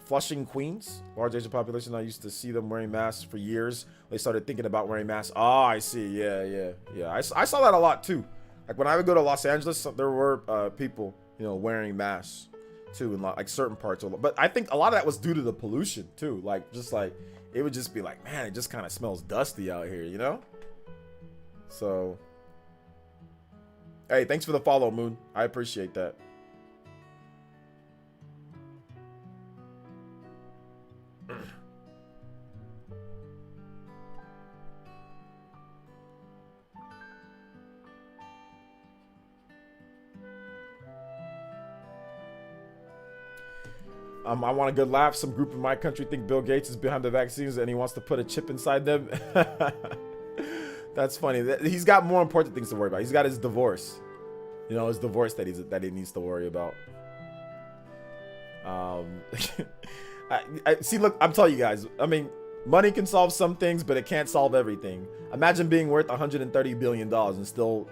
Flushing, Queens, large Asian population. I used to see them wearing masks for years. They started thinking about wearing masks. Oh, I see. Yeah. I saw that a lot too. Like when I would go to Los Angeles, there were people, you know, wearing masks too in like certain parts. But I think a lot of that was due to the pollution too. Like just like it would just be like, man, it just kind of smells dusty out here, you know? So, hey, thanks for the follow, Moon. I appreciate that. I want a good laugh. Some group in my country think Bill Gates is behind the vaccines and he wants to put a chip inside them. That's funny. He's got more important things to worry about. He's got his divorce. You know, his divorce that he needs to worry about. I see. Look, I'm telling you guys. I mean, money can solve some things, but it can't solve everything. Imagine being worth $130 billion and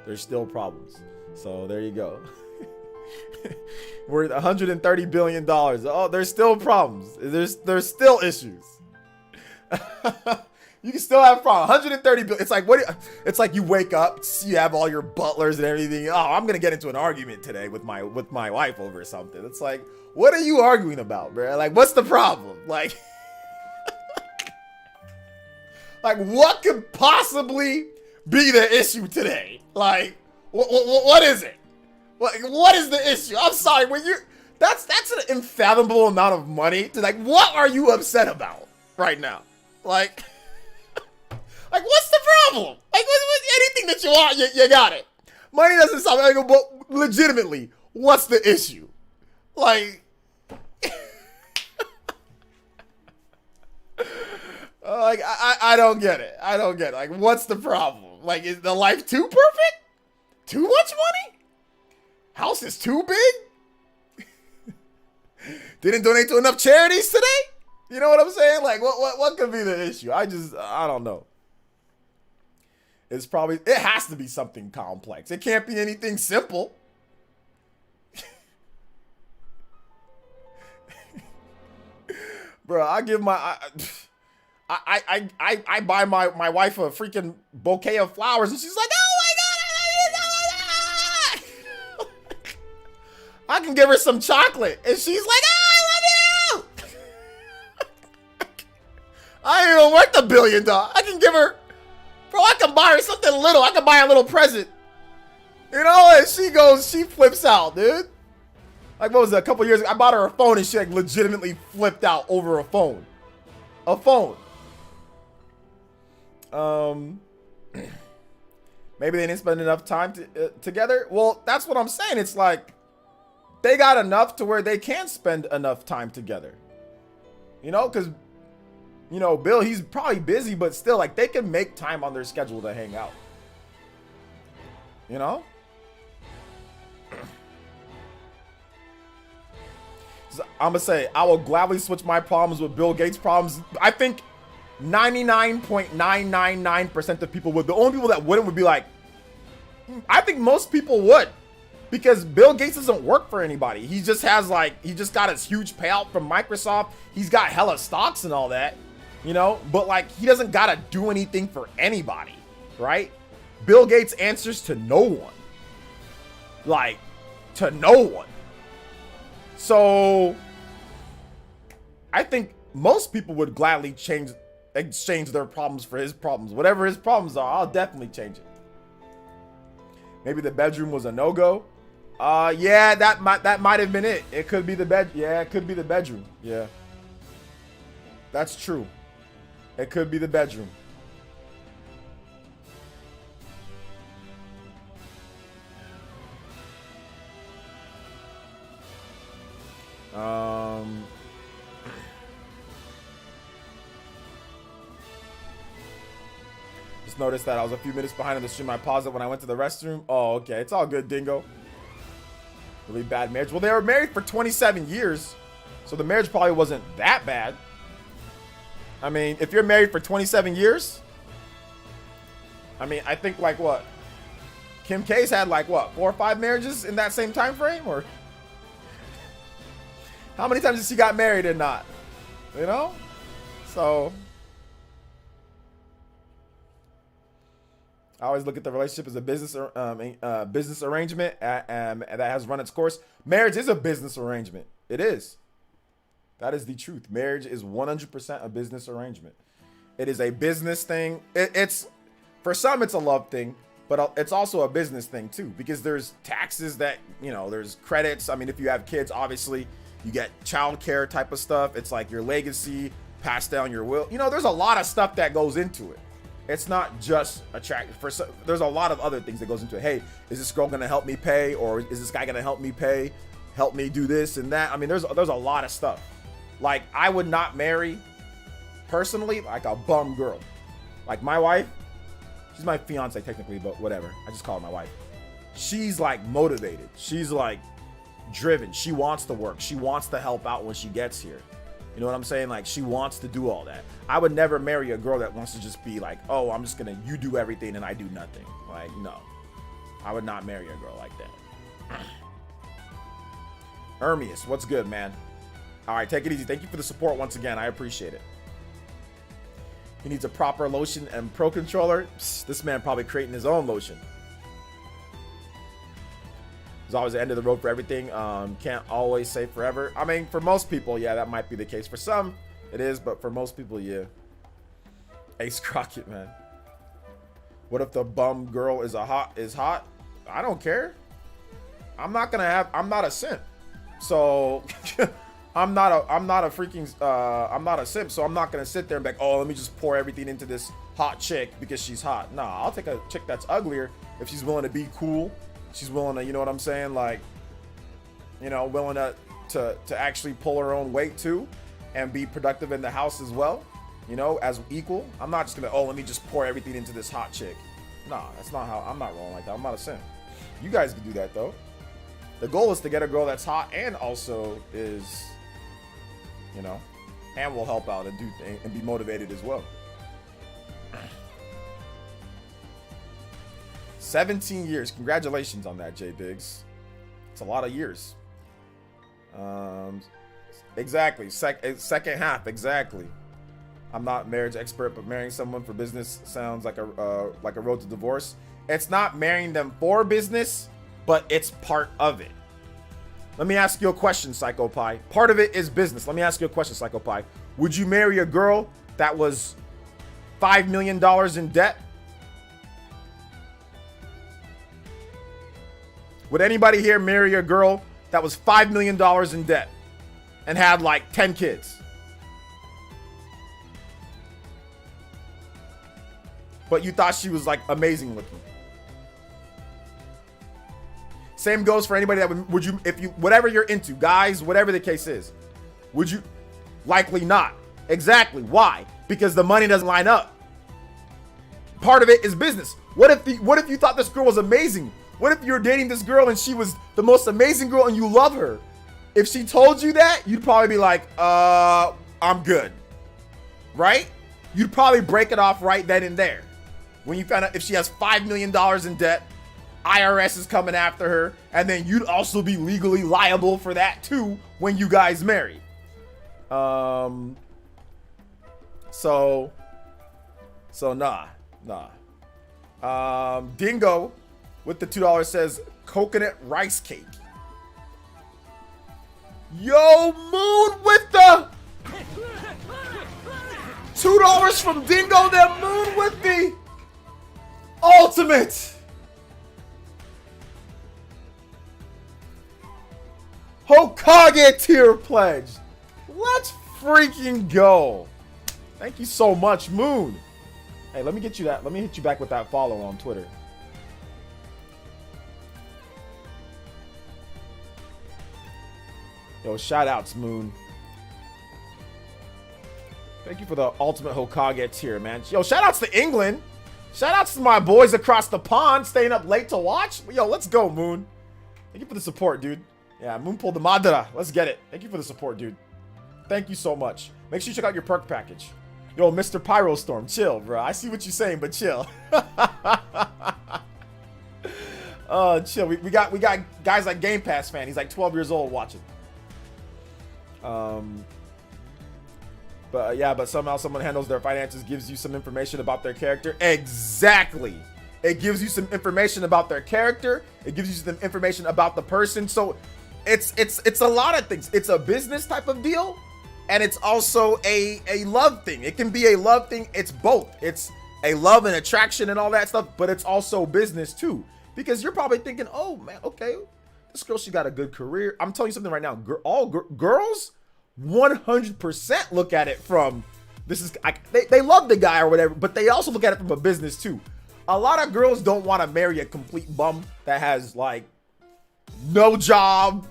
there's still problems. So there you go. Worth $130 billion. Oh, there's still problems. There's still issues. You can still have problems. 130 billion. It's like it's like you wake up, you have all your butlers and everything. Oh, I'm gonna get into an argument today with my wife over something. It's like, what are you arguing about, bro? Like, what's the problem? Like, like what could possibly be the issue today? Like, what is it? What is the issue? I'm sorry, that's an unfathomable amount of money to like, what are you upset about right now? Like what's the problem? Like anything that you want, you got it. Money doesn't solve it. But legitimately, what's the issue? Like, like I don't get it. I don't get it. Like, what's the problem? Like, is the life too perfect? Too much money? House is too big? Didn't donate to enough charities today? You know what I'm saying? Like, what could be the issue? I don't know. It has to be something complex. It can't be anything simple. Bro, I buy my wife a freaking bouquet of flowers and she's like, oh my God, I can give her some chocolate. And she's like, oh, I love you. I ain't even worth $1 billion. I can give her, bro, I can buy her something little. I can buy her a little present. You know, and she flips out, dude. Like, what was it, a couple years ago? I bought her a phone and she like legitimately flipped out over a phone. A phone. Maybe they didn't spend enough time together. Well, that's what I'm saying. It's like they got enough to where they can spend enough time together. You know, because, you know, Bill, he's probably busy, but still, like, they can make time on their schedule to hang out. You know? So I'm gonna say, I will gladly switch my problems with Bill Gates' problems. I think 99.999% of people would. The only people that wouldn't would be like, I think most people would. Because Bill Gates doesn't work for anybody. He just has like, he just got his huge payout from Microsoft. He's got hella stocks and all that, you know? But like, he doesn't gotta do anything for anybody, right? Bill Gates answers to no one. Like, to no one. So, I think most people would gladly exchange their problems for his problems. Whatever his problems are, I'll definitely change it. Maybe the bedroom was a no-go. Yeah, that might have been it. It could be the bed. Yeah, it could be the bedroom. Yeah. That's true. It could be the bedroom. Just noticed that I was a few minutes behind on the stream. I paused it when I went to the restroom. Oh, okay. It's all good, Dingo. Really bad marriage. Well, they were married for 27 years. So the marriage probably wasn't that bad. I mean, if you're married for 27 years, I mean, I think like what? Kim K's had like what? 4 or 5 marriages in that same time frame? Or how many times has she got married and not? You know? So I always look at the relationship as a business arrangement that has run its course. Marriage is a business arrangement. It is. That is the truth. Marriage is 100% a business arrangement. It is a business thing. It's for some, it's a love thing, but it's also a business thing too, because there's taxes that, you know, there's credits. I mean, if you have kids, obviously you get childcare type of stuff. It's like your legacy, pass down your will. You know, there's a lot of stuff that goes into it. It's not just attractive. There's a lot of other things that goes into it. Hey, is this girl gonna help me pay, or is this guy gonna help me pay, help me do this and that? I mean, there's a lot of stuff. Like, I would not marry, personally, like a bum girl. Like my wife, she's my fiance technically, but whatever. I just call her my wife. She's like motivated. She's like driven. She wants to work. She wants to help out when she gets here. You know what I'm saying? Like, she wants to do all that. I would never marry a girl that wants to just be like, oh, I'm just gonna, you do everything and I do nothing. Like, no. I would not marry a girl like that. Ermius, what's good, man? All right, take it easy. Thank you for the support once again. I appreciate it. He needs a proper lotion and pro controller. Psst, this man probably creating his own lotion. There's always the end of the road for everything. Can't always say forever. I mean, for most people, yeah, that might be the case. For some, it is, but for most people, yeah. Ace Crockett, man. What if the bum girl is hot? I don't care. I'm not a simp. So I'm not a simp, so I'm not gonna sit there and be like, oh, let me just pour everything into this hot chick because she's hot. Nah, I'll take a chick that's uglier if she's willing to be cool. She's willing to, you know what I'm saying? Like, you know, willing to actually pull her own weight too and be productive in the house as well, you know, as equal. I'm not just gonna, oh, let me just pour everything into this hot chick. Nah, that's not how, I'm not rolling like that. I'm not a simp. You guys can do that though. The goal is to get a girl that's hot and also is, you know, and will help out and do and be motivated as well. 17 years. Congratulations on that, Jay Biggs. It's a lot of years. Exactly. Second half. Exactly. I'm not a marriage expert, but marrying someone for business sounds like a road to divorce. It's not marrying them for business, but it's part of it. Let me ask you a question, Psycho Pie. Part of it is business. Let me ask you a question, Psycho Pie. Would you marry a girl that was $5 million in debt? Would anybody here marry a girl that was $5 million in debt and had like 10 kids? But you thought she was like amazing looking. Same goes for anybody that would you, if you, whatever you're into, guys, whatever the case is, would you? Likely not. Exactly. Why? Because the money doesn't line up. Part of it is business. What if you thought this girl was amazing? What if you're dating this girl and she was the most amazing girl and you love her? If she told you that, you'd probably be like, I'm good. Right? You'd probably break it off right then and there. When you found out if she has $5 million in debt, IRS is coming after her, and then you'd also be legally liable for that too when you guys marry. So nah. Dingo with the $2 says coconut rice cake. Yo, Moon with the $2 from Dingo, then Moon with the ultimate Hokage tier pledge. Let's freaking go. Thank you so much, Moon. Hey, let me get you that. Let me hit you back with that follow on Twitter. Yo, shout outs, Moon. Thank you for the ultimate Hokage tier, man. Yo, shout outs to England. Shout outs to my boys across the pond staying up late to watch. Yo, let's go, Moon. Thank you for the support, dude. Yeah, Moon pulled the Madara. Let's get it. Thank you for the support, dude. Thank you so much. Make sure you check out your perk package. Yo, Mr. Pyrostorm, chill, bro. I see what you're saying, but chill. Chill. We got guys like Game Pass fan. He's like 12 years old watching. But somehow someone handles their finances, gives you some information about their character. Exactly. It gives you some information about their character. It gives you some information about the person. So it's a lot of things. It's a business type of deal, and it's also a love thing. It can be a love thing. It's both. It's a love and attraction and all that stuff, but it's also business too. Because you're probably thinking, oh man, okay, this girl, she got a good career. I'm telling you something right now. Girls 100% look at it from they love the guy or whatever, but they also look at it from a business too. A lot of girls don't want to marry a complete bum that has like no job,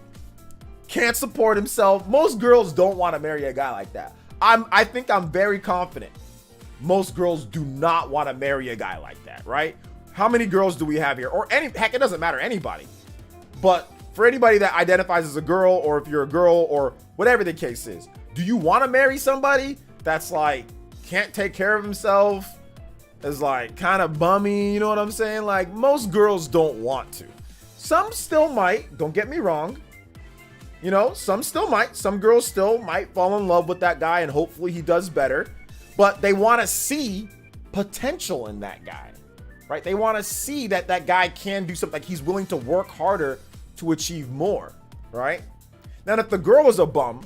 can't support himself. Most girls don't want to marry a guy like that. I think I'm very confident most girls do not want to marry a guy like that, right? How many girls do we have here? Or heck, it doesn't matter, anybody. But for anybody that identifies as a girl, or if you're a girl, or whatever the case is, do you want to marry somebody that's like can't take care of himself, is like kind of bummy, you know what I'm saying? Like, most girls don't want to. Some still might, don't get me wrong. You know, some still might. Some girls still might fall in love with that guy and hopefully he does better. But they want to see potential in that guy, right? They want to see that that guy can do something, like he's willing to work harder to achieve more, right? Now, if the girl was a bum,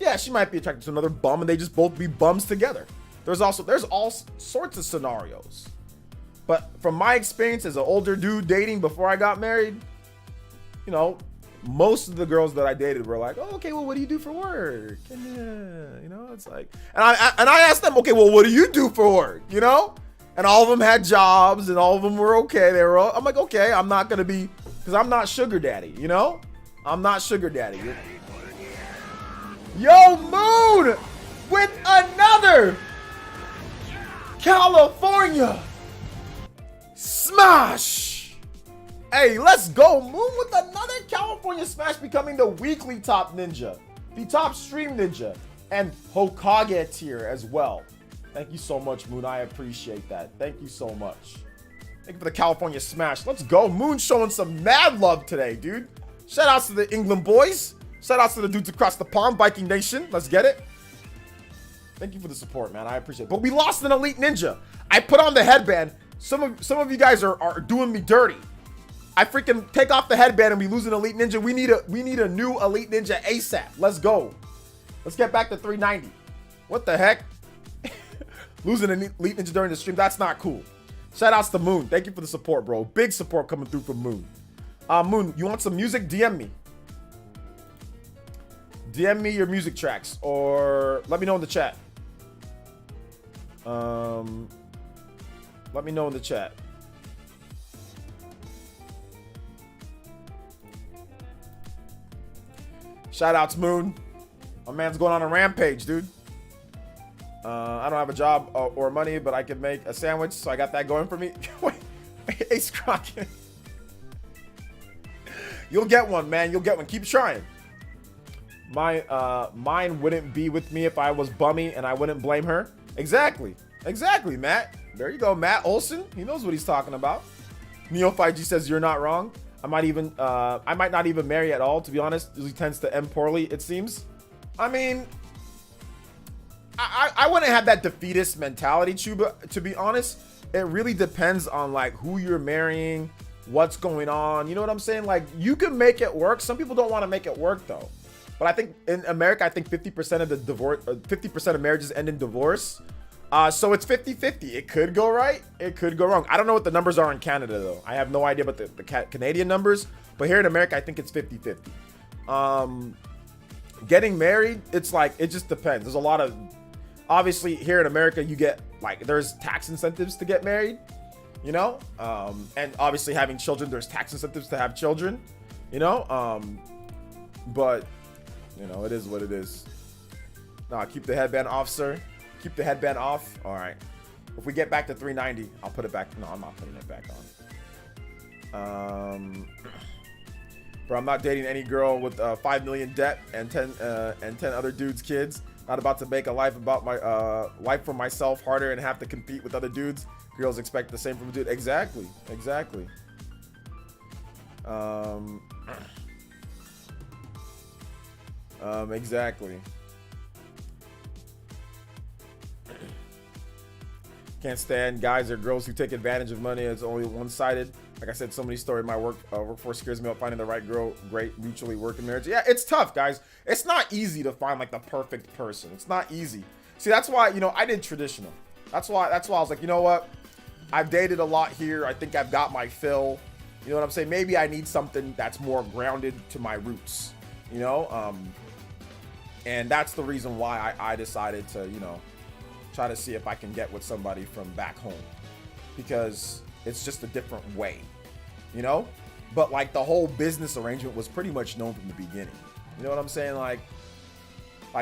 yeah, she might be attracted to another bum and they just both be bums together. There's all sorts of scenarios. But from my experience as an older dude dating before I got married, you know, most of the girls that I dated were like, oh, okay, well, what do you do for work? And you know, it's like, and I asked them, okay, well, what do you do for work? You know? And all of them had jobs and all of them were okay. I'm like, okay, I'm not going to be, because I'm not sugar daddy, you know? I'm not sugar daddy. Yo, Moon with another California smash. Hey, let's go. Moon with another California smash, becoming the weekly top ninja, the top stream ninja, and Hokage tier as well. Thank you so much, Moon. I appreciate that. Thank you so much. Thank you for the California smash. Let's go. Moon showing some mad love today, dude. Shout outs to the England boys. Shout outs to the dudes across the pond, Viking Nation. Let's get it. Thank you for the support, man. I appreciate it. But we lost an elite ninja. I put on the headband. Some of you guys are doing me dirty. I freaking take off the headband and we lose an Elite Ninja. We need a new Elite Ninja ASAP. Let's go. Let's get back to 390. What the heck? Losing an Elite Ninja during the stream. That's not cool. Shout outs to Moon. Thank you for the support, bro. Big support coming through from Moon. Moon, you want some music? DM me. DM me your music tracks or let me know in the chat. Let me know in the chat. Shout outs, Moon. My man's going on a rampage, dude. I don't have a job or money, but I can make a sandwich, so I got that going for me. Wait, Ace Crockett. You'll get one, man. You'll get one. Keep trying. Mine wouldn't be with me if I was bummy, and I wouldn't blame her. Exactly. Exactly, Matt. There you go, Matt Olson. He knows what he's talking about. Neo5G says you're not wrong. I might not even marry at all, to be honest. Usually tends to end poorly, it seems. I mean, I wouldn't have that defeatist mentality, Chuba, to be honest. It really depends on like who you're marrying, what's going on. You know what I'm saying? Like, you can make it work. Some people don't want to make it work though. But I think in America, I think 50% of the divorce, 50% of marriages end in divorce. So it's 50-50. It could go right. It could go wrong. I don't know what the numbers are in Canada though. I have no idea about the Canadian numbers. But here in America, I think it's 50-50. Getting married, it's like, it just depends. There's a lot of, obviously here in America, you get like, there's tax incentives to get married, you know? And obviously having children, there's tax incentives to have children, you know? But, you know, it is what it is. Nah, keep the headband off, sir. Keep the headband off. All right. If we get back to 390, I'll put it back. No, I'm not putting it back on. Bro, I'm not dating any girl with 5 million debt and 10 other dudes' kids. Not about to make a life about my life for myself harder and have to compete with other dudes. Girls expect the same from a dude. Exactly. Exactly. Exactly. Can't stand guys or girls who take advantage of money. It's only one-sided. Like I said, so many stories. My workforce scares me about finding the right girl. Great mutually working marriage. Yeah, it's tough, guys. It's not easy to find like the perfect person. It's not easy. See, that's why, you know, I did traditional. That's why I was like, you know what? I've dated a lot here. I think I've got my fill. You know what I'm saying? Maybe I need something that's more grounded to my roots. You know, and that's the reason why I decided to, you know, try to see if I can get with somebody from back home, because it's just a different way, you know? But like the whole business arrangement was pretty much known from the beginning. You know what I'm saying? Like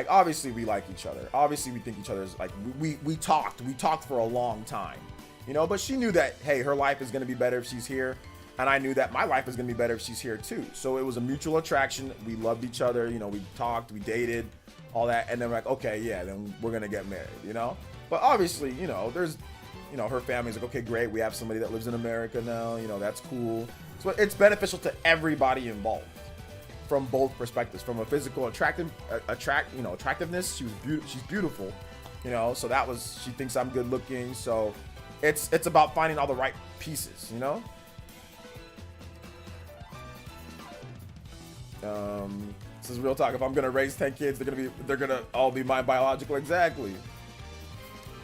obviously we like each other. Obviously we think each other's like, we talked for a long time, you know, but she knew that, hey, her life is going to be better if she's here. And I knew that my life is going to be better if she's here too. So it was a mutual attraction. We loved each other. You know, we talked, we dated, all that. And then we're like, okay, yeah, then we're going to get married, you know? But obviously, you know, there's, you know, her family's like, okay, great. We have somebody that lives in America now. You know, that's cool. So it's beneficial to everybody involved from both perspectives. From a physical attractiveness, she's beautiful, you know? So that was, she thinks I'm good looking. So it's about finding all the right pieces, you know? This is real talk. If I'm gonna raise 10 kids, they're gonna all be my biological. Exactly.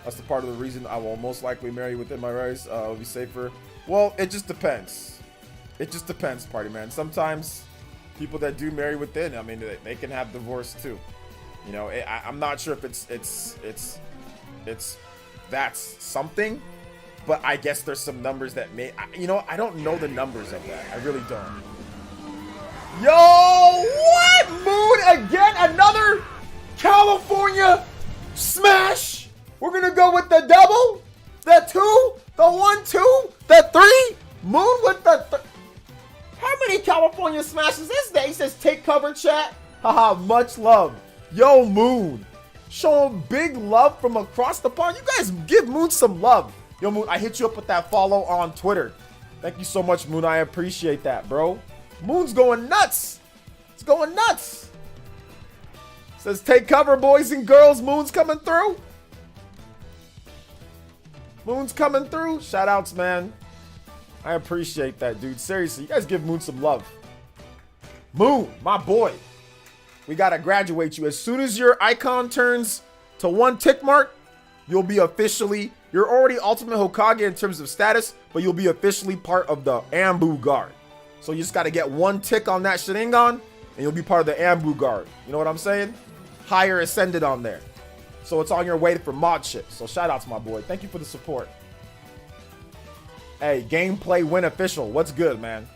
That's the part of the reason I will most likely marry within my race. It'll be safer. Well, it just depends. It just depends, party man. Sometimes people that do marry within, I mean, they can have divorce too. You know, I'm not sure if it's that's something, but I guess there's some numbers that may. You know, I don't know the numbers of that. I really don't. Yo, what? Moon again? Another California smash? We're gonna go with the double, the 2, the 1, 2, the 3. Moon with the how many California smashes this day? He says take cover, chat. Haha, much love. Yo, Moon, showing big love from across the pond. You guys give Moon some love. Yo, Moon, I hit you up with that follow on Twitter. Thank you so much, Moon. I appreciate that, bro. Moon's going nuts. It's going nuts. Says take cover, boys and girls. Moon's coming through. Moon's coming through. Shout outs, man. I appreciate that, dude. Seriously, you guys give Moon some love. Moon, my boy. We gotta graduate you. As soon as your icon turns to 1 tick mark, you'll be officially, you're already Ultimate Hokage in terms of status, but you'll be officially part of the Anbu Guard. So you just gotta get 1 tick on that Sharingan, and you'll be part of the Anbu Guard. You know what I'm saying? Higher ascended on there. So it's on your way for mod shit. So shout out to my boy. Thank you for the support. Hey, gameplay win official. What's good, man?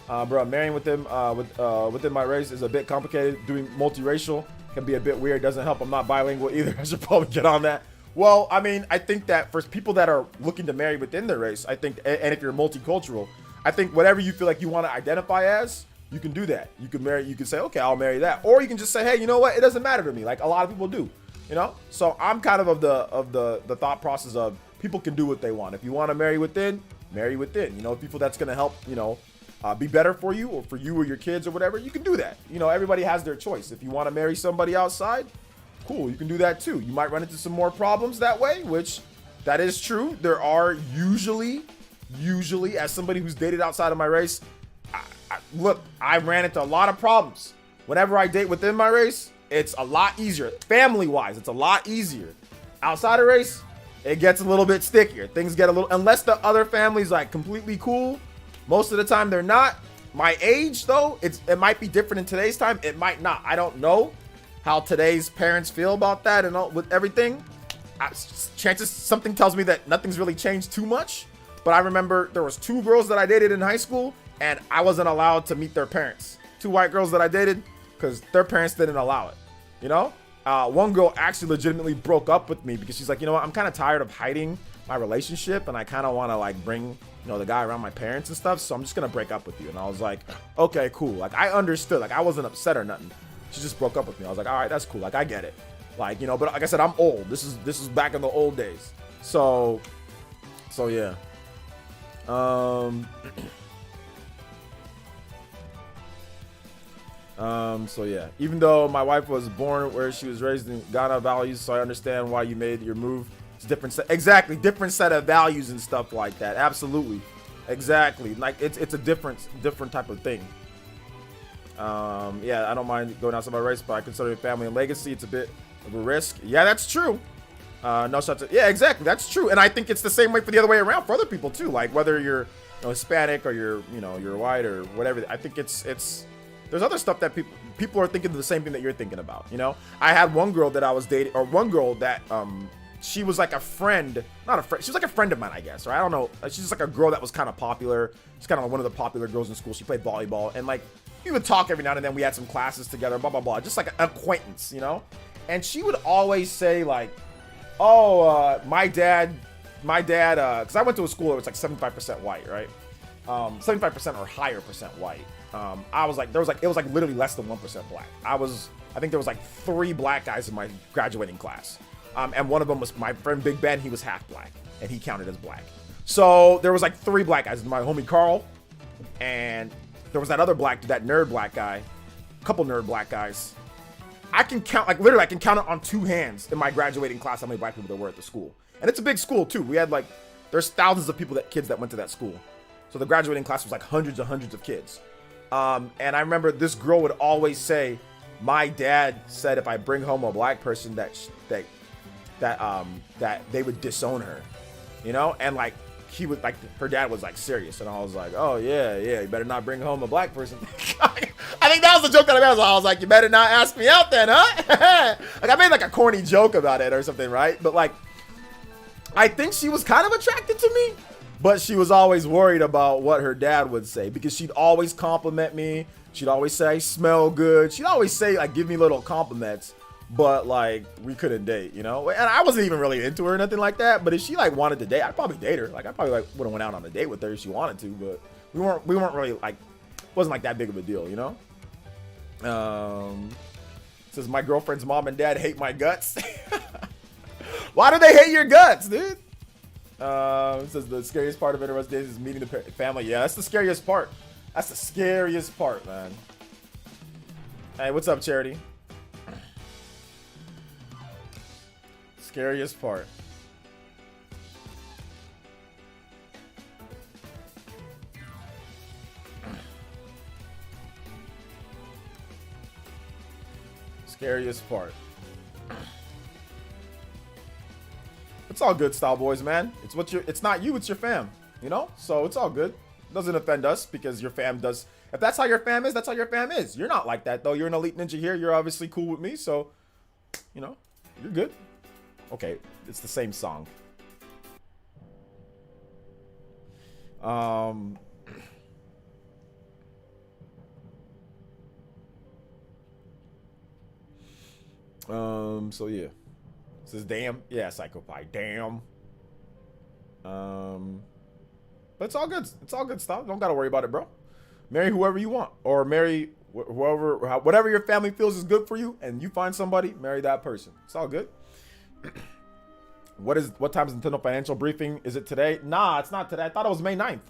Bro, marrying within my race is a bit complicated. Doing multiracial can be a bit weird. Doesn't help. I'm not bilingual either. I should probably get on that. Well, I mean, I think that for people that are looking to marry within their race, I think, and if you're multicultural, I think whatever you feel like you want to identify as, you can do that. You can marry. You can say, okay, I'll marry that, or you can just say, hey, you know what? It doesn't matter to me. Like a lot of people do, you know. So I'm kind of the thought process of people can do what they want. If you want to marry within, marry within. You know, people that's gonna help, you know, be better for you or your kids or whatever, you can do that. You know, everybody has their choice. If you want to marry somebody outside, cool, you can do that too. You might run into some more problems that way, which that is true. There are usually, as somebody who's dated outside of my race, look, I ran into a lot of problems. Whenever I date within my race, it's a lot easier. Family-wise, it's a lot easier. Outside of race, it gets a little bit stickier. Things get a little, unless the other family's like completely cool. Most of the time they're not. My age though, it might be different in today's time. It might not. I don't know how today's parents feel about that and all with everything. Chances, something tells me that nothing's really changed too much. But I remember there was 2 girls that I dated in high school and I wasn't allowed to meet their parents. 2 white girls that I dated because their parents didn't allow it. You know? One girl actually legitimately broke up with me because she's like, you know what? I'm kind of tired of hiding my relationship and I kind of want to like bring, you know, the guy around my parents and stuff. So I'm just going to break up with you. And I was like, okay, cool. Like I understood. Like I wasn't upset or nothing. She just broke up with me. I was like, all right, that's cool. Like I get it. Like, you know, but like I said, I'm old. This is back in the old days. So yeah. So yeah, even though my wife was born where she was raised in Ghana values, so I understand why you made your move. It's different exactly different set of values and stuff like that. Absolutely, exactly. Like it's a different type of thing. Yeah, I don't mind going outside my race, but I consider family and legacy. It's a bit of a risk. Yeah, that's true. No such. Yeah, exactly. That's true. And I think it's the same way for the other way around for other people too. Like whether you're Hispanic or you're white or whatever. I think it's there's other stuff that people are thinking the same thing that you're thinking about. You know, I had one girl that I was dating, or one girl that she was like a friend, not a friend. She was like a friend of mine, I guess. Or I don't know. She's just like a girl that was kind of popular. She's kind of one of the popular girls in school. She played volleyball and like we would talk every now and then. We had some classes together, blah blah blah. Just like an acquaintance, you know. And she would always say like, oh, my dad, because I went to a school that was like 75% white, right? 75% or higher percent white. I was like, it was like literally less than 1% black. I think there was like 3 black guys in my graduating class. And one of them was my friend Big Ben. He was half black and he counted as black. So there was like 3 black guys. My homie Carl, and there was that other that nerd black guy, a couple nerd black guys. I can count, like literally I can count it on 2 hands in my graduating class how many black people there were at the school. And it's a big school too. We had like, there's thousands of kids that went to that school. So the graduating class was like hundreds and hundreds of kids. And I remember this girl would always say, my dad said if I bring home a black person that they would disown her, you know? And like, he would like, her dad was like serious. And I was like, oh yeah, you better not bring home a black person. I think that was the joke that I made. I was like, you better not ask me out then, huh? Like I made like a corny joke about it or something, right? But like, I think she was kind of attracted to me, but she was always worried about what her dad would say because she'd always compliment me. She'd always say I smell good. She'd always say like, give me little compliments, but like we couldn't date, you know? And I wasn't even really into her or nothing like that. But if she like wanted to date, I'd probably date her. Like I probably like would have went out on a date with her if she wanted to, but we weren't really like, wasn't like that big of a deal, you know? Says my girlfriend's mom and dad hate my guts. Why do they hate your guts, dude? It says the scariest part of Interesting Days is meeting the family. Yeah, that's the scariest part. That's the scariest part, man. Hey, what's up, Charity? Scariest part. Scariest part. It's all good, Style Boys, man. It's not you, it's your fam. You know? So it's all good. It doesn't offend us because your fam does. If that's how your fam is, that's how your fam is. You're not like that, though. You're an elite ninja here. You're obviously cool with me, so, you know, you're good. Okay, it's the same song. So yeah. This is damn. Yeah, Psychopie. Damn. But it's all good. It's all good stuff. Don't gotta worry about it, bro. Marry whoever you want, or marry whatever your family feels is good for you, and you find somebody, marry that person. It's all good. What time is Nintendo financial briefing? Is it today? Nah, it's not today. I thought it was May 9th.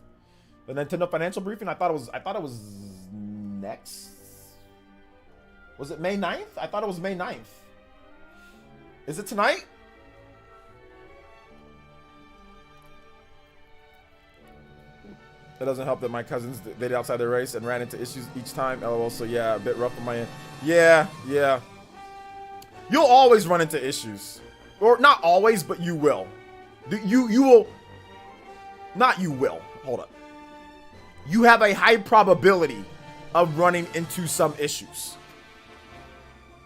The Nintendo financial briefing. I thought it was next. Was it May 9th? I thought it was May 9th. Is it tonight? It doesn't help that my cousins dated outside their race and ran into issues each time. LOL. So yeah, a bit rough on my end. Yeah. You'll always run into issues. Or not always, but you will. You will. Not you will. Hold up. You have a high probability of running into some issues.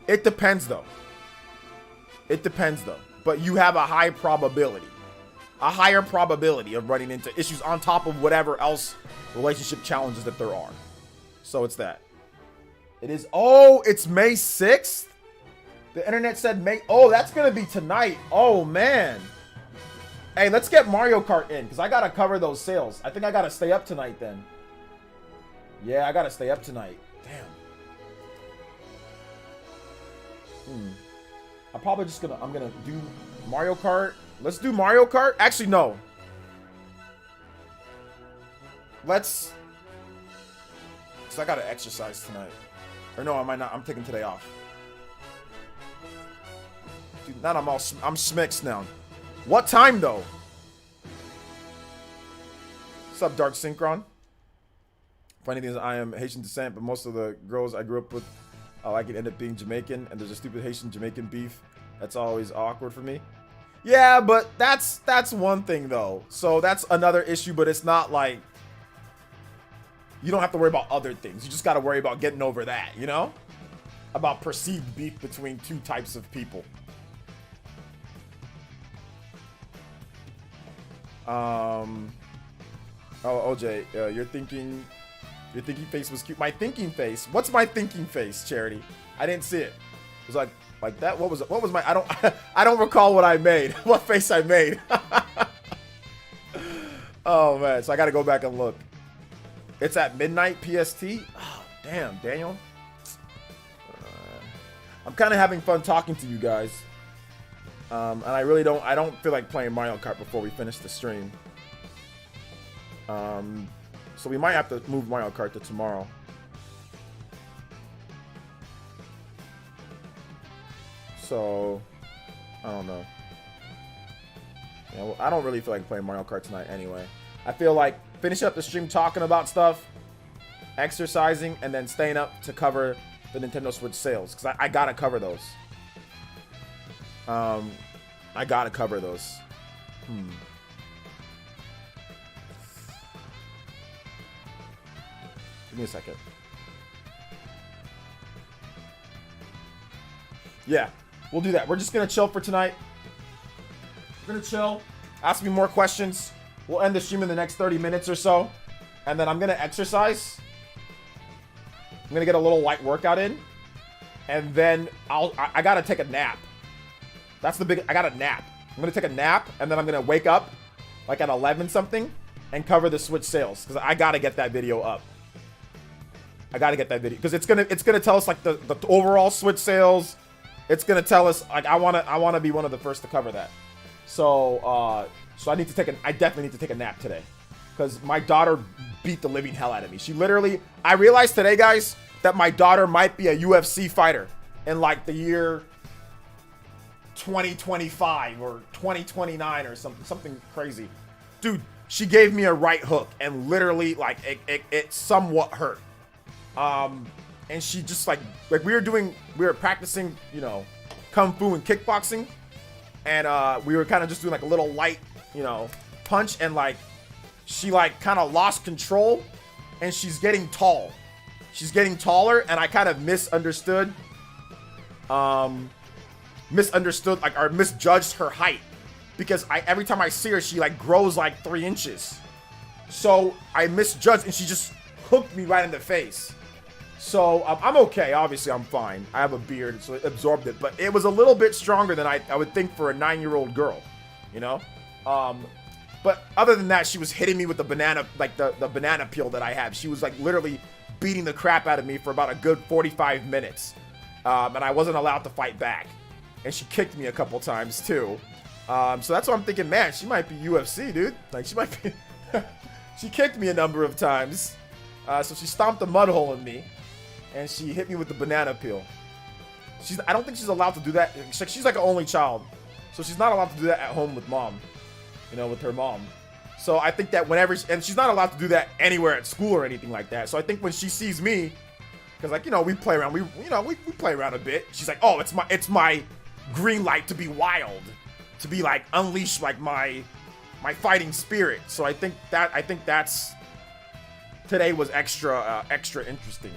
It depends though. But you have a high probability. A higher probability of running into issues on top of whatever else relationship challenges that there are. So it's that. It is. Oh, it's May 6th? The internet said May. Oh, that's going to be tonight. Oh, man. Hey, let's get Mario Kart in because I got to cover those sales. I think I got to stay up tonight then. Yeah, I got to stay up tonight. Damn. I'm probably just going to. I'm going to do Mario Kart. Let's do Mario Kart. Actually, no. Let's. Because I got to exercise tonight. Or no, I might not. I'm taking today off. Dude, now I'm smixed now. What time, though? What's up, Dark Synchron? Funny thing is, I am Haitian descent, but most of the girls I grew up with, I could end up being Jamaican, and there's a stupid Haitian-Jamaican beef. That's always awkward for me. Yeah, but that's one thing, though. So that's another issue, but it's not like... You don't have to worry about other things. You just got to worry about getting over that, you know? About perceived beef between two types of people. Oh, OJ, your thinking face was cute. My thinking face? What's my thinking face, Charity? I didn't see it. It was like that. What was it? What was my? I don't recall what I made. What face I made? Oh man, so I got to go back and look. It's at midnight PST. Oh damn, Daniel. I'm kind of having fun talking to you guys. And I don't feel like playing Mario Kart before we finish the stream. So we might have to move Mario Kart to tomorrow. So, I don't know. Yeah, well, I don't really feel like playing Mario Kart tonight anyway. I feel like finishing up the stream talking about stuff, exercising, and then staying up to cover the Nintendo Switch sales. Because I gotta cover those. I gotta cover those. Give me a second. Yeah, we'll do that. We're just gonna chill for tonight. We're gonna chill. Ask me more questions. We'll end the stream in the next 30 minutes or so. And then I'm gonna exercise. I'm gonna get a little light workout in. And then I gotta take a nap. That's the big... I got a nap. I'm going to take a nap, and then I'm going to wake up, like at 11 something, and cover the Switch sales. Because I got to get that video up. I got to get that video. Because it's gonna tell us, like, the overall Switch sales. It's going to tell us, like, I want to be one of the first to cover that. So, I need to take I definitely need to take a nap today. Because my daughter beat the living hell out of me. She literally... I realized today, guys, that my daughter might be a UFC fighter in, like, the year... 2025 or 2029 or something crazy. Dude, she gave me a right hook and literally like it somewhat hurt. and she just like we were practicing, you know, kung fu and kickboxing, and we were kind of just doing like a little light, you know, punch, and like she like kind of lost control, and she's getting tall. She's getting taller, and I kind of misunderstood like, or misjudged her height, because every time I see her, she like grows like 3 inches. So I misjudged, and she just hooked me right in the face. So I'm okay. Obviously, I'm fine. I have a beard, so it absorbed it. But it was a little bit stronger than I would think for a 9-year-old girl, you know? But other than that, she was hitting me with the banana, like the banana peel that I have. She was like literally beating the crap out of me for about a good 45 minutes. And I wasn't allowed to fight back. And she kicked me a couple times too. So that's why I'm thinking, man, she might be UFC, dude. Like, she might be... She kicked me a number of times. So she stomped a mud hole in me. And she hit me with the banana peel. I don't think she's allowed to do that. She's like an only child. So she's not allowed to do that at home with mom. You know, with her mom. So I think that whenever... And she's not allowed to do that anywhere at school or anything like that. So I think when she sees me... Because, like, you know, we play around. We play around a bit. She's like, oh, it's my green light to be wild. To be, like, unleash, like, my fighting spirit. So I think that's... Today was extra interesting.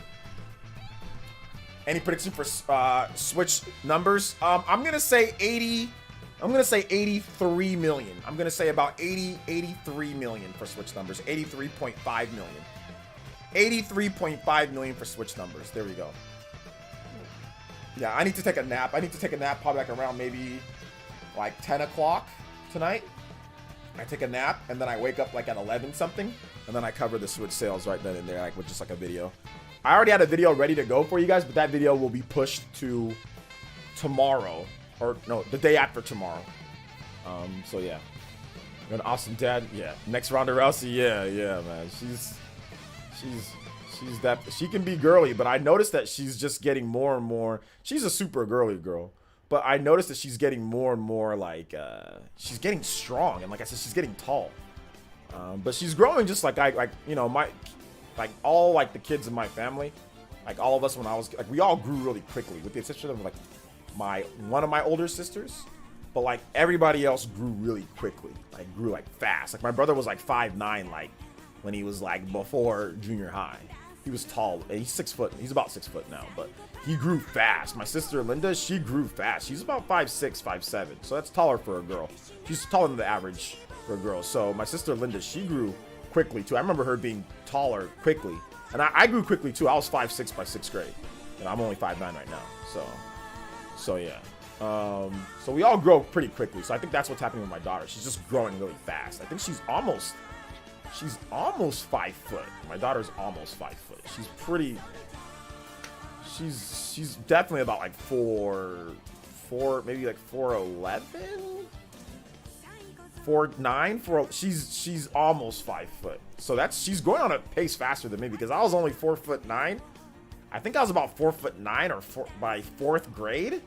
Any prediction for Switch numbers? I'm gonna say 80. I'm gonna say 83 million. I'm gonna say about 83 million for Switch numbers. 83.5 million. 83.5 million for Switch numbers. There we go. Yeah, I need to take a nap. I need to take a nap probably like around maybe like 10 o'clock tonight. I take a nap, and then I wake up like at 11 something, and then I cover the Switch sales right then and there, like with just like a video. I already had a video ready to go for you guys, but that video will be pushed to tomorrow, or no, the day after tomorrow. So yeah, you're an awesome dad. Yeah, next Ronda Rousey. Yeah, man. She can be girly, but I noticed that she's just getting more and more. She's a super girly girl. But I noticed that she's getting more and more like, she's getting strong. And like I said, she's getting tall. But she's growing just like you know, all like the kids in my family. Like all of us when I was, like we all grew really quickly with the exception of like one of my older sisters. But like everybody else grew really quickly. Like grew like fast. Like my brother was like 5'9", like when he was like before junior high. He was tall. He's 6 foot. He's about 6 foot now, but he grew fast. My sister Linda, she grew fast. She's about 5'6", 5'7", so that's taller for a girl. She's taller than the average for a girl. So my sister Linda, she grew quickly too. I remember her being taller quickly, and I grew quickly too. I was 5'6" by 6th grade, and I'm only 5'9" right now. So yeah. So we all grow pretty quickly. So I think that's what's happening with my daughter. She's just growing really fast. I think she's almost 5 foot. My daughter's almost 5 foot. She's pretty. She's definitely about like 4, maybe like 4'11", 4'9", 4. She's almost 5 foot. So she's going on a pace faster than me because I was only 4'9". I think I was about 4'9" or 4 by 4th grade.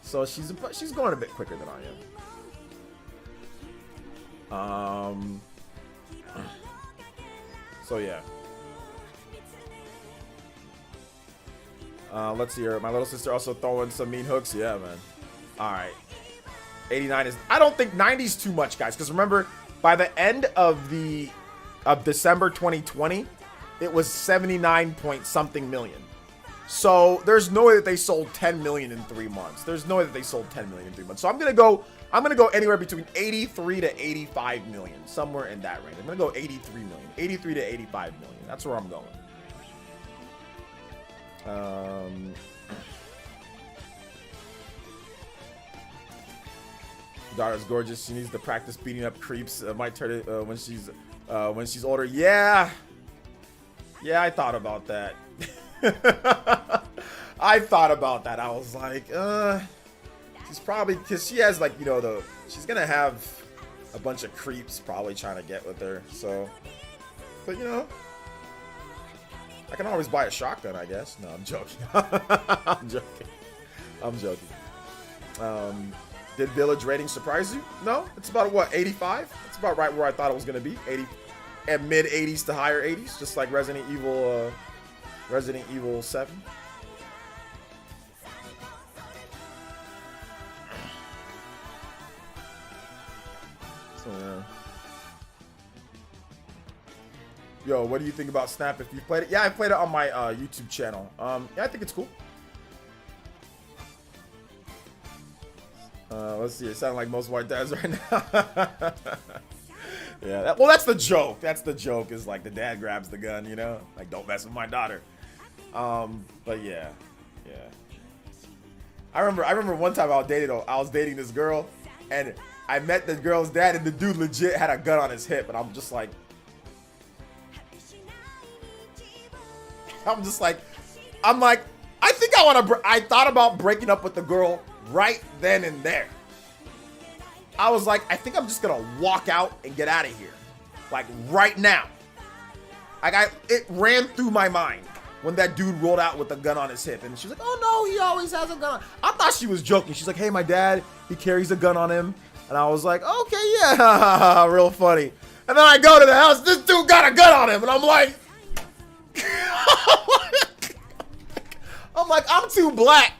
So she's going a bit quicker than I am. So yeah. Let's see here. My little sister also throwing some mean hooks. Yeah, man. All right. 89 is. I don't think 90's too much, guys. Because remember, by the end of December 2020, it was 79 point something million. So there's no way that they sold 10 million in 3 months. There's no way that they sold 10 million in 3 months. So I'm gonna go anywhere between 83 to 85 million, somewhere in that range. I'm gonna go 83 million, 83 to 85 million. That's where I'm going. Daughter's gorgeous. She needs to practice beating up creeps. Might turn it when she's older. Yeah, I thought about that. I thought about that. I was like, she's probably, because she has like, you know, she's gonna have a bunch of creeps probably trying to get with her. So, but you know, I can always buy a shotgun, I guess. No, I'm joking. I'm joking. Did Village rating surprise you? No, it's about what, 85? It's about right where I thought it was gonna be. 80 and mid 80s to higher 80s, just like Resident Evil Resident Evil 7. So yeah. Yo, what do you think about Snap if you played it? Yeah, I played it on my YouTube channel. Yeah, I think it's cool. Let's see. It sounds like most white dads right now. Yeah. Well, that's the joke. That's the joke. Is like the dad grabs the gun, you know, like don't mess with my daughter. But yeah. I remember one time I was dating this girl, and I met the girl's dad, and the dude legit had a gun on his hip, and I'm just like, I think I thought about breaking up with the girl right then and there. I was like, I think I'm just gonna walk out and get out of here, like right now. It ran through my mind when that dude rolled out with a gun on his hip, and she's like, "Oh no, he always has a gun." I thought she was joking. She's like, "Hey, my dad, he carries a gun on him," and I was like, "Okay, yeah, real funny." And then I go to the house, this dude got a gun on him, and I'm like, I'm too black.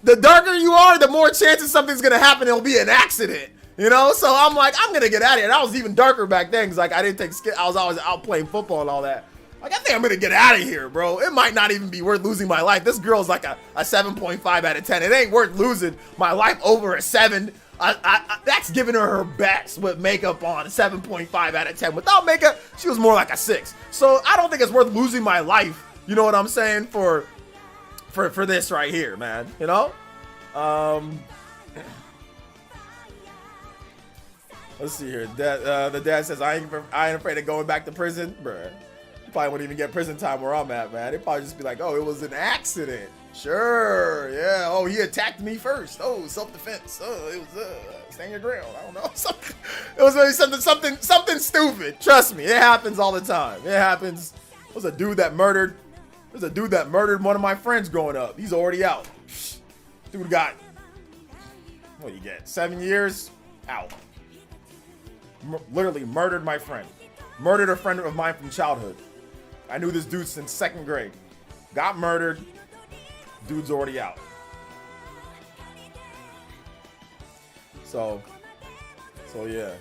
The darker you are, the more chances something's gonna happen. It'll be an accident, you know. So I'm like, I'm gonna get out of here. And I was even darker back then, cause like I didn't take skit. I was always out playing football and all that. Like, I think I'm gonna get out of here, bro. It might not even be worth losing my life. This girl's like a 7.5 out of 10. It ain't worth losing my life over a 7. That's giving her best with makeup on, 7.5 out of 10. Without makeup, she was more like a 6. So I don't think it's worth losing my life. You know what I'm saying? For this right here, man. You know? Let's see here. The dad says, I ain't afraid of going back to prison. Bruh. Probably wouldn't even get prison time where I'm at, man. It'd probably just be like, oh, it was an accident. Sure, yeah. Oh, he attacked me first. Oh, self-defense. Oh, it was stand your ground. I don't know. Something. It was really something stupid. Trust me, it happens all the time. It happens. There's a dude that murdered one of my friends growing up. He's already out. Dude got, what do you get? 7 years out. Literally murdered my friend. Murdered a friend of mine from childhood. I knew this dude since 2nd grade. Got murdered. Dude's already out. So yeah.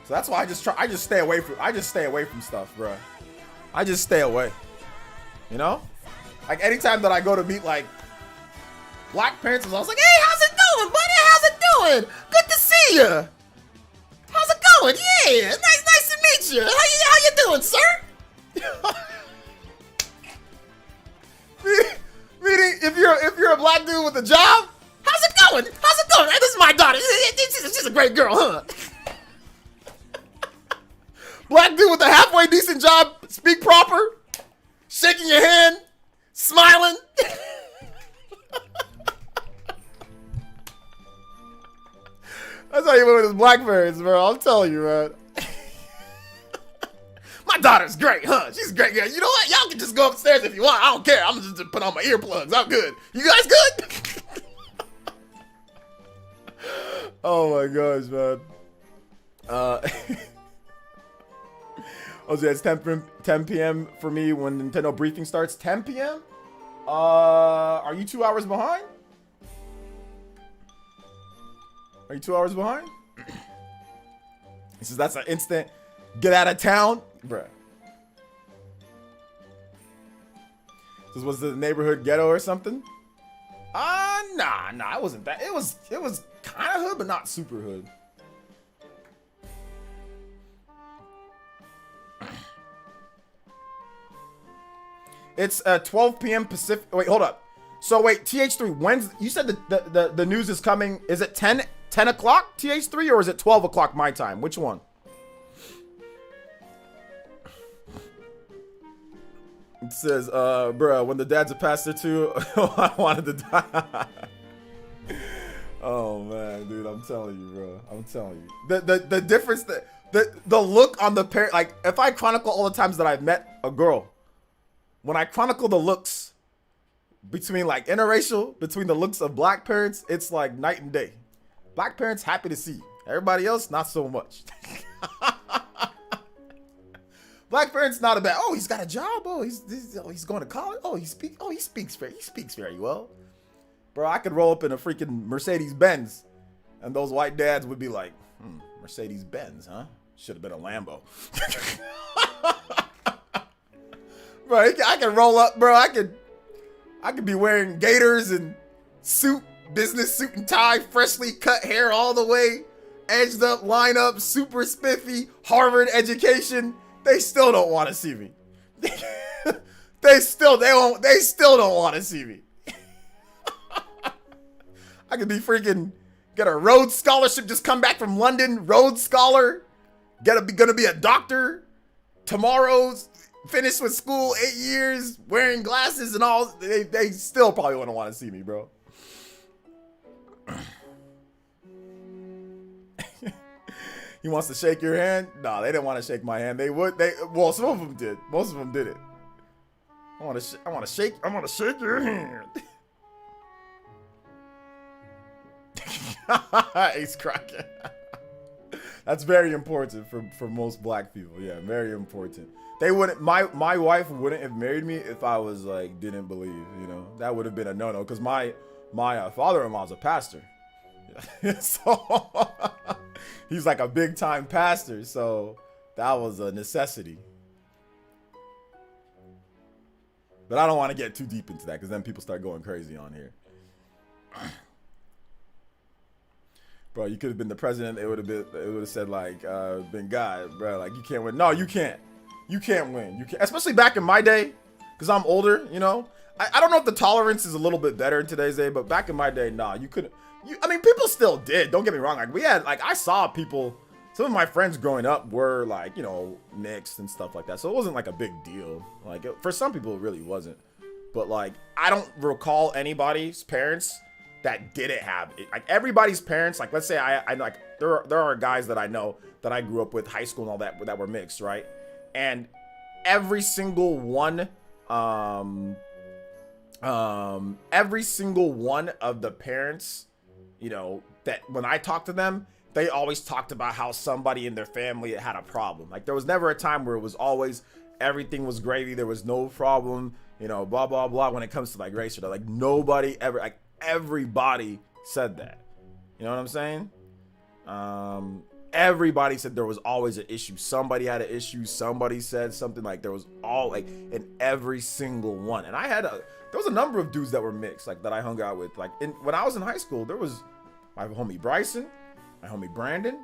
So that's why I just stay away from stuff, bro. I just stay away. You know? Like anytime that I go to meet like black parents, I was like, "Hey, how's it going, buddy? How's it doing? Good to see you. How's it going? Yeah, nice to meet you. How you doing, sir?" Meaning, if you're a black dude with a job, how's it going? How's it going? Hey, this is my daughter. She's a great girl, huh? Black dude with a halfway decent job, speak proper, shaking your hand, smiling. That's how you went with his black parents, bro. I'm telling you, man. My daughter's great, huh? She's great. You know what? Y'all can just go upstairs if you want. I don't care. I'm just put on my earplugs. I'm good. You guys good? Oh my gosh, man. Jose, it's 10 p.m. for me when Nintendo briefing starts. 10 p.m. Are you 2 hours behind? Are you 2 hours behind? He says that's an instant get out of town, bruh. This was the neighborhood ghetto or something? Nah, it wasn't that. It was kind of hood, but not super hood. It's 12 p.m. Pacific. Wait, hold up. So wait, TH3, when's you said the news is coming? Is it 10 o'clock TH3 or is it 12 o'clock my time? Which one? It says, bruh, when the dad's a pastor too, I wanted to die. Oh man, dude, I'm telling you, bro. I'm telling you. The difference, the look on the parent, like if I chronicle all the times that I've met a girl, when I chronicle the looks between like interracial, between the looks of black parents, it's like night and day. Black parents happy to see you. Everybody else, not so much. Black parents not a bad. Oh, he's got a job. Oh, he's going to college. Oh, he speaks very well. Bro, I could roll up in a freaking Mercedes Benz, and those white dads would be like, Mercedes Benz, huh? Should have been a Lambo. Bro, I can roll up, bro. I could be wearing gaiters and business suit and tie, freshly cut hair all the way, edged up, line up, super spiffy, Harvard education. They still don't want to see me. They still don't want to see me. I could be freaking get a Rhodes Scholarship, just come back from London, Rhodes Scholar, gonna be a doctor, tomorrow's finished with school, 8 years, wearing glasses and all. They still probably wouldn't want to see me, bro. He wants to shake your hand? No, they didn't want to shake my hand. Well, some of them did. Most of them did it. I want to shake your hand. Ace Crockett. That's very important for most black people. Yeah, very important. They wouldn't. My wife wouldn't have married me if I was like didn't believe. You know, that would have been a no-no because my father-in-law's a pastor. So he's like a big time pastor. So that was a necessity. But I don't want to get too deep into that because then people start going crazy on here. Bro, you could have been the president. It would have said like, been God, bro. Like you can't win. No, you can't. You can't win. You can't. Especially back in my day, because I'm older. You know, I don't know if the tolerance is a little bit better in today's day, but back in my day, nah, you couldn't. I mean, people still did. Don't get me wrong. Like we had, like I saw people. Some of my friends growing up were like, you know, mixed and stuff like that. So it wasn't like a big deal. Like for some people, it really wasn't. But like, I don't recall anybody's parents that didn't have it. Like everybody's parents, like let's say I like there are guys that I know that I grew up with, high school and all that were mixed, right? And every single one of the parents, you know, that when I talked to them, they always talked about how somebody in their family had a problem. Like there was never a time where it was always everything was gravy, there was no problem, you know, blah blah blah when it comes to like race or that. Like nobody ever, like everybody said that. You know what I'm saying? Everybody said there was always an issue. Somebody had an issue. Somebody said something. Like there was all like in every single one. And there was a number of dudes that were mixed, like that I hung out with. Like when I was in high school, there was my homie Bryson, my homie Brandon,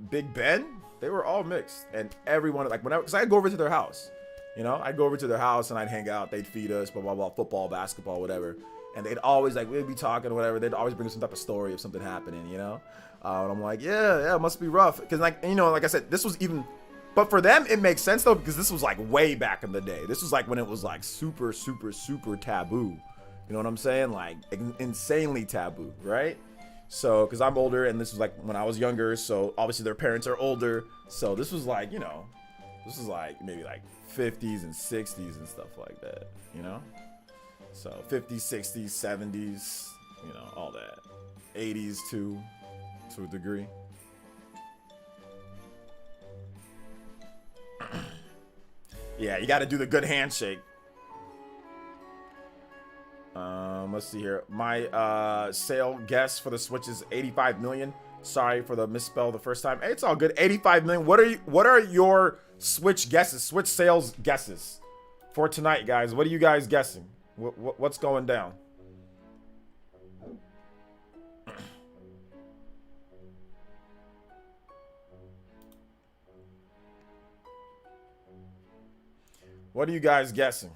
Big Ben. They were all mixed, and everyone like whenever, because I'd go over to their house. You know, I'd go over to their house and I'd hang out. They'd feed us, blah blah blah, football, basketball, whatever. And they'd always like we'd be talking or whatever. They'd always bring some type of story of something happening, you know. And I'm like, yeah, it must be rough. Because like, you know, like I said, this was even, but for them, it makes sense though, because this was like way back in the day. This was like when it was like super, super, super taboo. You know what I'm saying? Like insanely taboo, right? So, because I'm older and this was like when I was younger. So obviously their parents are older. So this was like, you know, this was like maybe like 50s and 60s and stuff like that, you know? So 50s, 60s, 70s, you know, all that. 80s too. To a degree. Yeah, you got to do the good handshake. Let's see here. My sale guess for the Switch is 85 million. Sorry for the misspell the first time. Hey, it's all good. 85 million. What are your Switch guesses? Switch sales guesses for tonight, guys. What are you guys guessing? What's going down? What are you guys guessing?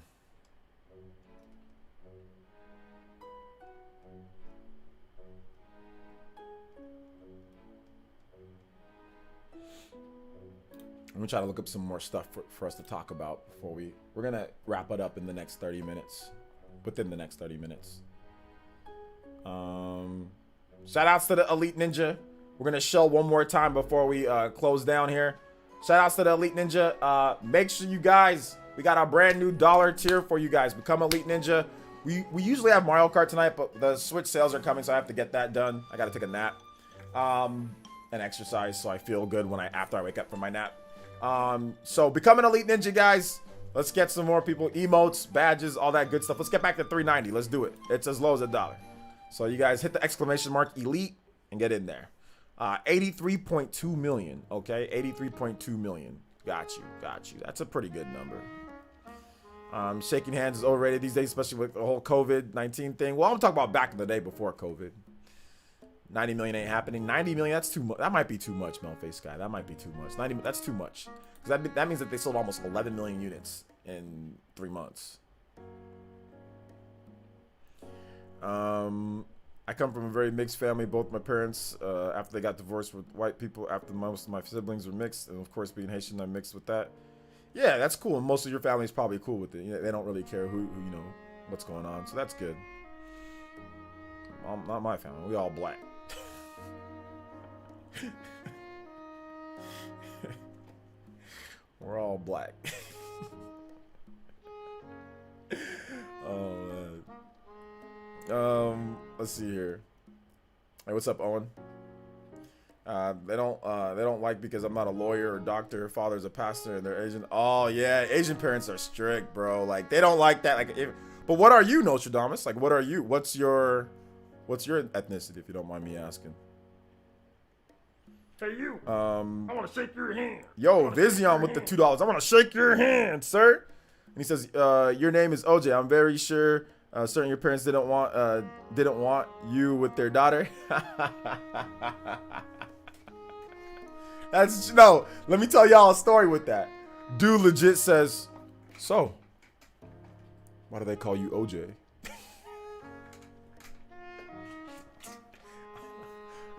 I'm gonna try to look up some more stuff for us to talk about before we're gonna wrap it up in the next 30 minutes. Within the next 30 minutes. Shout outs to the Elite Ninja. We're gonna show one more time before we close down here. Shout outs to the Elite Ninja. Make sure you guys, we got our brand new $1 tier for you guys. Become Elite Ninja. We usually have Mario Kart tonight, but the Switch sales are coming, so I have to get that done. I gotta take a nap. and exercise, so I feel good when after I wake up from my nap. So become an elite ninja, guys. Let's get some more people, emotes, badges, all that good stuff. Let's get back to 390. Let's do it. It's as low as $1. So you guys hit the exclamation mark elite and get in there. 83.2 million. Okay, 83.2 million. Got you. That's a pretty good number. Shaking hands is overrated these days, especially with the whole COVID-19 thing. Well, I'm talking about back in the day before COVID. 90 million ain't happening. 90 million, that's too much. That might be too much, Melface Guy. That might be too much. 90, that's too much. Because that means that they sold almost 11 million units in 3 months. I come from a very mixed family. Both my parents, after they got divorced, were white people. After most of my siblings were mixed. And of course, being Haitian, I'm mixed with that. Yeah, that's cool. And most of your family is probably cool with it. You know, they don't really care who you know, what's going on. So that's good. Not my family. We all black. We're all black. Oh man. Let's see here. Hey, what's up, Owen? They don't like because I'm not a lawyer or doctor. Father's a pastor and they're Asian. Oh yeah, Asian parents are strict, bro. Like they don't like that. Like, but what are you, Nostradamus? Like, what are you? What's your ethnicity, if you don't mind me asking? Hey you. I want to shake your hand. Yo, Vizion with the $2. I want to shake your hand, sir. And he says, your name is OJ. I'm very sure certain your parents didn't want you with their daughter. No, let me tell y'all a story with that. Dude legit says, so, why do they call you OJ?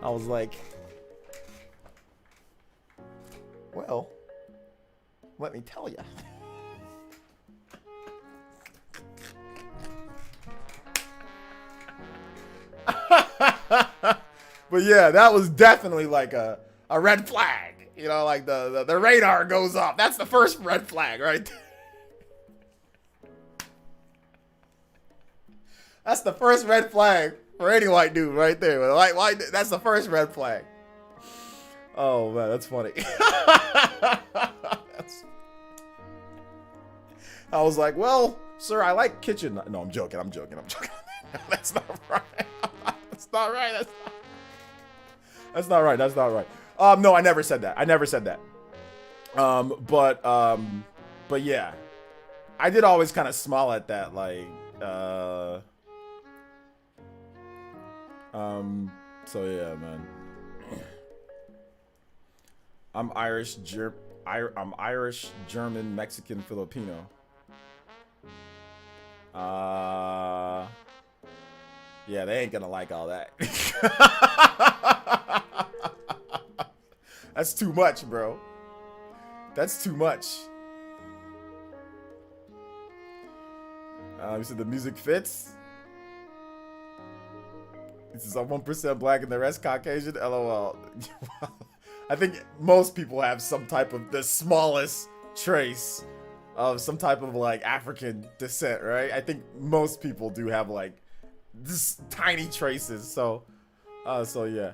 I was like, well, let me tell you. But yeah, that was definitely like a red flag. You know, like the radar goes off. That's the first red flag, right? That's the first red flag for any white dude right there. White, that's the first red flag. Oh man, that's funny. I was like, well, sir, I like kitchen. No, I'm joking. That's not right. That's not right. That's not right. No, I never said that. But yeah, I did always kind of smile at that, like, so yeah, man. I'm Irish, German, Mexican, Filipino. Yeah, they ain't gonna like all that. That's too much, bro. That's too much. You said the music fits. This is 1% black and the rest Caucasian. LOL. I think most people have some type of the smallest trace of some type of like African descent, right? I think most people do have like this tiny traces. So yeah.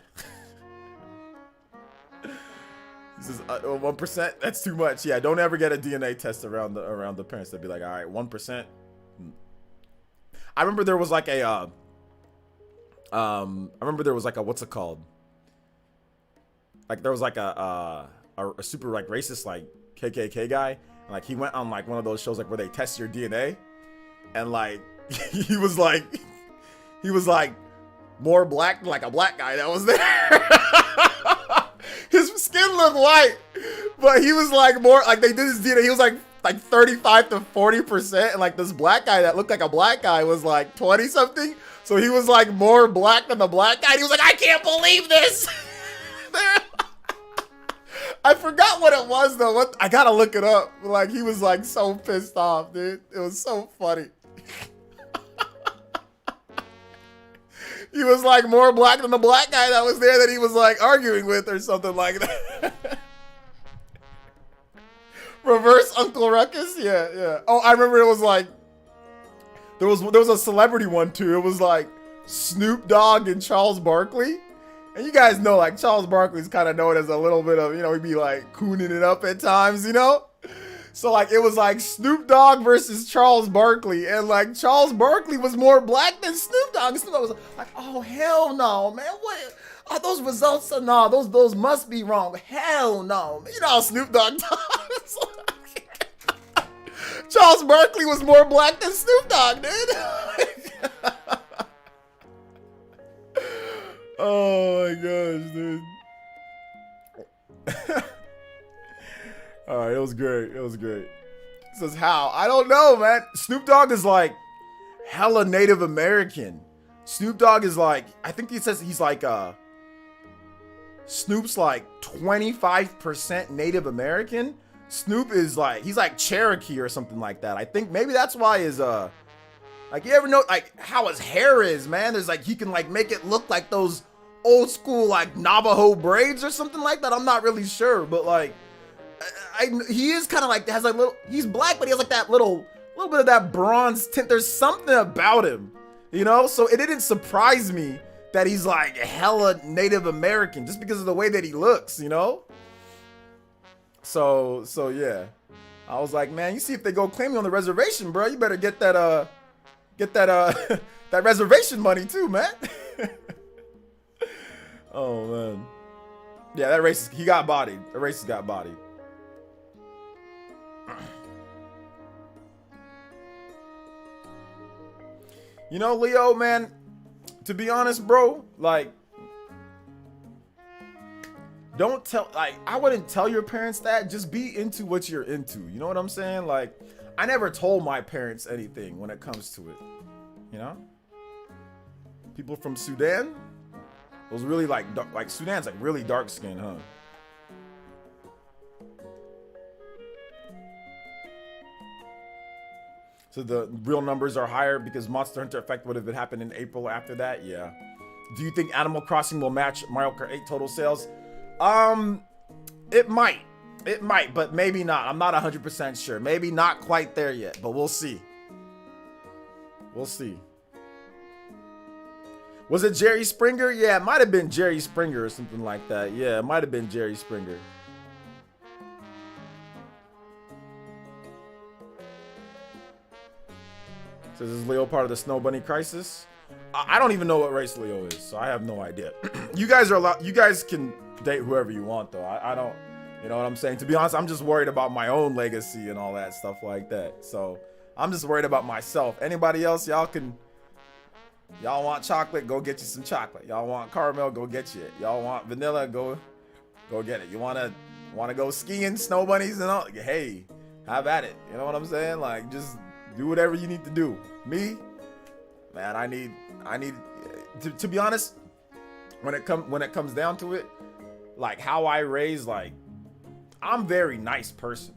This is 1%. That's too much. Yeah, don't ever get a DNA test around the parents. They'd be like, all right, 1%. I remember there was like a what's it called? Like there was like a super like racist like KKK guy, and like he went on like one of those shows like where they test your DNA, and like he was like more black than like a black guy that was there. His skin looked white, but he was like more like they did his DNA. He was like 35 to 40%, and like this black guy that looked like a black guy was like 20 something. So he was like more black than the black guy. And he was like, I can't believe this. I forgot what it was though. I gotta look it up. Like he was like so pissed off, dude. It was so funny. He was like more black than the black guy that was there that he was like arguing with or something like that. Reverse Uncle Ruckus? Yeah. Oh, I remember it was like, there was a celebrity one too. It was like Snoop Dogg and Charles Barkley. And you guys know, like, Charles Barkley's kind of known as a little bit of, you know, he'd be like cooning it up at times, you know? So, like, it was like Snoop Dogg versus Charles Barkley. And, like, Charles Barkley was more black than Snoop Dogg. Snoop Dogg was like, oh, hell no, man. What? Are those results? No, those must be wrong. Hell no. You know how Snoop Dogg talks. Charles Barkley was more black than Snoop Dogg, dude. Oh my gosh, dude. All right, it was great. It was great. It says how? I don't know, man. Snoop Dogg is like hella Native American. Snoop Dogg is like, I think he says he's like Snoop's like 25% Native American. Snoop is like, he's like Cherokee or something like that. I think maybe that's why his like, you ever know like how his hair is, man? There's like, he can like make it look like those old school like Navajo braids or something like that. I'm not really sure, but like he is kind of like, has like little, he's black, but he has like that little bit of that bronze tint. There's something about him, you know? So it didn't surprise me that he's like hella Native American just because of the way that he looks, you know? So yeah. I was like, man, you see if they go claim you on the reservation, bro, you better get that that reservation money too, man. Oh man. Yeah, that racist, he got bodied. The racist got bodied. You know, Leo, man, to be honest, bro, like, don't tell, like, I wouldn't tell your parents that. Just be into what you're into. You know what I'm saying? Like, I never told my parents anything when it comes to it. You know? People from Sudan, those really like, dark, like Sudan's like really dark skin, huh? So the real numbers are higher because Monster Hunter Effect would have happened in April after that? Yeah. Do you think Animal Crossing will match Mario Kart 8 total sales? It might. It might, but maybe not. I'm not 100% sure. Maybe not quite there yet, but we'll see. We'll see. Was it Jerry Springer? Yeah, it might have been Jerry Springer or something like that. Yeah, it might have been Jerry Springer. So is Leo part of the Snow Bunny crisis? I don't even know what race Leo is, so I have no idea. You guys are allowed, you guys can date whoever you want though. I don't, you know what I'm saying? To be honest, I'm just worried about my own legacy and all that stuff like that. So I'm just worried about myself. Anybody else, y'all want chocolate, go get you some chocolate. Y'all want caramel, go get you it. Y'all want vanilla, go get it. You wanna go skiing, snow bunnies and all? Hey, have at it. You know what I'm saying? Like, just do whatever you need to do. Me, man, I need to be honest, when it comes down to it, like how I raise, like, I'm a very nice person.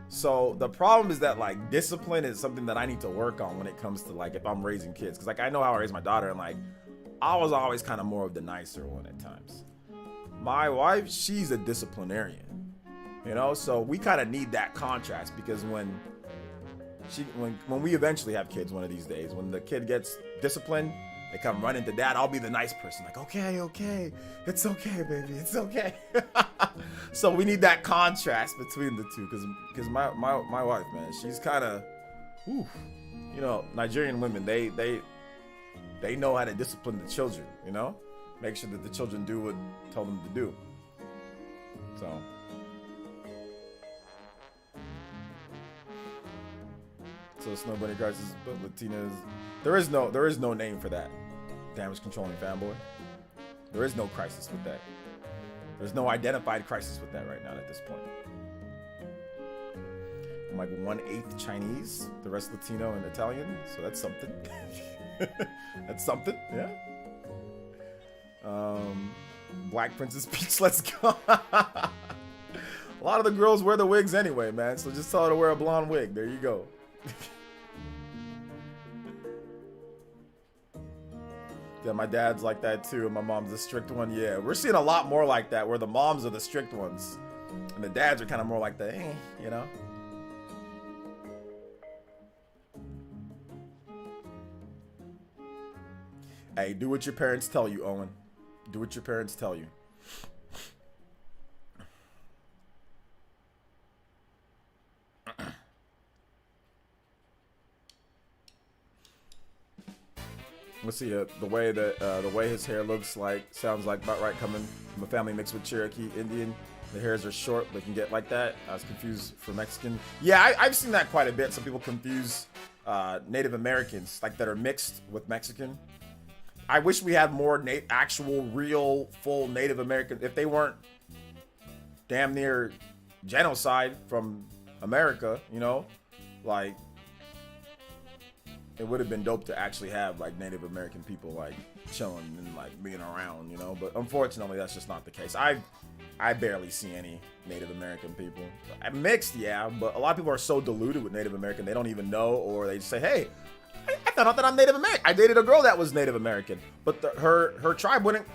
So the problem is that like discipline is something that I need to work on when it comes to like if I'm raising kids, because like I know how I raise my daughter, and like I was always kind of more of the nicer one at times. My wife, she's a disciplinarian, you know, so we kind of need that contrast, because when we eventually have kids one of these days, when the kid gets disciplined, they come running to dad, I'll be the nice person, like, okay, it's okay, baby, it's okay. So we need that contrast between the two, because my wife, man, she's kind of, you know, Nigerian women, they know how to discipline the children, you know, make sure that the children do what tell them to do. So Snow Bunny crisis, but Latinas, there is no name for that. Damage controlling fanboy. There is no crisis with that. There's no identified crisis with that right now at this point. I'm like 1/8 Chinese, the rest Latino and Italian, so that's something. That's something, yeah. Black Princess Peach, let's go. A lot of the girls wear the wigs anyway, man, so just tell her to wear a blonde wig. There you go. Yeah, my dad's like that too, and my mom's a strict one. Yeah, we're seeing a lot more like that, where the moms are the strict ones, and the dads are kind of more like the, you know. Hey, do what your parents tell you, Owen. Do what your parents tell you. Let's see, the way his hair looks like, sounds like about right, coming from a family mixed with Cherokee Indian. The hairs are short, but can get like that. I was confused for Mexican. Yeah, I've seen that quite a bit. Some people confuse Native Americans, like that are mixed with Mexican. I wish we had more actual, real, full Native American. If they weren't damn near genocide from America, you know, like, it would have been dope to actually have like Native American people like chilling and like being around, you know. But unfortunately, that's just not the case. I barely see any Native American people. Mixed, yeah, but a lot of people are so deluded with Native American they don't even know, or they just say, "Hey, I found out that I'm Native American. I dated a girl that was Native American, but her tribe wouldn't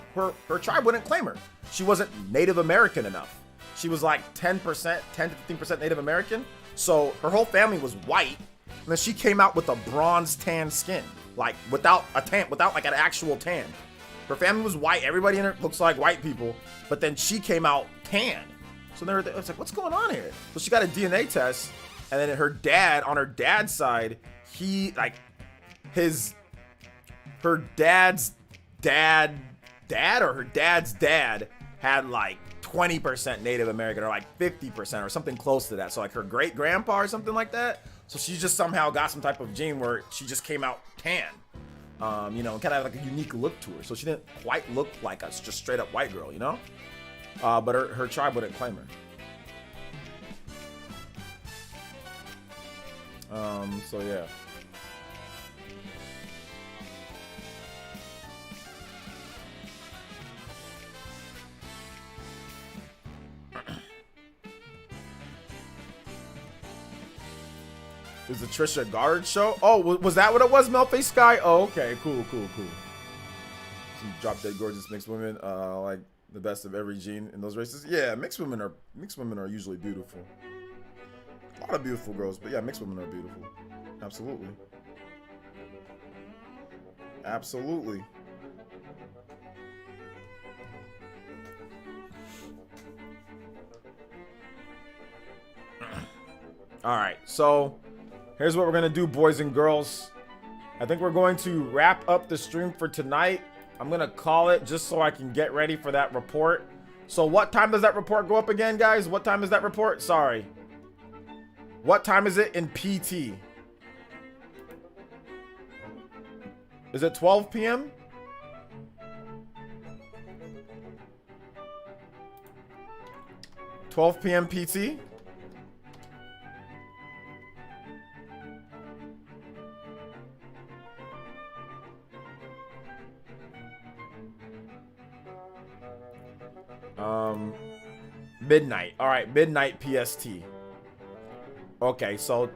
claim her. She wasn't Native American enough. She was like 10 to 15% Native American. So her whole family was white." And then she came out with a bronze tan skin, like without like an actual tan. Her family was white. Everybody in her looks like white people, but then she came out tan. So then it's like, what's going on here? So she got a DNA test, and then her dad, on her dad's side, he like her dad's dad or her dad's dad had like 20% Native American or like 50% or something close to that. So like her great grandpa or something like that. So she just somehow got some type of gene where she just came out tan, you know, kind of like a unique look to her. So she didn't quite look like a just straight up white girl, you know? But her tribe wouldn't claim her. So yeah. Is the Trisha Goddard show? Oh, was that what it was, Melface Sky? Oh, okay, cool. Some drop dead gorgeous mixed women, like the best of every gene in those races. Yeah, mixed women are usually beautiful. A lot of beautiful girls, but yeah, mixed women are beautiful. Absolutely. Absolutely. All right, so here's what we're gonna do, boys and girls. I think we're going to wrap up the stream for tonight. I'm gonna call it just so I can get ready for that report. So what time does that report go up again, guys? What time is that report? Sorry. What time is it in PT? Is it 12 p.m.? $12 p.m. PT? Midnight. All right, midnight PST. Okay, so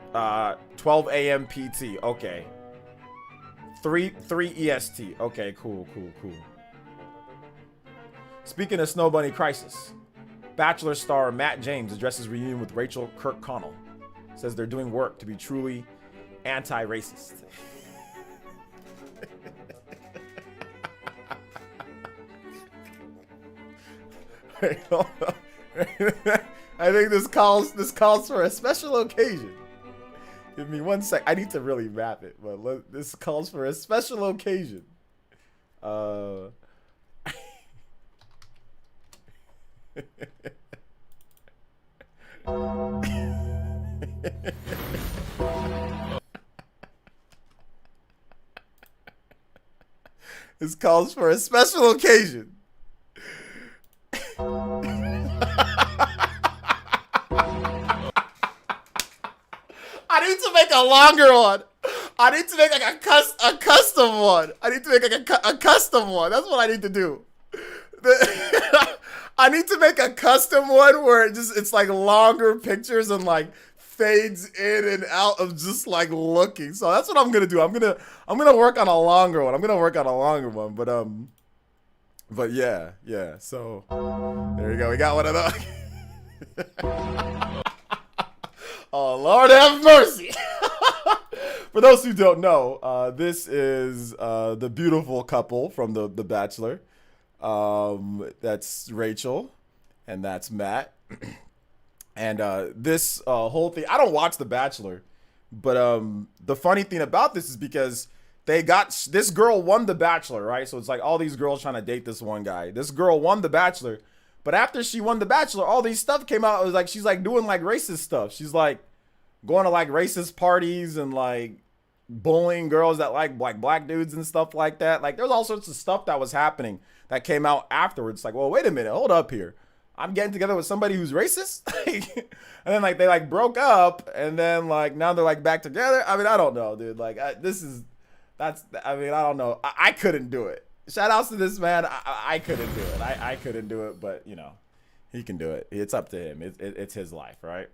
12 a.m. PT. Okay. 3 EST. Okay, cool. Speaking of Snow Bunny Crisis, Bachelor star Matt James addresses reunion with Rachel Kirkconnell. Says they're doing work to be truly anti-racist. I think this calls for a special occasion. Give me 1 sec. I need to really wrap it, but this calls for a special occasion. This calls for a special occasion. I need to make a longer one. I need to make like a custom one. I need to make like a custom one. That's what I need to do. I need to make a custom one where it's like longer pictures and like fades in and out of just like looking. So that's what I'm gonna do. I'm gonna work on a longer one. But yeah. So there you go. We got one of those. Oh, Lord have mercy. For those who don't know, this is the beautiful couple from The Bachelor. That's Rachel, and that's Matt. And this whole thing, I don't watch The Bachelor, but the funny thing about this is because this girl won The Bachelor, right? So it's like all these girls trying to date this one guy. This girl won The Bachelor, but after she won The Bachelor, all these stuff came out. It was like she's like doing like racist stuff. She's like going to like racist parties and like bullying girls that like black dudes and stuff like that. Like there's all sorts of stuff that was happening that came out afterwards. Like, well, wait a minute, hold up here. I'm getting together with somebody who's racist. And then like they like broke up, and then like now they're like back together. I mean, I don't know, dude. Like I don't know. I couldn't do it. Shout outs to this man. I couldn't do it. I couldn't do it, but you know, he can do it. It's up to him. It's his life, right?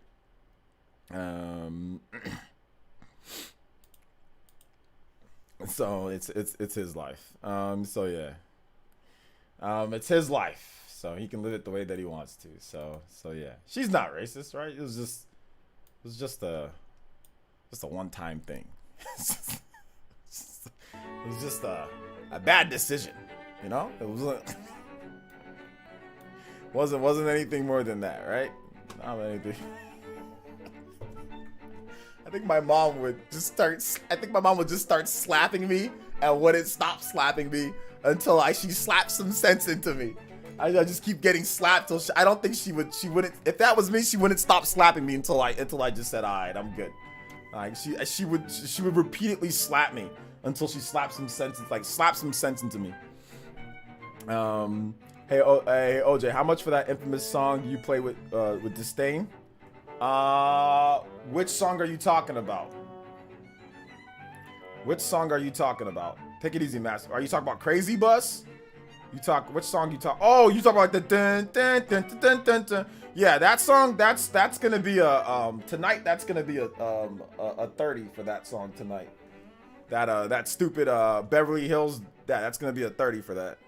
So it's his life. So yeah. It's his life. So he can live it the way that he wants to. So yeah. She's not racist, right? It was just a one-time thing. It was just a bad decision, you know? It wasn't anything more than that, right? Not anything. I think my mom would just start slapping me and wouldn't stop slapping me until she slapped some sense into me. I just keep getting slapped till I don't think she wouldn't, if that was me, she wouldn't stop slapping me until I just said, all right, I'm good. Like she would repeatedly slap me until she slapped some sense, into me. Hey OJ, how much for that infamous song you play with disdain? Which song are you talking about? Which song are you talking about? Take it easy, Master. Are you talking about Crazy Bus? Which song you talk? Oh, you talk about the dun dun dun dun dun dun dun. Yeah, that song. That's gonna be a tonight. That's gonna be a 30 for that song tonight. That stupid Beverly Hills. That's gonna be a 30 for that.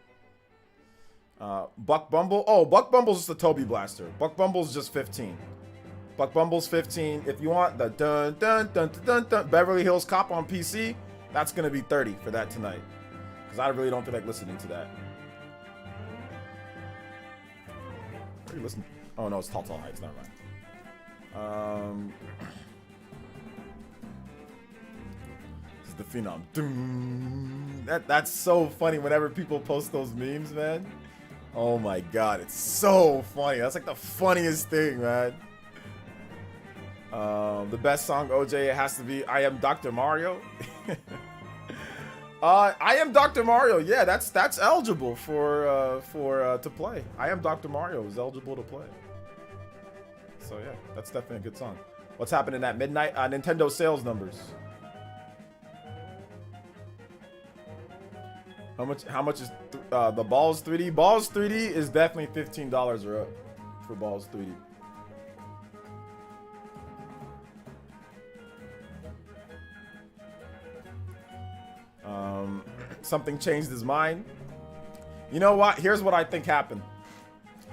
Buck Bumble. Oh, Buck Bumble's just a Toby Blaster. Buck Bumble's just 15. Buck Bumble's 15. If you want the dun dun dun dun dun dun Beverly Hills Cop on PC, that's gonna be 30 for that tonight. Because I really don't feel like listening to that. Where are you listening? Oh no, it's Tall Heights. Never mind. This is the Phenom. That's so funny whenever people post those memes, man. Oh my god, it's so funny. That's like the funniest thing, man. The best song, OJ, it has to be I Am Dr. Mario. I Am Dr. Mario. Yeah, that's eligible for to play. I Am Dr. Mario is eligible to play. So yeah, that's definitely a good song. What's happening at midnight? Nintendo sales numbers. How much is the Balls 3D? Balls 3D is definitely $15 or up for Balls 3D. Something changed his mind. You know what? Here's what I think happened.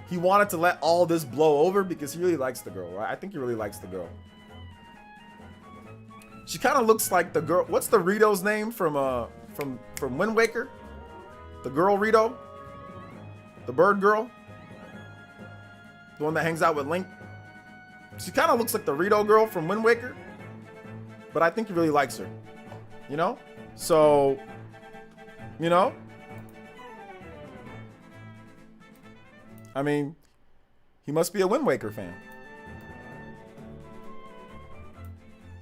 He wanted to let all this blow over because he really likes the girl, right? I think he really likes the girl. She kind of looks like the girl. What's the Rito's name from Wind Waker? The girl Rito? The bird girl? The one that hangs out with Link? She kind of looks like the Rito girl from Wind Waker. But I think he really likes her. You know? So, you know? I mean, he must be a Wind Waker fan.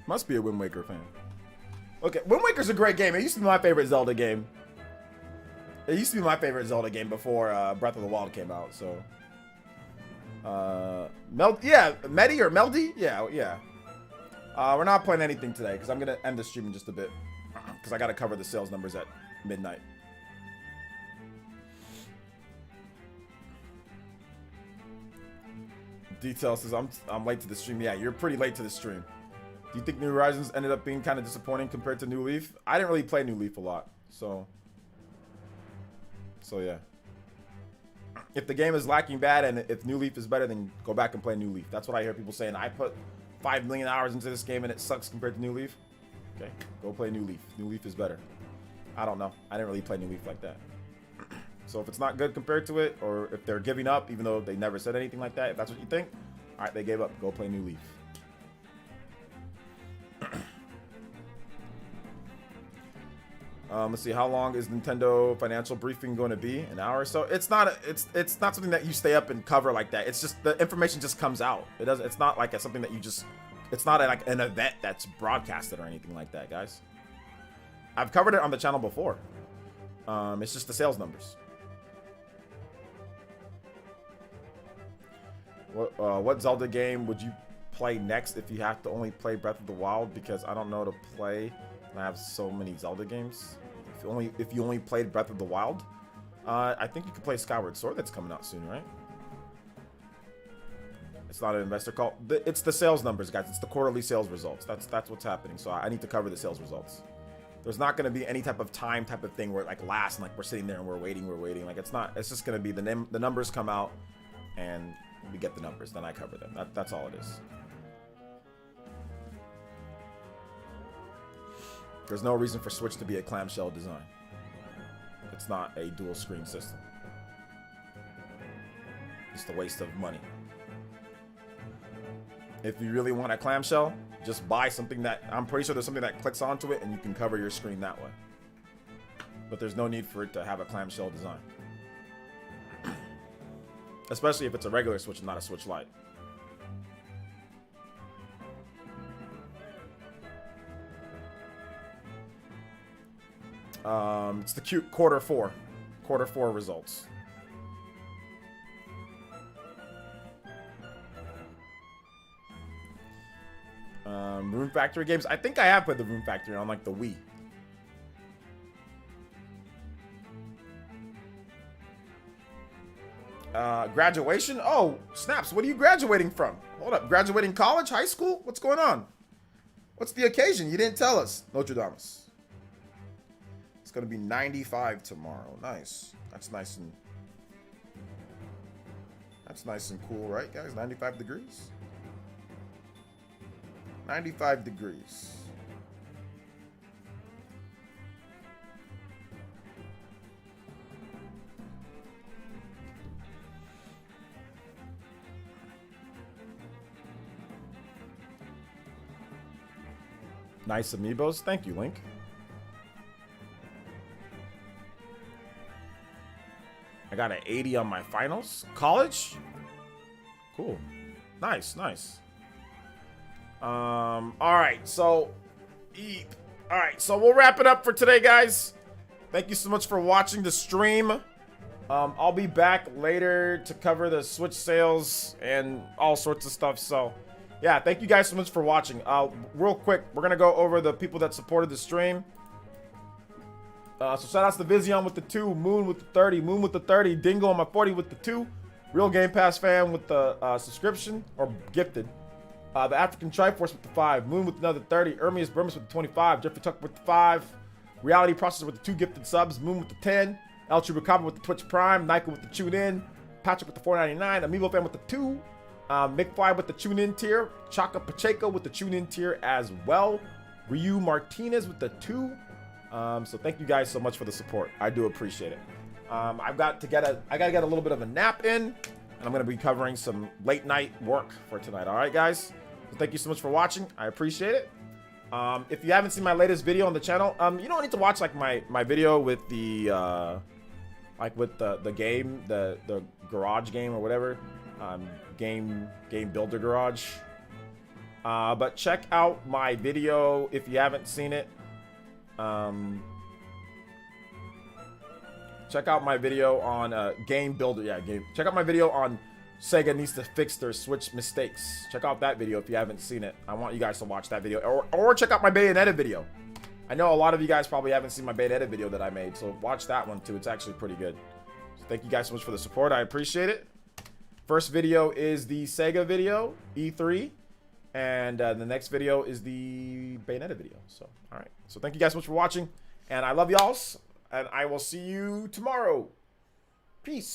Must be a Wind Waker fan. Okay, Wind Waker's a great game. It used to be my favorite Zelda game. It used to be my favorite Zelda game before Breath of the Wild came out, so. Medi or Meldy? Yeah. We're not playing anything today because I'm going to end the stream in just a bit. Because I got to cover the sales numbers at midnight. Detail says I'm late to the stream. Yeah, you're pretty late to the stream. Do you think New Horizons ended up being kind of disappointing compared to New Leaf? I didn't really play New Leaf a lot, so yeah. If the game is lacking bad and if New Leaf is better, then go back and play New Leaf. That's what I hear people saying. I put 5 million hours into this game and it sucks compared to New Leaf. Okay, go play New Leaf. New Leaf is better. I don't know. I didn't really play New Leaf like that. So if it's not good compared to it, or if they're giving up, even though they never said anything like that, if that's what you think, all right, they gave up. Go play New Leaf. Let's see, how long is Nintendo financial briefing going to be? An hour or so? It's not something that you stay up and cover like that. It's just the information just comes out. It's not like something that you just. It's not like an event that's broadcasted or anything like that, guys. I've covered it on the channel before. It's just the sales numbers. What Zelda game would you play next if you have to only play Breath of the Wild? Because I don't know to play. I have so many Zelda games. If you only played Breath of the Wild, I think you could play Skyward Sword. That's coming out soon, right? It's not an investor call. It's the sales numbers, guys. It's the quarterly sales results. That's what's happening. So I need to cover the sales results. There's not going to be any type of time type of thing where it like lasts and like we're sitting there and we're waiting. Like it's not. It's just going to be the numbers come out and we get the numbers. Then I cover them. That's all it is. There's no reason for Switch to be a clamshell design. It's not a dual screen system. It's a waste of money. If you really want a clamshell, just buy something that, I'm pretty sure there's something that clicks onto it and you can cover your screen that way. But there's no need for it to have a clamshell design. Especially if it's a regular Switch and not a Switch Lite. It's the cute quarter four results. Rune Factory games. I think I have played the Rune Factory on like the Wii. Graduation? Oh, snaps. What are you graduating from? Hold up. Graduating college? High school? What's going on? What's the occasion? You didn't tell us. Notre Dame. It's going to be 95 tomorrow. Nice. That's nice and cool, right, guys? 95 degrees. 95 degrees. Nice amiibos. Thank you, Link. I got an 80 on my finals. College? Cool. Nice, nice. Alright, so we'll wrap it up for today, guys. Thank you so much for watching the stream. I'll be back later to cover the Switch sales and all sorts of stuff. So yeah, thank you guys so much for watching. Real quick, we're gonna go over the people that supported the stream. So shout outs to Vizion with the 2, Moon with the 30, Moon with the 30, Dingo on my 40 with the 2, Real Game Pass fan with the subscription or gifted. The African Triforce with the 5, Moon with another 30, Ermias Burmis with the 25, Jeffrey Tuck with the 5, Reality Processor with the 2 gifted subs, Moon with the 10, El Chubacaba with the Twitch Prime, Nika with the Tune In, Patrick with the 4.99, Amiibo fan with the 2, McFly with the Tune In tier, Chaka Pacheco with the Tune In tier as well, Ryu Martinez with the 2. So thank you guys so much for the support. I do appreciate it. I gotta get a little bit of a nap in, and I'm gonna be covering some late night work for tonight. All right, guys. So thank you so much for watching. I appreciate it. If you haven't seen my latest video on the channel, you don't need to watch like my video with the the game, the garage game or whatever, game builder garage. But check out my video if you haven't seen it. Check out my video on game builder. Yeah, check out my video on Sega needs to fix their Switch mistakes. Check out that video if you haven't seen it. I want you guys to watch that video, or check out my Bayonetta video. I know a lot of you guys probably haven't seen my Bayonetta video that I made, so watch that one too. It's actually pretty good. So thank you guys so much for the support. I appreciate it. First video is the Sega video, E3. And the next video is the Bayonetta video. So, all right. So thank you guys so much for watching. And I love y'all. And I will see you tomorrow. Peace.